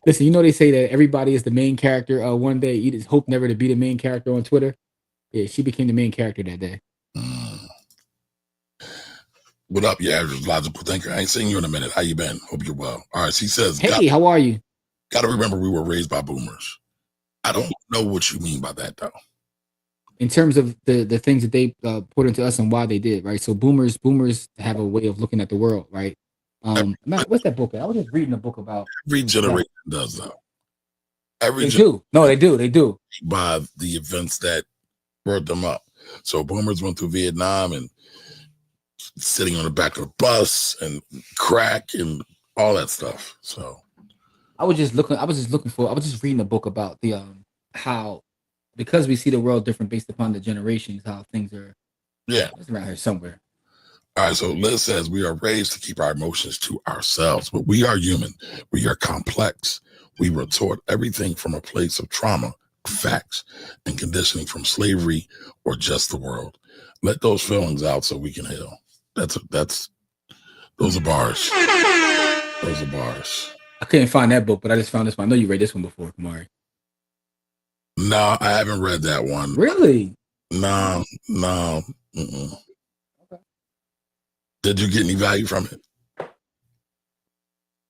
listen, you know they say that everybody is the main character. One day, you just hope never to be the main character on Twitter. Yeah, she became the main character that day. What up, you average logical thinker? I ain't seen you in a minute. How you been? Hope you're well. All right, she says, hey, how are you? Got to remember we were raised by boomers. I don't know what you mean by that, though. In terms of the things that they put into us and why they did, right? So boomers have a way of looking at the world, right? What's that book? I was just reading a book about. Every generation does, though. They do. No, they do. By the events that brought them up. So boomers went through Vietnam and sitting on the back of a bus and crack and all that stuff. So I was just reading a book about the how, because we see the world different based upon the generations, how things are. Yeah. It's around here somewhere. All right, so Liz says we are raised to keep our emotions to ourselves, but we are human. We are complex. We were taught everything from a place of trauma, facts, and conditioning from slavery or just the world. Let those feelings out so we can heal. Those are bars. Those are bars. I couldn't find that book, but I just found this one. I know you read this one before, Camari. No, I haven't read that one. Really? No. Mm-mm. Okay. Did you get any value from it?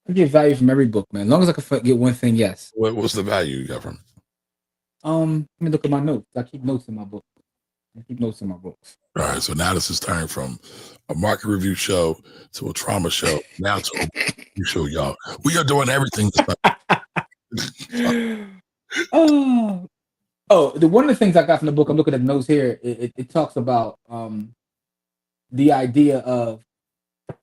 I get value from every book, man. As long as I can get one thing, yes. What's the value you got from it? Let me look at my notes. I keep notes in my book. All right, so now this is turning from a market review show to a trauma show, now to a review show, y'all. We are doing everything. One of the things I got from the book, I'm looking at the notes here. It talks about the idea of,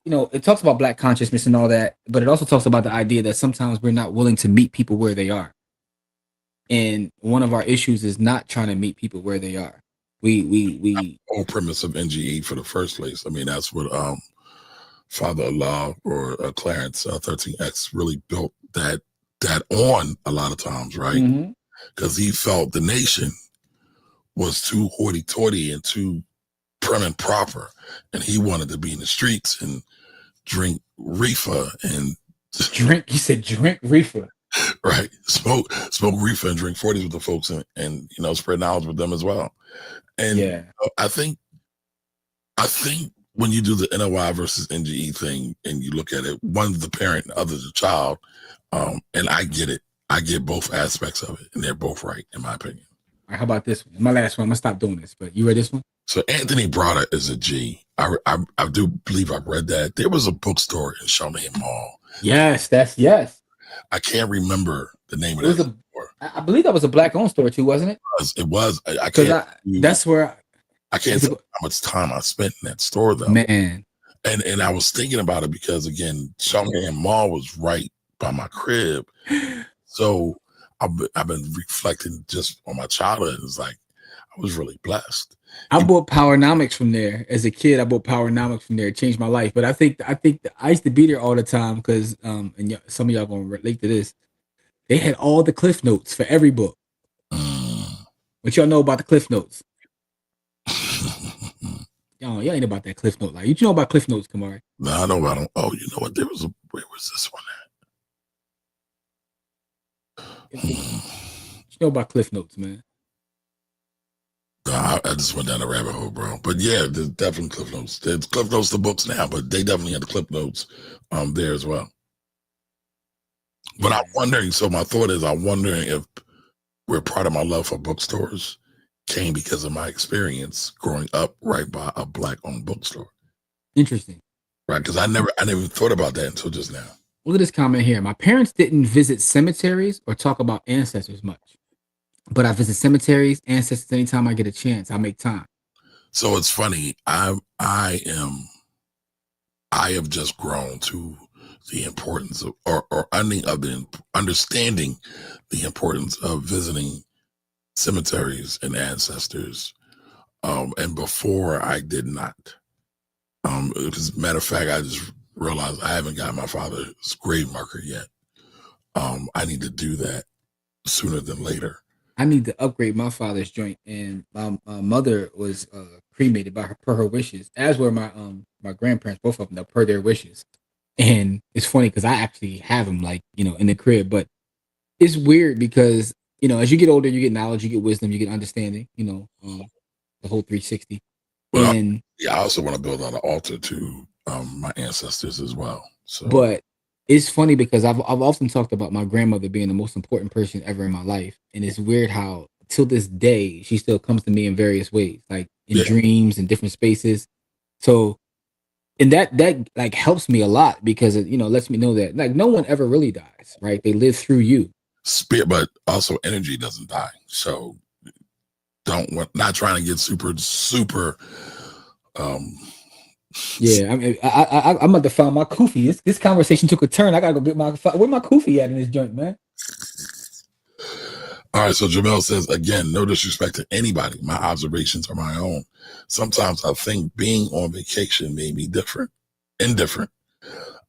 it talks about Black consciousness and all that, but it also talks about the idea that sometimes we're not willing to meet people where they are. And one of our issues is not trying to meet people where they are. We whole premise of NGE for the first place. I mean, that's what Father Allah or Clarence 13X really built that on a lot of times, right? Because he felt the nation was too hoity-toity and too prim and proper, and he wanted to be in the streets and drink reefer and drink. He said drink reefer. Right, smoke reefer and drink 40s with the folks, and spread knowledge with them as well. And yeah, I think when you do the NOI versus NGE thing and you look at it, one's the parent, the other's the child, and I get it. I get both aspects of it, and they're both right, in my opinion. All right, how about this one? My last one. I'm gonna stop doing this, but you read this one? So Anthony Broder is a G. I do believe I've read that. There was a bookstore in Charlemagne Mall. Yes. I can't remember the name of that store. I believe that was a Black-owned store too, wasn't it? It was. I can't. That's where I can't tell how much time I spent in that store though. Man. And I was thinking about it because again, Charlemagne Mall was right by my crib. So I've been reflecting just on my childhood. It's like I was really blessed. I bought Powernomics from there as a kid. It changed my life. But I think I used to be there all the time because and some of y'all gonna relate to this. They had all the cliff notes for every book. What y'all know about the cliff notes? y'all ain't about that cliff note. Like, you know about cliff notes, Camari? No, I know about them. Oh, you know what? Where was this one at? You know about cliff notes, man. I just went down the rabbit hole, bro. But yeah, there's definitely cliff notes. There's cliff notes to books now, but they definitely had the cliff notes there as well. But I'm wondering, so my thought is I'm wondering if where part of my love for bookstores came because of my experience growing up right by a Black-owned bookstore. Interesting. Right, because I never even thought about that until just now. Look at this comment here. My parents didn't visit cemeteries or talk about ancestors much. But I visit cemeteries, ancestors anytime I get a chance. I make time. So it's funny. I have just grown to the importance of or understanding the importance of visiting cemeteries and ancestors. And before I did not. As a matter of fact, I just realized I haven't got my father's grave marker yet. I need to do that sooner than later. I need to upgrade my father's joint, and my mother was cremated per her wishes, as were my grandparents, both of them, per their wishes. And it's funny because I actually have them, like, in the crib, but it's weird because as you get older, you get knowledge, you get wisdom, you get understanding. The whole 360. Well, and I also want to build on an altar to my ancestors as well. So, but it's funny because I've often talked about my grandmother being the most important person ever in my life. And it's weird how till this day, she still comes to me in various ways, like in dreams and different spaces. So, and that like helps me a lot because it, lets me know that like no one ever really dies, right? They live through you. Spirit, but also energy doesn't die. So not trying to get super, yeah, I mean, I'm about to find my kufi. This conversation took a turn. I gotta go get where my kufi at in this joint, man. All right, so Jamel says, again, no disrespect to anybody. My observations are my own. Sometimes I think being on vacation made me indifferent.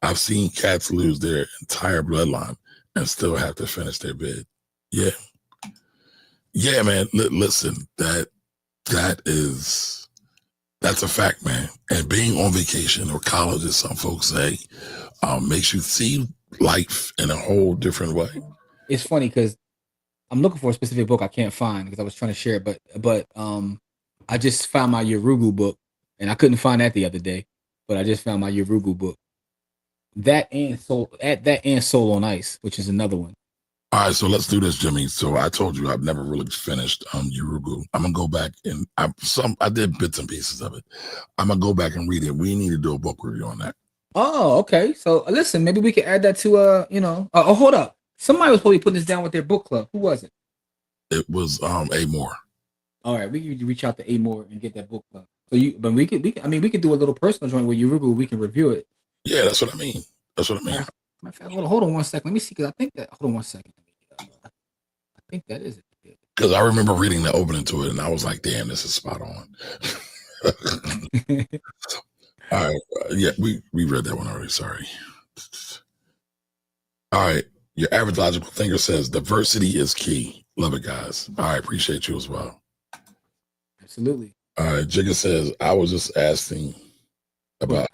I've seen cats lose their entire bloodline and still have to finish their bid. Yeah. Yeah, man. Listen, that's a fact, man. And being on vacation or college, as some folks say, makes you see life in a whole different way. It's funny because I'm looking for a specific book I can't find because I was trying to share it, but I just found my Yorugu book, and I couldn't find that the other day, but I just found my Yorugu book. That and Soul on Ice, which is another one. All right, so let's do this, Jimmy. So I told you I've never really finished Urugu. I'm gonna go back and I did bits and pieces of it. I'm gonna go back and read it. We need to do a book review on that. Oh, okay. So listen, maybe we can add that to oh, hold up. Somebody was probably putting this down with their book club. Who was it? It was A Moore. All right, we can reach out to A Moore and get that book club. So we could do a little personal joint with Yorugu. We can review it. Yeah, that's what I mean. That's what I mean. Hold on one second. Let me see, because I think that. Hold on one second. I think that is it. Because I remember reading the opening to it, and I was like, "Damn, this is spot on." All right, yeah, we read that one already. Sorry. All right, your average logical thinker says diversity is key. Love it, guys. All right, appreciate you as well. Absolutely. All right, Jigga says I was just asking about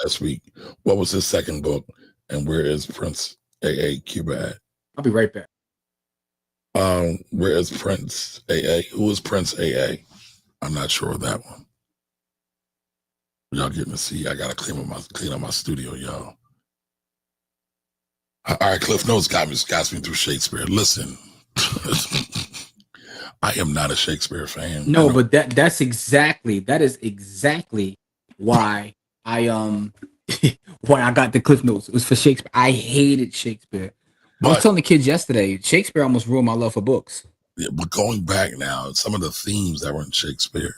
last week. What was his second book, and where is Prince AA Cuba at? I'll be right back. Where is Prince AA? Who is Prince AA? I'm not sure of that one. Y'all getting to see? I gotta clean up my studio, y'all. All right, Cliff Notes got me through Shakespeare. Listen, I am not a Shakespeare fan. No, but that is exactly why I why I got the Cliff Notes. It was for Shakespeare. I hated Shakespeare. I was telling the kids yesterday, Shakespeare almost ruined my love for books. Yeah, but going back now, some of the themes that were in Shakespeare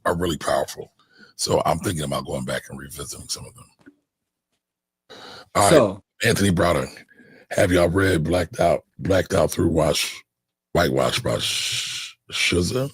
are really powerful. So I'm thinking about going back and revisiting some of them. All right, Anthony Browder, have y'all read Blacked Out Through Whitewash by Shazza?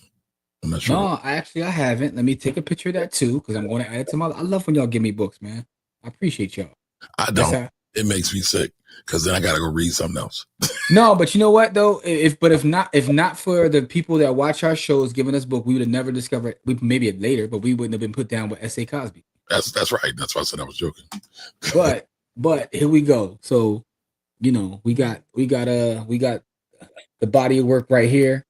I'm not sure. No, I haven't. Let me take a picture of that too, because I'm going to add it to my. I love when y'all give me books, man. I appreciate y'all. I don't. It makes me sick because then I got to go read something else. No, but you know what though? If not for the people that watch our shows giving us book, we would have never discovered. We maybe it later, but we wouldn't have been put down with S.A. Cosby. That's right. That's why I said I was joking. But here we go. So, we got the body of work right here.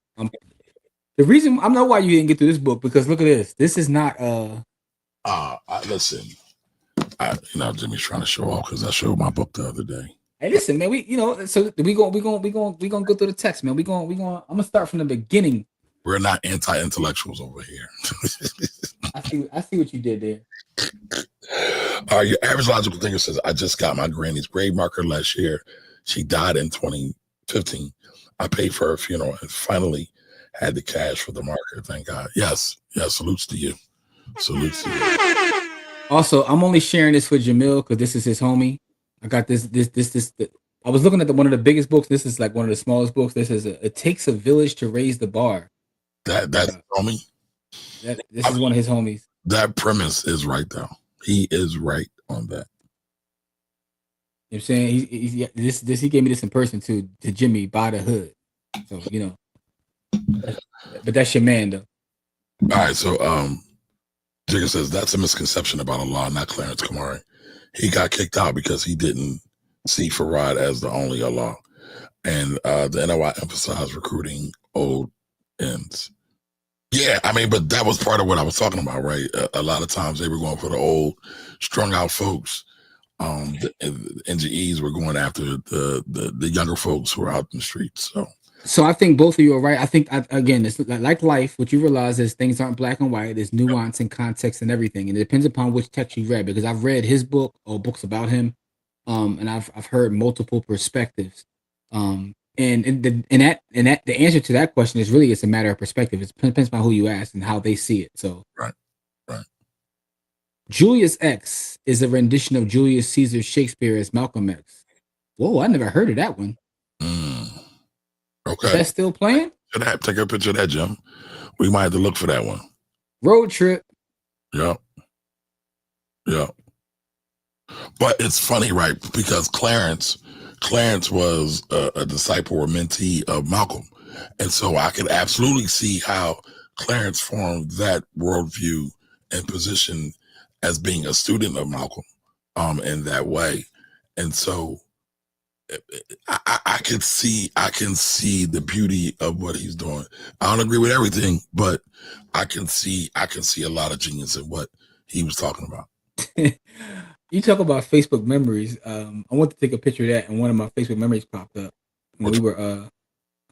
The reason I know why you didn't get through this book, because look at this. This is not listen. Jimmy's trying to show off because I showed my book the other day. Hey, listen, man. So we gonna go through the text, man. I'm gonna start from the beginning. We're not anti-intellectuals over here. I see what you did there. Your average logical thinker says, I just got my granny's grave marker last year. She died in 2015. I paid for her funeral and finally had the cash for the marker. Thank God. Yes. Salutes to you. Also, I'm only sharing this with Jamil because this is his homie. I got this. I was looking at one of the biggest books. This is like one of the smallest books. This is It Takes a Village to Raise the Bar. That's homie. This is one of his homies. That premise is right though. He is right on that. You know what I'm saying? He gave me this in person to Jimmy by the hood. So, but that's your man though. All right, so Jigga says that's a misconception about Allah, not Clarence Camari. He got kicked out because he didn't see Farad as the only Allah. And the NOI emphasized recruiting old ends. Yeah, but that was part of what I was talking about, right? A lot of times they were going for the old, strung out folks. The NGEs were going after the younger folks who are out in the streets. So I think both of you are right. I think, again, it's like life. What you realize is things aren't black and white. There's nuance and context and everything. And it depends upon which text you read, because I've read his book or books about him. And I've heard multiple perspectives. And the answer to that question is really, it's a matter of perspective. It depends upon who you ask and how they see it. So right. Julius X is a rendition of Julius Caesar Shakespeare as Malcolm X. Whoa, I never heard of that one. Okay. Is that still playing? Take a picture of that, Jim. We might have to look for that one. Road Trip. Yeah. But it's funny, right? Because Clarence was a disciple or mentee of Malcolm. And so I could absolutely see how Clarence formed that worldview and position as being a student of Malcolm in that way. And so I can see the beauty of what he's doing. I don't agree with everything, but I can see a lot of genius in what he was talking about. You talk about Facebook memories. I want to take a picture of that, and one of my Facebook memories popped up when we were.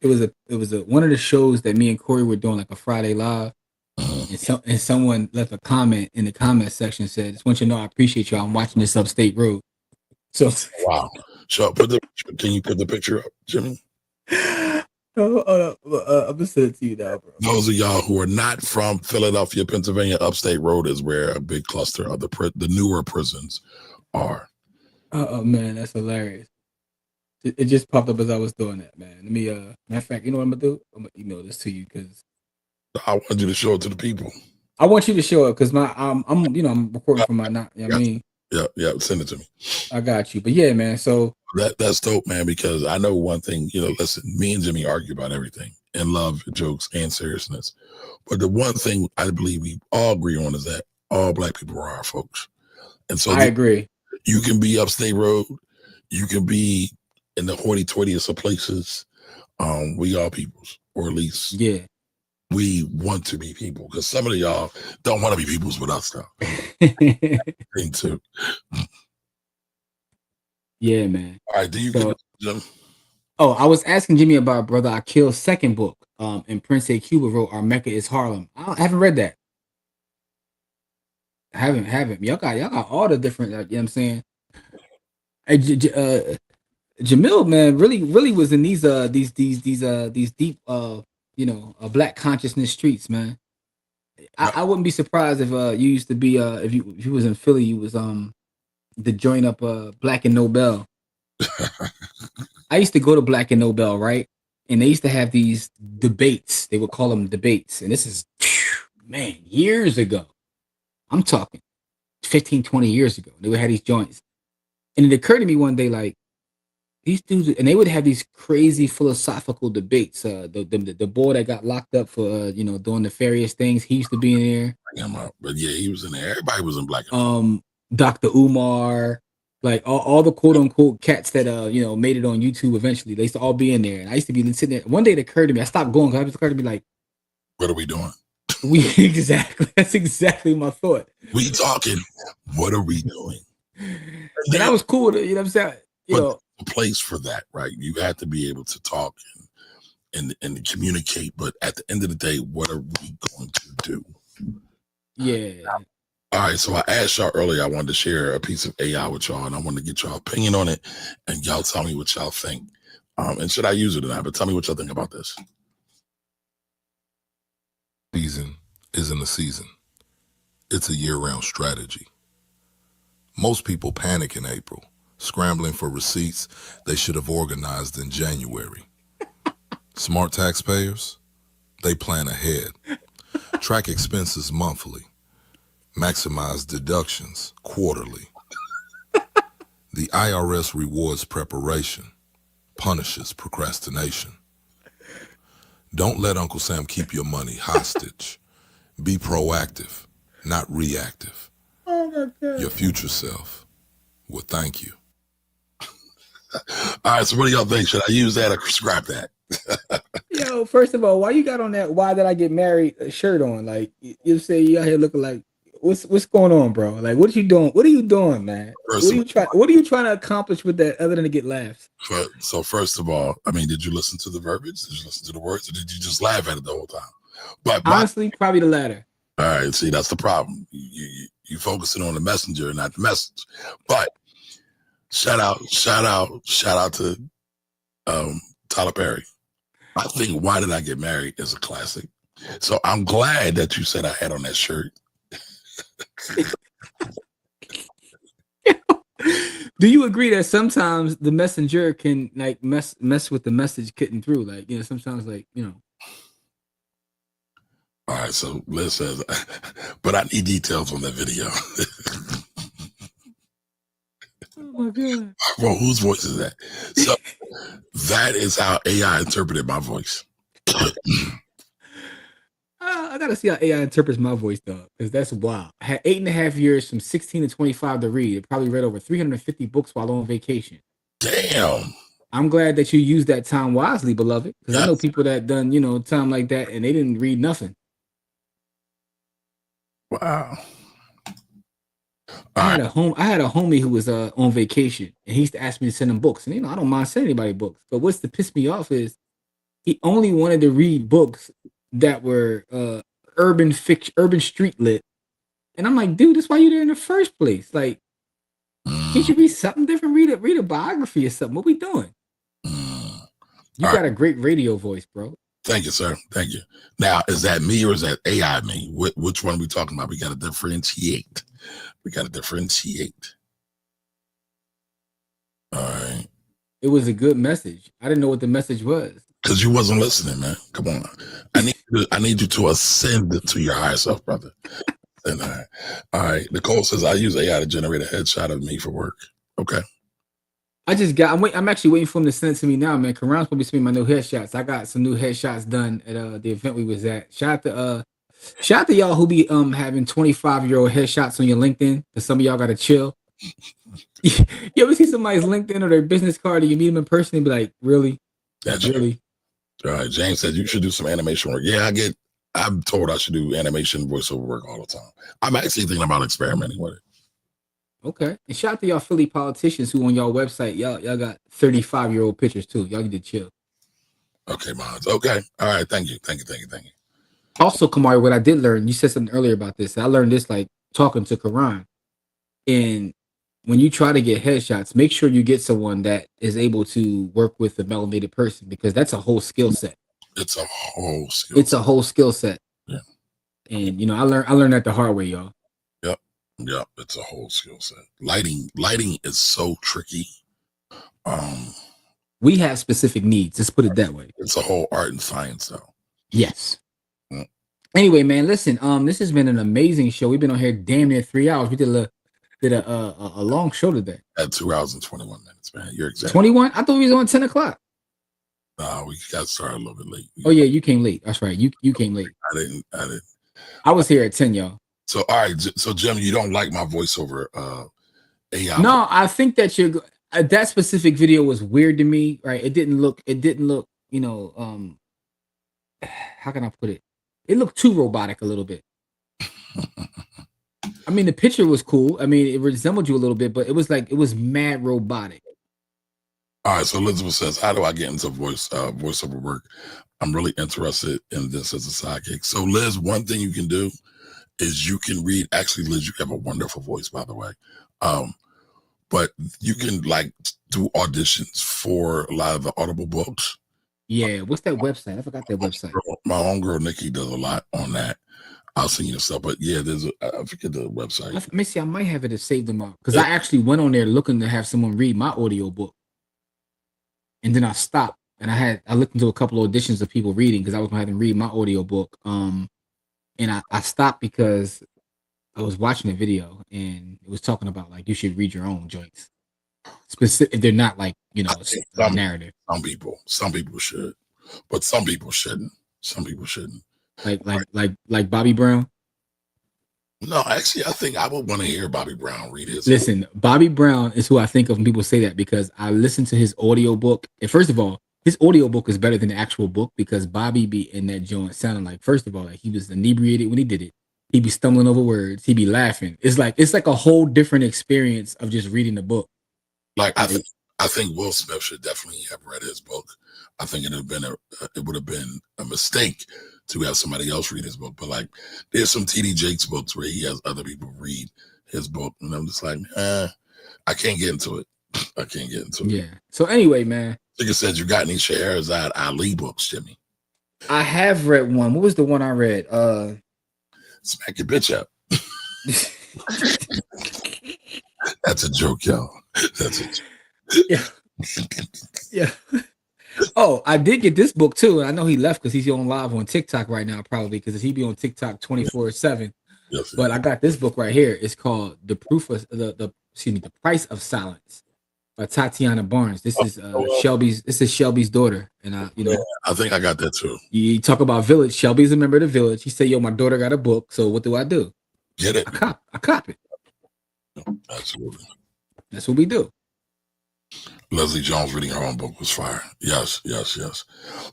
It was one of the shows that me and Corey were doing, like a Friday live, and someone left a comment in the comment section, said, "Just want you to know I appreciate you. I'm watching this upstate road." So wow. So can you put the picture up, Jimmy? I'm gonna send it to you now, bro. Those of y'all who are not from Philadelphia, Pennsylvania, upstate road is where a big cluster of the newer prisons are. Oh man, that's hilarious. It just popped up as I was doing that, man. Let me matter of fact, you know what I'm gonna do? I'm gonna email this to you because I want you to show it to the people. I want you to show it because my I'm recording from my not. You know what I mean, yeah, send it to me. I got you, but yeah, man. So that's dope, man. Because I know one thing. Listen, me and Jimmy argue about everything in love, jokes, and seriousness. But the one thing I believe we all agree on is that all Black people are our folks. And so I agree. You can be upstate road, you can be in the hoity-toityest of places. We are peoples, or at least we want to be people. Because some of y'all don't want to be peoples with us, though. Thing too. Yeah, man. All right, do you get Jim? Oh, I was asking Jimmy about Brother Akil's second book. And Prince A. Cuba wrote "Our Mecca is Harlem." I haven't read that. I haven't. Y'all got all the different. You know what I'm saying? Jamil, man, really was in these deep Black consciousness streets, man. I wouldn't be surprised if you used to be if you was in Philly, you was the joint up Black and Nobel. I used to go to Black and Nobel, right? And they used to have these debates. They would call them debates. And this is, man, years ago. I'm talking 15, 20 years ago. They would have these joints. And it occurred to me one day, like, these dudes, and they would have these crazy philosophical debates. The boy that got locked up for, doing nefarious things, he used to be in there. But yeah, he was in there. Everybody was in Black and Dr. Umar, like all the quote unquote cats that made it on YouTube eventually, they used to all be in there. And I used to be sitting there. One day it occurred to me, I stopped going because it occurred to me like, what are we doing? That's exactly my thought. We talking, what are we doing? And that was cool, you know what I'm saying? A place for that, right? You have to be able to talk and communicate, but at the end of the day, what are we going to do? Yeah. All right, so I asked y'all earlier, I wanted to share a piece of AI with y'all, and I wanted to get y'all opinion on it, and y'all tell me what y'all think. And should I use it or not? But tell me what y'all think about this. Season isn't a season. It's a year-round strategy. Most people panic in April, scrambling for receipts they should have organized in January. Smart taxpayers, they plan ahead. Track expenses monthly. Maximize deductions quarterly. The IRS rewards preparation, punishes procrastination. Don't let Uncle Sam keep your money hostage. Be proactive, not reactive. Oh my God. Your future self will thank you. All right, so what do y'all think? Should I use that or scrap that? Yo, first of all, why you got on that "Why Did I Get Married" shirt on? Like, you say you out here looking like, what's going on, bro? Like, what are you doing? What are you doing, man? What are you trying to accomplish with that other than to get laughs? So first of all, I mean, did you listen to the verbiage? Did you listen to the words, or did you just laugh at it the whole time? But honestly, probably the latter. All right, see, that's the problem. You focusing on the messenger, not the message. But shout out to Tyler Perry. I think "Why Did I Get Married" is a classic. So I'm glad that you said I had on that shirt. Do you agree that sometimes the messenger can like mess with the message getting through? Like, sometimes All right, so Liz says, but I need details on that video. Oh my God. Well, whose voice is that? So that is how AI interpreted my voice. I gotta see how AI interprets my voice though, because that's wild. I had 8.5 years from 16 to 25 to read. I probably read over 350 books while on vacation. Damn. I'm glad that you used that time wisely, beloved, because I know Yes. people that done, you know, time like that and they didn't read nothing. Wow. I had a homie who was on vacation, and he used to ask me to send him books. And you know, I don't mind sending anybody books, but what's to piss me off is he only wanted to read books that were urban fiction, urban street lit. And I'm like, dude, that's why you're there in the first place. Like, can't you read something different? Read a biography or something. What we doing? You All got right. a great radio voice, bro. Thank you, sir. Thank you. Now, is that me or is that AI me? Which one are we talking about? We got to differentiate. All right. It was a good message. I didn't know what the message was. Because you wasn't listening, man. Come on. I need you to ascend to your higher self, brother. And all right. Nicole says I use AI to generate a headshot of me for work. Okay. I'm actually waiting for him to send it to me now, man. Karan's supposed to be sending my new headshots. I got some new headshots done at the event we was at. Shout out to y'all who be having 25-year-old headshots on your LinkedIn, because some of y'all gotta chill. You ever see somebody's LinkedIn or their business card and you meet them in person and be like, really? That's really? All right. James said you should do some animation work. Yeah, I'm told I should do animation voiceover work all the time. I'm actually thinking about experimenting with it. Okay. And shout out to y'all Philly politicians who on y'all website, y'all got 35-year-old pictures too. Y'all need to chill. Okay, Mons. Okay. All right. Thank you. Also, Camari, what I did learn, you said something earlier about this. I learned this like talking to Karan. And when you try to get headshots, make sure you get someone that is able to work with a melanated person, because that's a whole skill set. It's a whole skill set. Yeah. And you know, I learned that the hard way, y'all. Yep. It's a whole skill set. Lighting is so tricky. We have specific needs. Let's put it that way. It's a whole art and science, though. Yes. Anyway, man, listen. This has been an amazing show. We've been on here damn near 3 hours. We did a long show today. At 2 hours and 21 minutes, man. You're exactly 21. I thought we was on 10 o'clock. We got started a little bit late. Oh yeah, you came late. That's right. You came late. I didn't. I was here at 10, y'all. So all right. So Jim, you don't like my voiceover AI? No, I think that that specific video was weird to me. Right? It didn't look. You know. How can I put it? It looked too robotic a little bit. I mean, the picture was cool. I mean, it resembled you a little bit, but it was mad robotic. All right. So Elizabeth says, how do I get into voiceover work? I'm really interested in this as a sidekick. So Liz, one thing you can do is you can read. Actually, Liz, you have a wonderful voice, by the way. But you can like do auditions for a lot of the Audible books. Yeah, what's that website? I forgot that website. My own girl Nikki does a lot on that. I'll send you the stuff, but yeah, I forget the website. Let me see. I might have it to save them up, because I actually went on there looking to have someone read my audio book, and then I stopped and I looked into a couple of auditions of people reading, because I was gonna have them read my audio book. And I stopped because I was watching a video and it was talking about like you should read your own joints. Specific, they're not like, you know, narrative. Some people should, but some people shouldn't. Like Bobby Brown. No, actually, I think I would want to hear Bobby Brown read his. Listen, Bobby Brown is who I think of when people say that, because I listened to his audio book. And first of all, his audio book is better than the actual book, because Bobby be in that joint sounding like, first of all, like he was inebriated when he did it. He'd be stumbling over words. He'd be laughing. It's like a whole different experience of just reading the book. Like I think Will Smith should definitely have read his book. I think it would have been a mistake to have somebody else read his book. But like, there's some TD Jakes books where he has other people read his book, and I'm just like, I can't get into it. Yeah. So anyway, man. Like I said, you got any Scheherazade Ali books, Jimmy? I have read one. What was the one I read? Smack your bitch up. That's a joke, y'all. That's a joke. Yeah. Oh, I did get this book too. And I know he left because he's on live on TikTok right now, probably because he be on TikTok 24/7. Yes, but I got this book right here. It's called The Price of Silence by Tatiana Barnes. This is Shelby's daughter. And I think I got that too. You talk about village. Shelby's a member of the village. He said, yo, my daughter got a book. So what do? Get it. I cop it. Absolutely. That's what we do. Leslie Jones reading her own book was fire. Yes.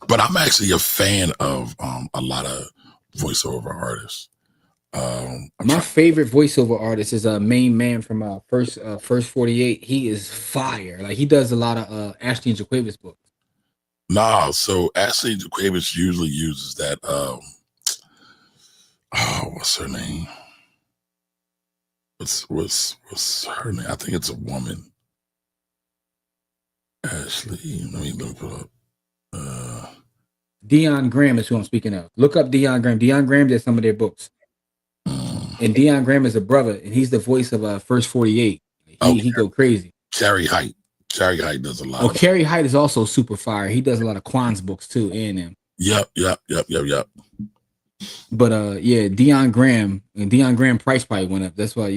But I'm actually a fan of a lot of voiceover artists. My favorite voiceover artist is a main man from First 48. He is fire. Like he does a lot of Ashley and Jaquavis books. Nah, so Ashley Jaquavis usually uses that. What's her name? What's her name? I think it's a woman. Ashley. Let me pull up. Dion Graham is who I'm speaking of. Look up Dion Graham. Dion Graham did some of their books. And Dion Graham is a brother, and he's the voice of First 48. He go crazy. Carrie Height. Carrie Height does a lot. Oh, Carrie Height is also super fire. He does a lot of Quan's books too, and them. Yep. But yeah, Dion Graham and Dion Graham price probably went up. That's why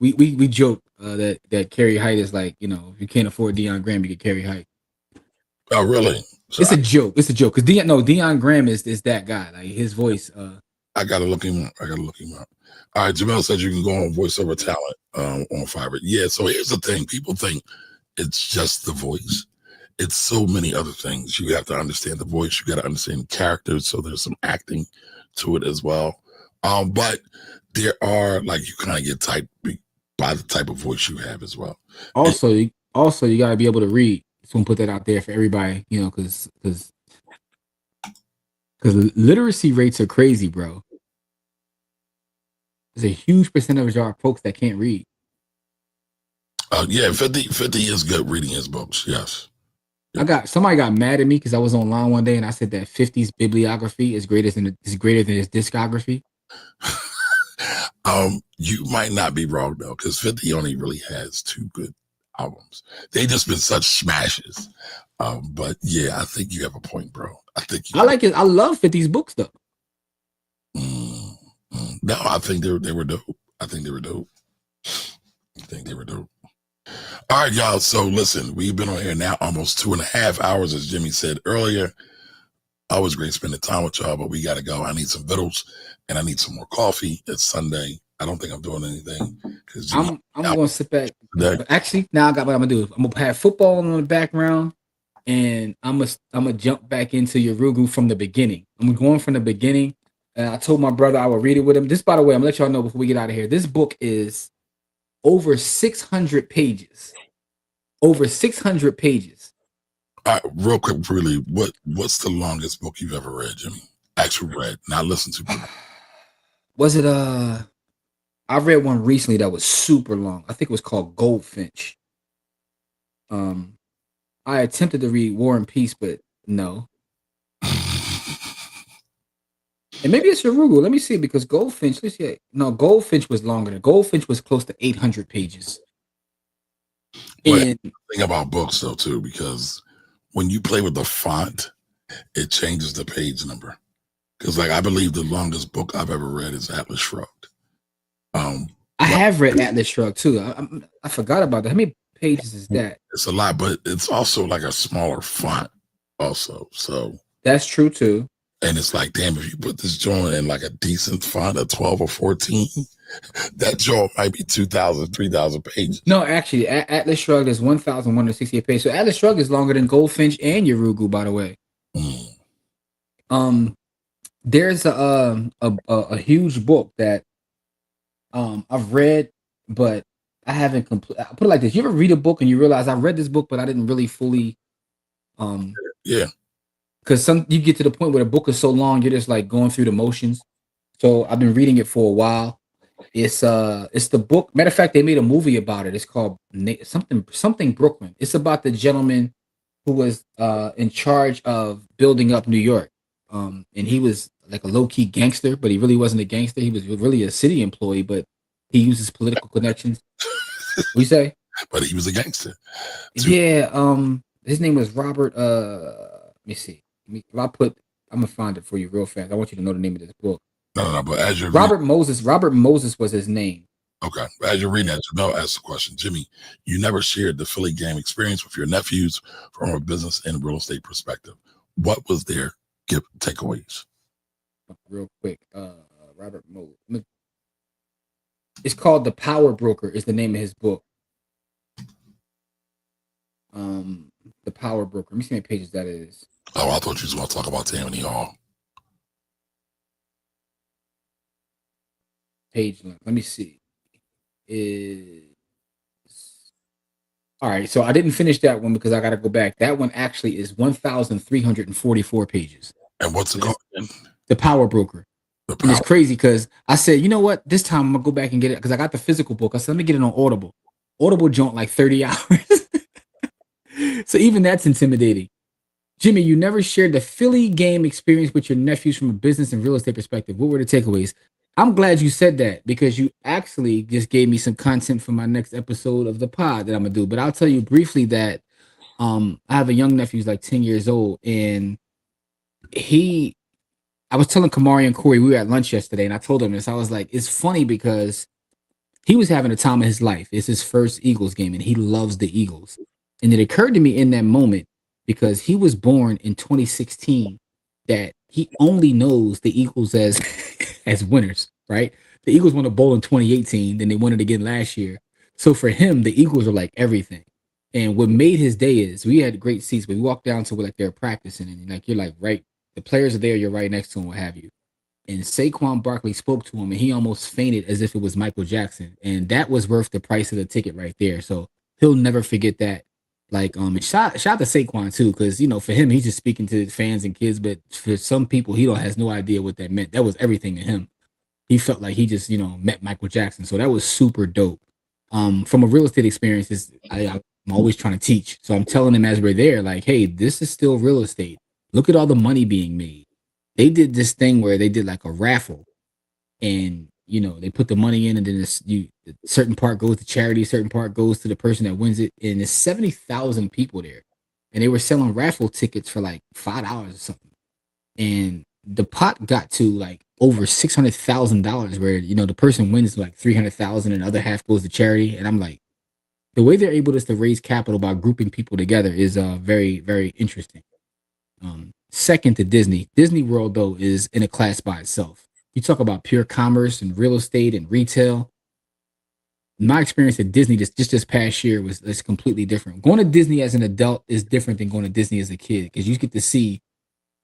we joke that Carrie Height is like, if you can't afford Dion Graham, you get Carrie Height. Oh, really? So it's a joke. It's a joke because Dion Graham is that guy. Like his voice. I gotta look him up. All right, Jamel said you can go on voiceover talent on Fiverr. Yeah, so here's the thing. People think it's just the voice. It's so many other things. You have to understand the voice. You got to understand the characters. So there's some acting to it as well. But there are, like, you kind of get typed by the type of voice you have as well. Also, you got to be able to read. Just want to put that out there for everybody, because literacy rates are crazy, bro. There's a huge percentage of our folks that can't read. Yeah, 50 is good reading his books. Yes. Somebody got mad at me because I was online one day and I said that 50's bibliography is greater than his discography. You might not be wrong though, because 50 only really has 2 good albums. They just been such smashes. But yeah, I think you have a point, bro. I like it. I love 50's books though. No, I think they were dope. I think they were dope. All right, y'all. So listen, we've been on here now almost 2.5 hours, as Jimmy said earlier. Always great spending time with y'all, but we got to go. I need some vittles and I need some more coffee. It's Sunday. I don't think I'm doing anything. I'm going to sit back. Actually, now I got what I'm going to do. I'm going to have football in the background and I'm going to jump back into your Rugu from the beginning. I'm going from the beginning. And I told my brother I would read it with him. This, by the way, I'm going to let y'all know before we get out of here. This book is over 600 pages. Over 600 pages. All right, real quick, really, what's the longest book you've ever read, Jimmy? Actually read, not listened to. Was it I read one recently that was super long. I think it was called Goldfinch. I attempted to read War and Peace, but no. And maybe it's Urugu. Let me see, because Goldfinch, let's see. No, Goldfinch was longer. Goldfinch was close to 800 pages. And thing about books though too, because when you play with the font, it changes the page number. Because like I believe the longest book I've ever read is Atlas Shrugged. I have read Atlas Shrugged too. I forgot about that. How many pages is that? It's a lot, but it's also like a smaller font also. So that's true too. And it's like, damn, if you put this joint in like a decent font of 12 or 14, that joint might be 2,000, 3,000 pages. No, actually, Atlas Shrugged is 1,168 pages. So Atlas Shrugged is longer than Goldfinch and Urugu, by the way. There's a huge book that I've read, but I haven't completed. I put it like this: you ever read a book and you realize I read this book, but I didn't really fully yeah. Because you get to the point where the book is so long, you're just like going through the motions. So I've been reading it for a while. It's the book. Matter of fact, they made a movie about it. It's called something Brooklyn. It's about the gentleman who was in charge of building up New York. And he was like a low-key gangster, but he really wasn't a gangster. He was really a city employee, but he uses political connections. What you say? But he was a gangster. Yeah. His name was Robert. Let me see. I'm gonna find it for you real fast. I want you to know the name of this book. No, but as you're Robert Moses was his name. Okay. As you're reading that, Jamel asked the question, Jimmy, you never shared the Philly game experience with your nephews from a business and real estate perspective. What was their takeaways? Real quick, Robert Moses. It's called The Power Broker is the name of his book. The Power Broker. Let me see how many pages that is. Oh, I thought you was going to talk about Tammany Hall. Page length. Let me see. Is all right. So I didn't finish that one because I got to go back. That one actually is 1,344 pages. And what's it called? The Power Broker. And it's crazy because I said, you know what? This time I'm gonna go back and get it because I got the physical book. I said, let me get it on Audible. Audible joint like 30 hours. So even that's intimidating. Jimmy, you never shared the Philly game experience with your nephews from a business and real estate perspective. What were the takeaways? I'm glad you said that because you actually just gave me some content for my next episode of the pod that I'm gonna do. But I'll tell you briefly that I have a young nephew who's like 10 years old, and I was telling Camari and Corey, we were at lunch yesterday, and I told him this. I was like, it's funny because he was having a time of his life. It's his first Eagles game, and he loves the Eagles. And it occurred to me in that moment, because he was born in 2016, that he only knows the Eagles as as winners, right? The Eagles won a bowl in 2018, then they won it again last year. So for him, the Eagles are like everything. And what made his day is we had great seats, but we walked down to where like they're practicing, and like you're like right, the players are there, you're right next to them, what have you. And Saquon Barkley spoke to him, and he almost fainted as if it was Michael Jackson, and that was worth the price of the ticket right there. So he'll never forget that. Like, shout to Saquon too, because you know, for him, he's just speaking to fans and kids, but for some people, he has no idea what that meant. That was everything to him. He felt like he just, met Michael Jackson. So that was super dope. From a real estate experience, I'm always trying to teach. So I'm telling him as we're there, like, hey, this is still real estate. Look at all the money being made. They did this thing where they did like a raffle, and they put the money in, and then certain part goes to charity, certain part goes to the person that wins it, and there's 70,000 people there, and they were selling raffle tickets for like $5 or something, and the pot got to like over $600,000, where the person wins like 300,000, and the other half goes to charity. And I'm like, the way they're able to raise capital by grouping people together is very, very interesting. Second to Disney World though is in a class by itself. You talk about pure commerce and real estate and retail. My experience at Disney just this past year was completely different. Going to Disney as an adult is different than going to Disney as a kid, because you get to see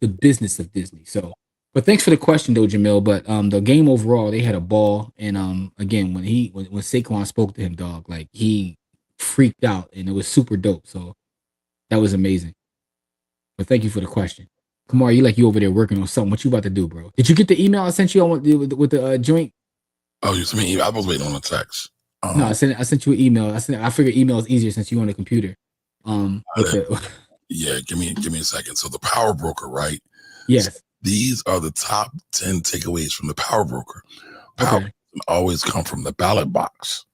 the business of Disney. So, but thanks for the question though, Jamil. But the game overall, they had a ball, and again, when Saquon spoke to him, dog, like he freaked out, and it was super dope. So that was amazing. But thank you for the question. Kamar, you over there working on something. What you about to do, bro? Did you get the email I sent you on with the joint? Oh, you sent me? I was waiting on the text. No, I sent you an email. I figured email is easier since you on the computer. Yeah, give me a second. So the Power Broker, right? Yes. So these are the top 10 takeaways from the Power Broker. Power always come from the ballot box.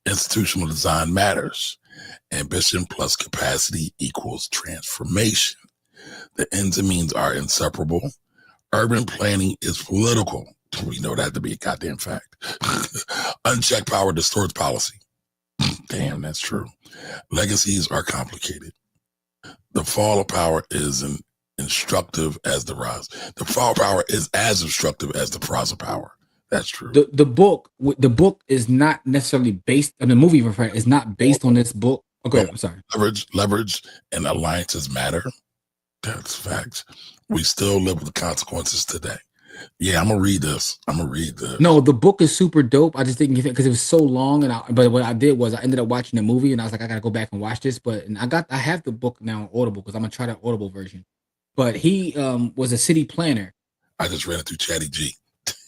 Institutional design matters. Ambition plus capacity equals transformation. The ends and means are inseparable. Urban planning is political. We know that to be a goddamn fact. Unchecked power distorts policy. Damn, that's true. Legacies are complicated. The fall of power is instructive as the rise. The fall of power is as instructive as the rise of power. That's true. The book is not necessarily based on the movie. Is not based on this book. Okay, I'm sorry. Leverage and alliances matter. That's facts. We still live with the consequences today. Yeah, I'm gonna read this. No, the book is super dope. I just didn't get it because it was so long, but what I did was I ended up watching the movie, and I was like, I gotta go back and watch this. But I have the book now on Audible because I'm gonna try the Audible version. But he was a city planner. I just ran it through Chatty G.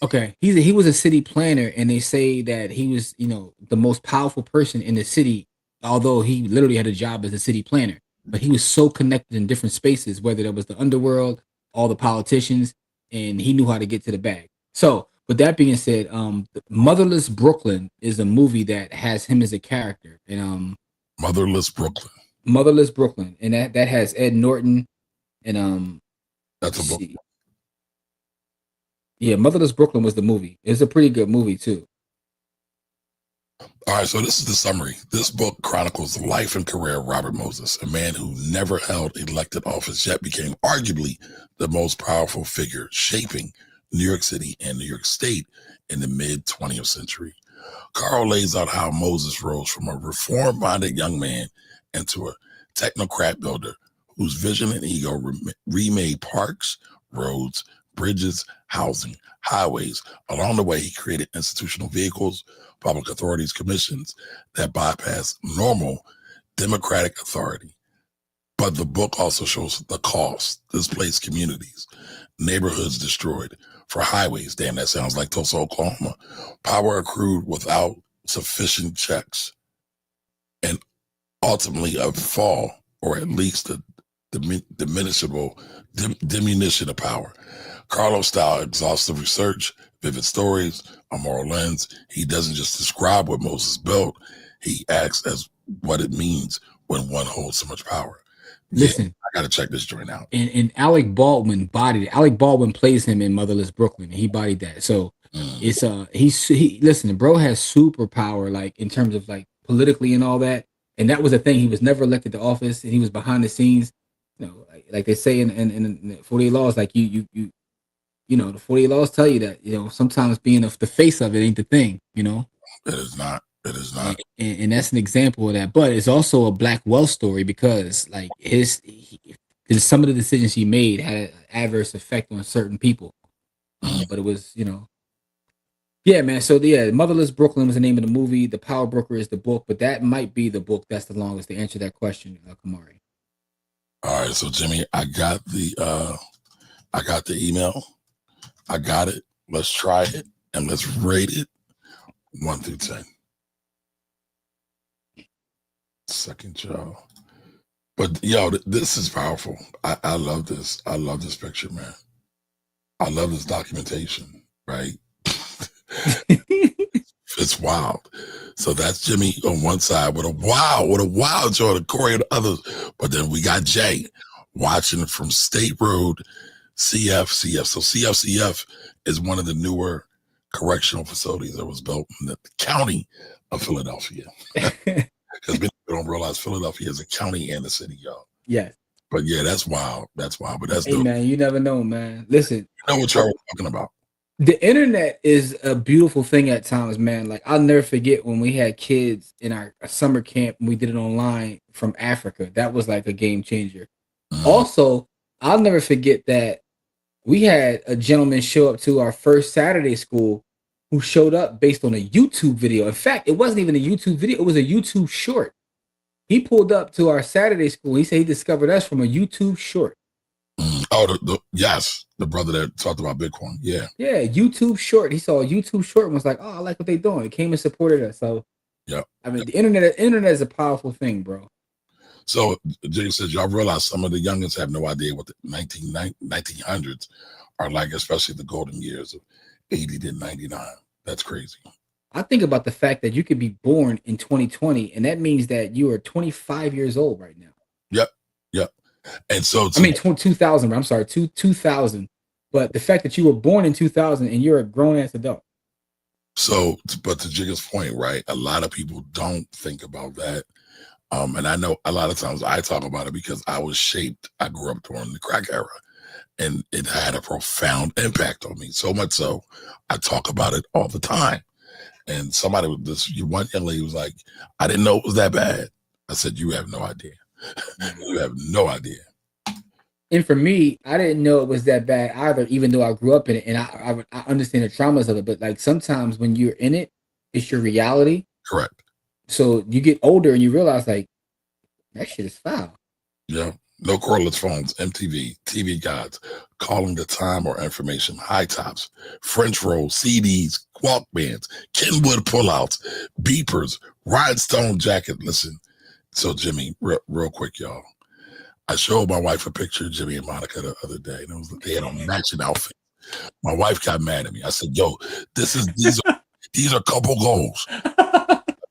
Okay, he was a city planner, and they say that he was the most powerful person in the city, although he literally had a job as a city planner. But he was so connected in different spaces, whether that was the underworld, all the politicians, and he knew how to get to the bag. So, with that being said, Motherless Brooklyn is a movie that has him as a character, and Motherless Brooklyn, and that has Ed Norton, and that's a book. Yeah, Motherless Brooklyn was the movie. It's a pretty good movie too. All right, so this is the summary. This book chronicles the life and career of Robert Moses, a man who never held elected office yet became arguably the most powerful figure shaping New York City and New York State in the mid-20th century. Carl lays out how Moses rose from a reform-minded young man into a technocrat builder whose vision and ego remade parks, roads, bridges, housing, highways. Along the way, he created institutional vehicles, public authorities, commissions that bypass normal democratic authority. But the book also shows the cost, displaced communities, neighborhoods destroyed for highways. Damn, that sounds like Tulsa, Oklahoma. Power accrued without sufficient checks, and ultimately a fall, or at least a diminution of power. Carlos style, exhaustive research, vivid stories, a moral lens. He doesn't just describe what Moses built. He acts as what it means when one holds so much power. Listen, yeah, I gotta check this joint out. And Alec Baldwin bodied it. Alec Baldwin plays him in Motherless Brooklyn, and he bodied that. So it's he listen, the bro has superpower, like in terms of like politically and all that. And that was the thing. He was never elected to office, and he was behind the scenes. You know, like they say in the 48 laws, like you know, the 48 laws tell you that, you know, sometimes being the face of it ain't the thing, you know. It is not. It is not. And that's an example of that. But it's also a black wealth story because like some of the decisions he made had an adverse effect on certain people. But it was, you know, yeah, man. So yeah, Motherless Brooklyn was the name of the movie. The Power Broker is the book, but that might be the book that's the longest to answer that question, Camari. All right, so Jimmy, I got the email. I got it. Let's try it and let's rate it 1 through 10. Second, y'all. But yo, this is powerful. I love this. I love this picture, man. I love this documentation, right? It's wild. So that's Jimmy on one side with a wild Jordan, Corey and others. But then we got Jay watching from State Road, CFCF. So CFCF is one of the newer correctional facilities that was built in the county of Philadelphia. Because people don't realize Philadelphia is a county and a city, y'all. Yes. But yeah, that's wild. That's wild. But that's hey, man, you never know, man. Listen, you know what y'all were talking about. The internet is a beautiful thing at times, man. Like I'll never forget when we had kids in our summer camp and we did it online from Africa. That was like a game changer. Also, I'll never forget that we had a gentleman show up to our first Saturday school who showed up based on a YouTube video. In fact, it wasn't even a YouTube video. It was a YouTube short. He pulled up to our Saturday school. He said he discovered us from a YouTube short. Oh, yes, the brother that talked about Bitcoin. Yeah, YouTube short. He saw a YouTube short and was like, "Oh, I like what they're doing." He came and supported us. So, yeah, I mean, the internet is a powerful thing, bro. So, Jay says, y'all realize some of the youngins have no idea what the 1900s are like, especially the golden years of 80 to 99. That's crazy. I think about the fact that you could be born in 2020, and that means that you are 25 years old right now. Yep. And so, I mean, 2000. I'm sorry, 2000. But the fact that you were born in 2000 and you're a grown ass adult. So, but to Jigga's point, right? A lot of people don't think about that. And I know a lot of times I talk about it because I grew up during the crack era, and it had a profound impact on me. So much so, I talk about it all the time. And one young lady was like, "I didn't know it was that bad." I said, "You have no idea. You have no idea." And for me, I didn't know it was that bad either, even though I grew up in it, and I understand the traumas of it. But like sometimes when you're in it, it's your reality. Correct. So you get older and you realize like that shit is foul. Yeah. No cordless phones, MTV, TV guides, calling the time or information, high tops, French rolls, CDs, Walkmans, Kenwood pullouts, beepers, rhinestone jacket. Listen, so Jimmy, real quick, y'all. I showed my wife a picture of Jimmy and Monica the other day, and they had on matching outfits. My wife got mad at me. I said, "Yo, these are couple goals."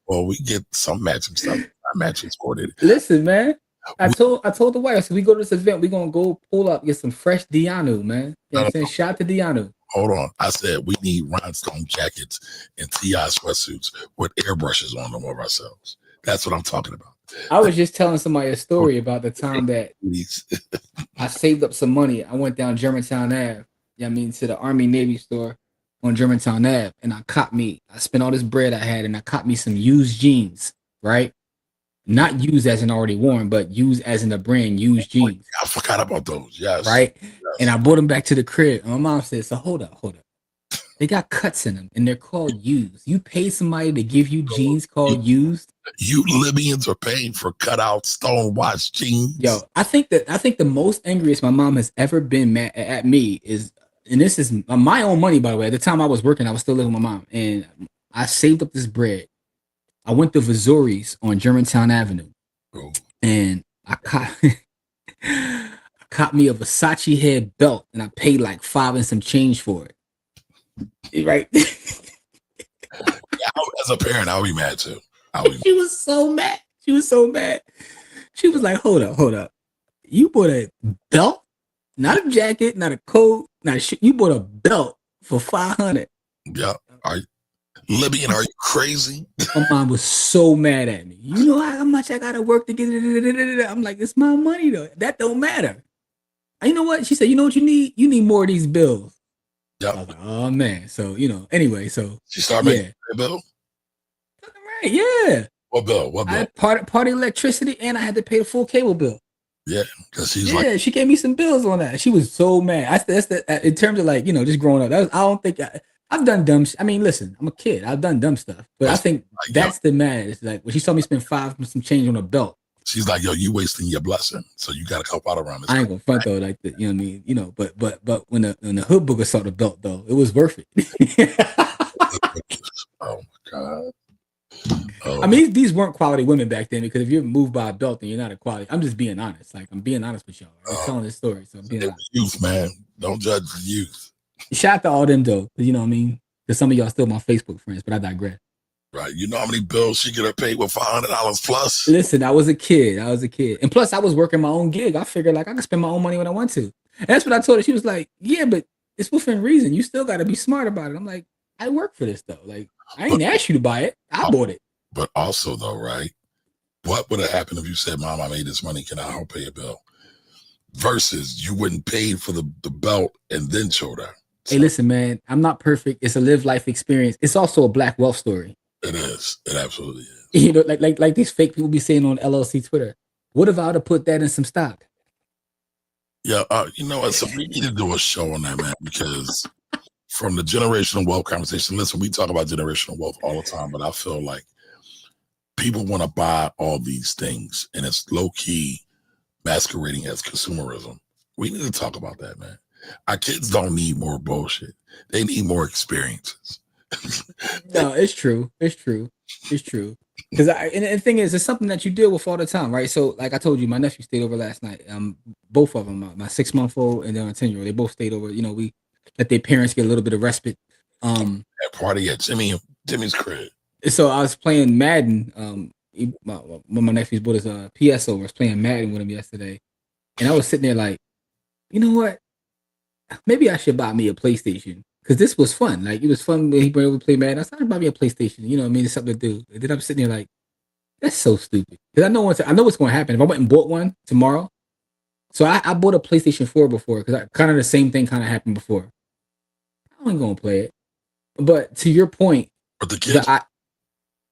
Well, we get some matching stuff. Not matching coordinated. Listen, man. I told the wife, I said, we go to this event, we're gonna go pull up, get some fresh Dianu, man. You know what I'm saying? Shout to Dianu. Hold on. I said we need rhinestone jackets and TI sweatsuits with airbrushes on them of ourselves. That's what I'm talking about. I was just telling somebody a story about the time that I saved up some money. I went down Germantown Ave, to the Army Navy store on Germantown Ave, and I spent all this bread I had, and I caught me some used jeans, right? not used as an already worn, but used as in a brand used jeans. I forgot about those. Yes. Right. Yes. And I brought them back to the crib. And my mom said, so hold up. They got cuts in them and they're called used. You pay somebody to give you jeans called used. You Libyans are paying for cutout stonewashed jeans. Yo, I think the most angriest my mom has ever been mad at me is, and this is my own money, by the way. At the time I was working, I was still living with my mom, and I saved up this bread. I went to Vazuri's on Germantown Avenue, and I caught me a Versace head belt, and I paid like $5 and some change for it. Right? Yeah, as a parent, I'll be mad too. She was so mad. She was like, hold up. You bought a belt, not a jacket, not a coat, not a shirt. You bought a belt for $500. Yeah. Libyan, are you crazy? My mom was so mad at me. You know how much I gotta work to get it. I'm like, it's my money though. That don't matter. You know what? She said, you know what you need? You need more of these bills. Yeah. I was like, oh man. So, anyway, so she started making a bill? Right, yeah. What bill? I had party electricity and I had to pay the full cable bill. Yeah, because she gave me some bills on that. She was so mad. In terms of like, just growing up. I don't think I've done dumb. I mean, listen, I'm a kid. I've done dumb stuff, but I think that's the mad. It's like when she saw me spend $5 and some change on a belt. She's like, yo, you wasting your blessing, so you got to help out around this. I ain't gonna front though, like that. You know what I mean? But when the hood booger saw the belt though, it was worth it. Oh my god. I mean, these weren't quality women back then, because if you're moved by a belt, then you're not a quality. I'm just being honest. Like, I'm being honest with y'all. I'm telling this story, so I'm being honest. Youth, man, don't judge the youth. Shout out to all them though, you know what I mean? Because some of y'all still my Facebook friends, but I digress. Right, you know how many bills she could have paid with $500 plus? Listen, I was a kid, and plus I was working my own gig. I figured like I could spend my own money when I want to, and that's what I told her. She was like, "Yeah, but it's within reason. You still got to be smart about it." I'm like, I work for this though. Like, I ain't asked you to buy it. I bought it. But also though, right? What would have happened if you said, "Mom, I made this money. Can I help pay a bill?" Versus you wouldn't pay for the belt and then showed her. So, hey, listen, man, I'm not perfect. It's a live life experience. It's also a black wealth story. It is. It absolutely is. You know, like these fake people be saying on LLC Twitter. What if I would have put that in some stock? Yeah, you know what? So we need to do a show on that, man, because from the generational wealth conversation, listen, we talk about generational wealth all the time, but I feel like people want to buy all these things, and it's low key masquerading as consumerism. We need to talk about that, man. Our kids don't need more bullshit. They need more experiences. No, it's true. Because and the thing is, it's something that you deal with all the time, right? So, like I told you, my nephew stayed over last night. Both of them, my 6-month-old and then a 10-year-old, they both stayed over. You know, we let their parents get a little bit of respite. That party at Jimmy's crib. So I was playing Madden. One of my nephews brought his PS over. I was playing Madden with him yesterday, and I was sitting there like, you know what? Maybe I should buy me a PlayStation. Because this was fun. Like, it was fun when he brought over to play Madden. I started buy me a PlayStation. You know what I mean? It's something to do. And then I'm sitting there like, that's so stupid. Because I know what's going to happen. If I went and bought one tomorrow. So I bought a PlayStation 4 before. Because kind of the same thing kind of happened before. I ain't going to play it. But to your point. But the kids.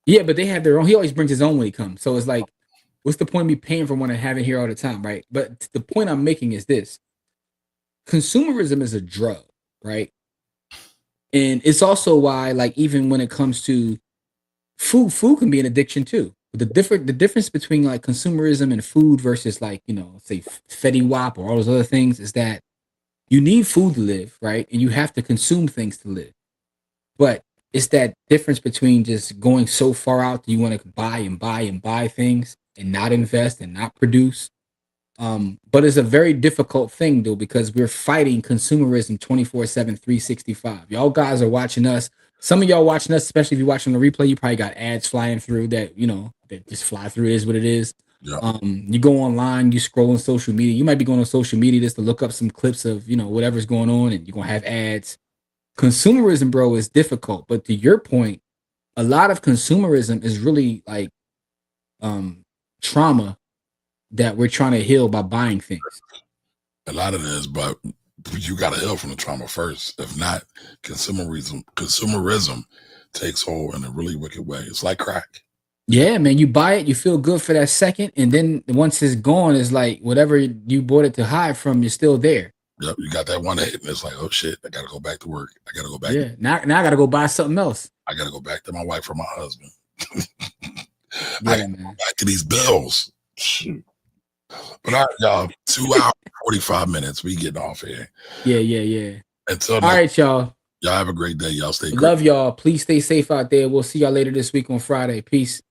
Yeah, but they have their own. He always brings his own when he comes. So it's like, what's the point of me paying for one and having it here all the time, right? But the point I'm making is this. Consumerism is a drug, right? And it's also why, like, even when it comes to food can be an addiction too. The difference between like consumerism and food versus like, say Fetty Wap or all those other things is that you need food to live, right? And you have to consume things to live. But it's that difference between just going so far out that you want to buy and buy and buy things and not invest and not produce. But it's a very difficult thing though, because we're fighting consumerism 24/7, 365. Y'all guys are watching us. Some of y'all watching us, especially if you're watching the replay, you probably got ads flying through that, that just fly through. It is what it is. Yeah. You go online, you scroll on social media. You might be going on social media just to look up some clips of, whatever's going on, and you're going to have ads. Consumerism, bro, is difficult. But to your point, a lot of consumerism is really like trauma that we're trying to heal by buying things. A lot of it is, but you got to heal from the trauma first. If not, consumerism takes hold in a really wicked way. It's like crack. Yeah, man, you buy it, you feel good for that second, and then once it's gone, it's like whatever you bought it to hide from, you're still there. Yep, you got that one hit, and it's like, oh shit, I gotta go back to work. I gotta go back. Yeah, now I gotta go buy something else. I gotta go back to my wife or my husband. Yeah, I man. go back to these bills. Shoot. But all right, y'all, 2 hours, 45 minutes. We getting off here. Yeah. Until All next, right, y'all. y'all have a great day. Y'all stay great. Love y'all. Please stay safe out there. We'll see y'all later this week on Friday. Peace.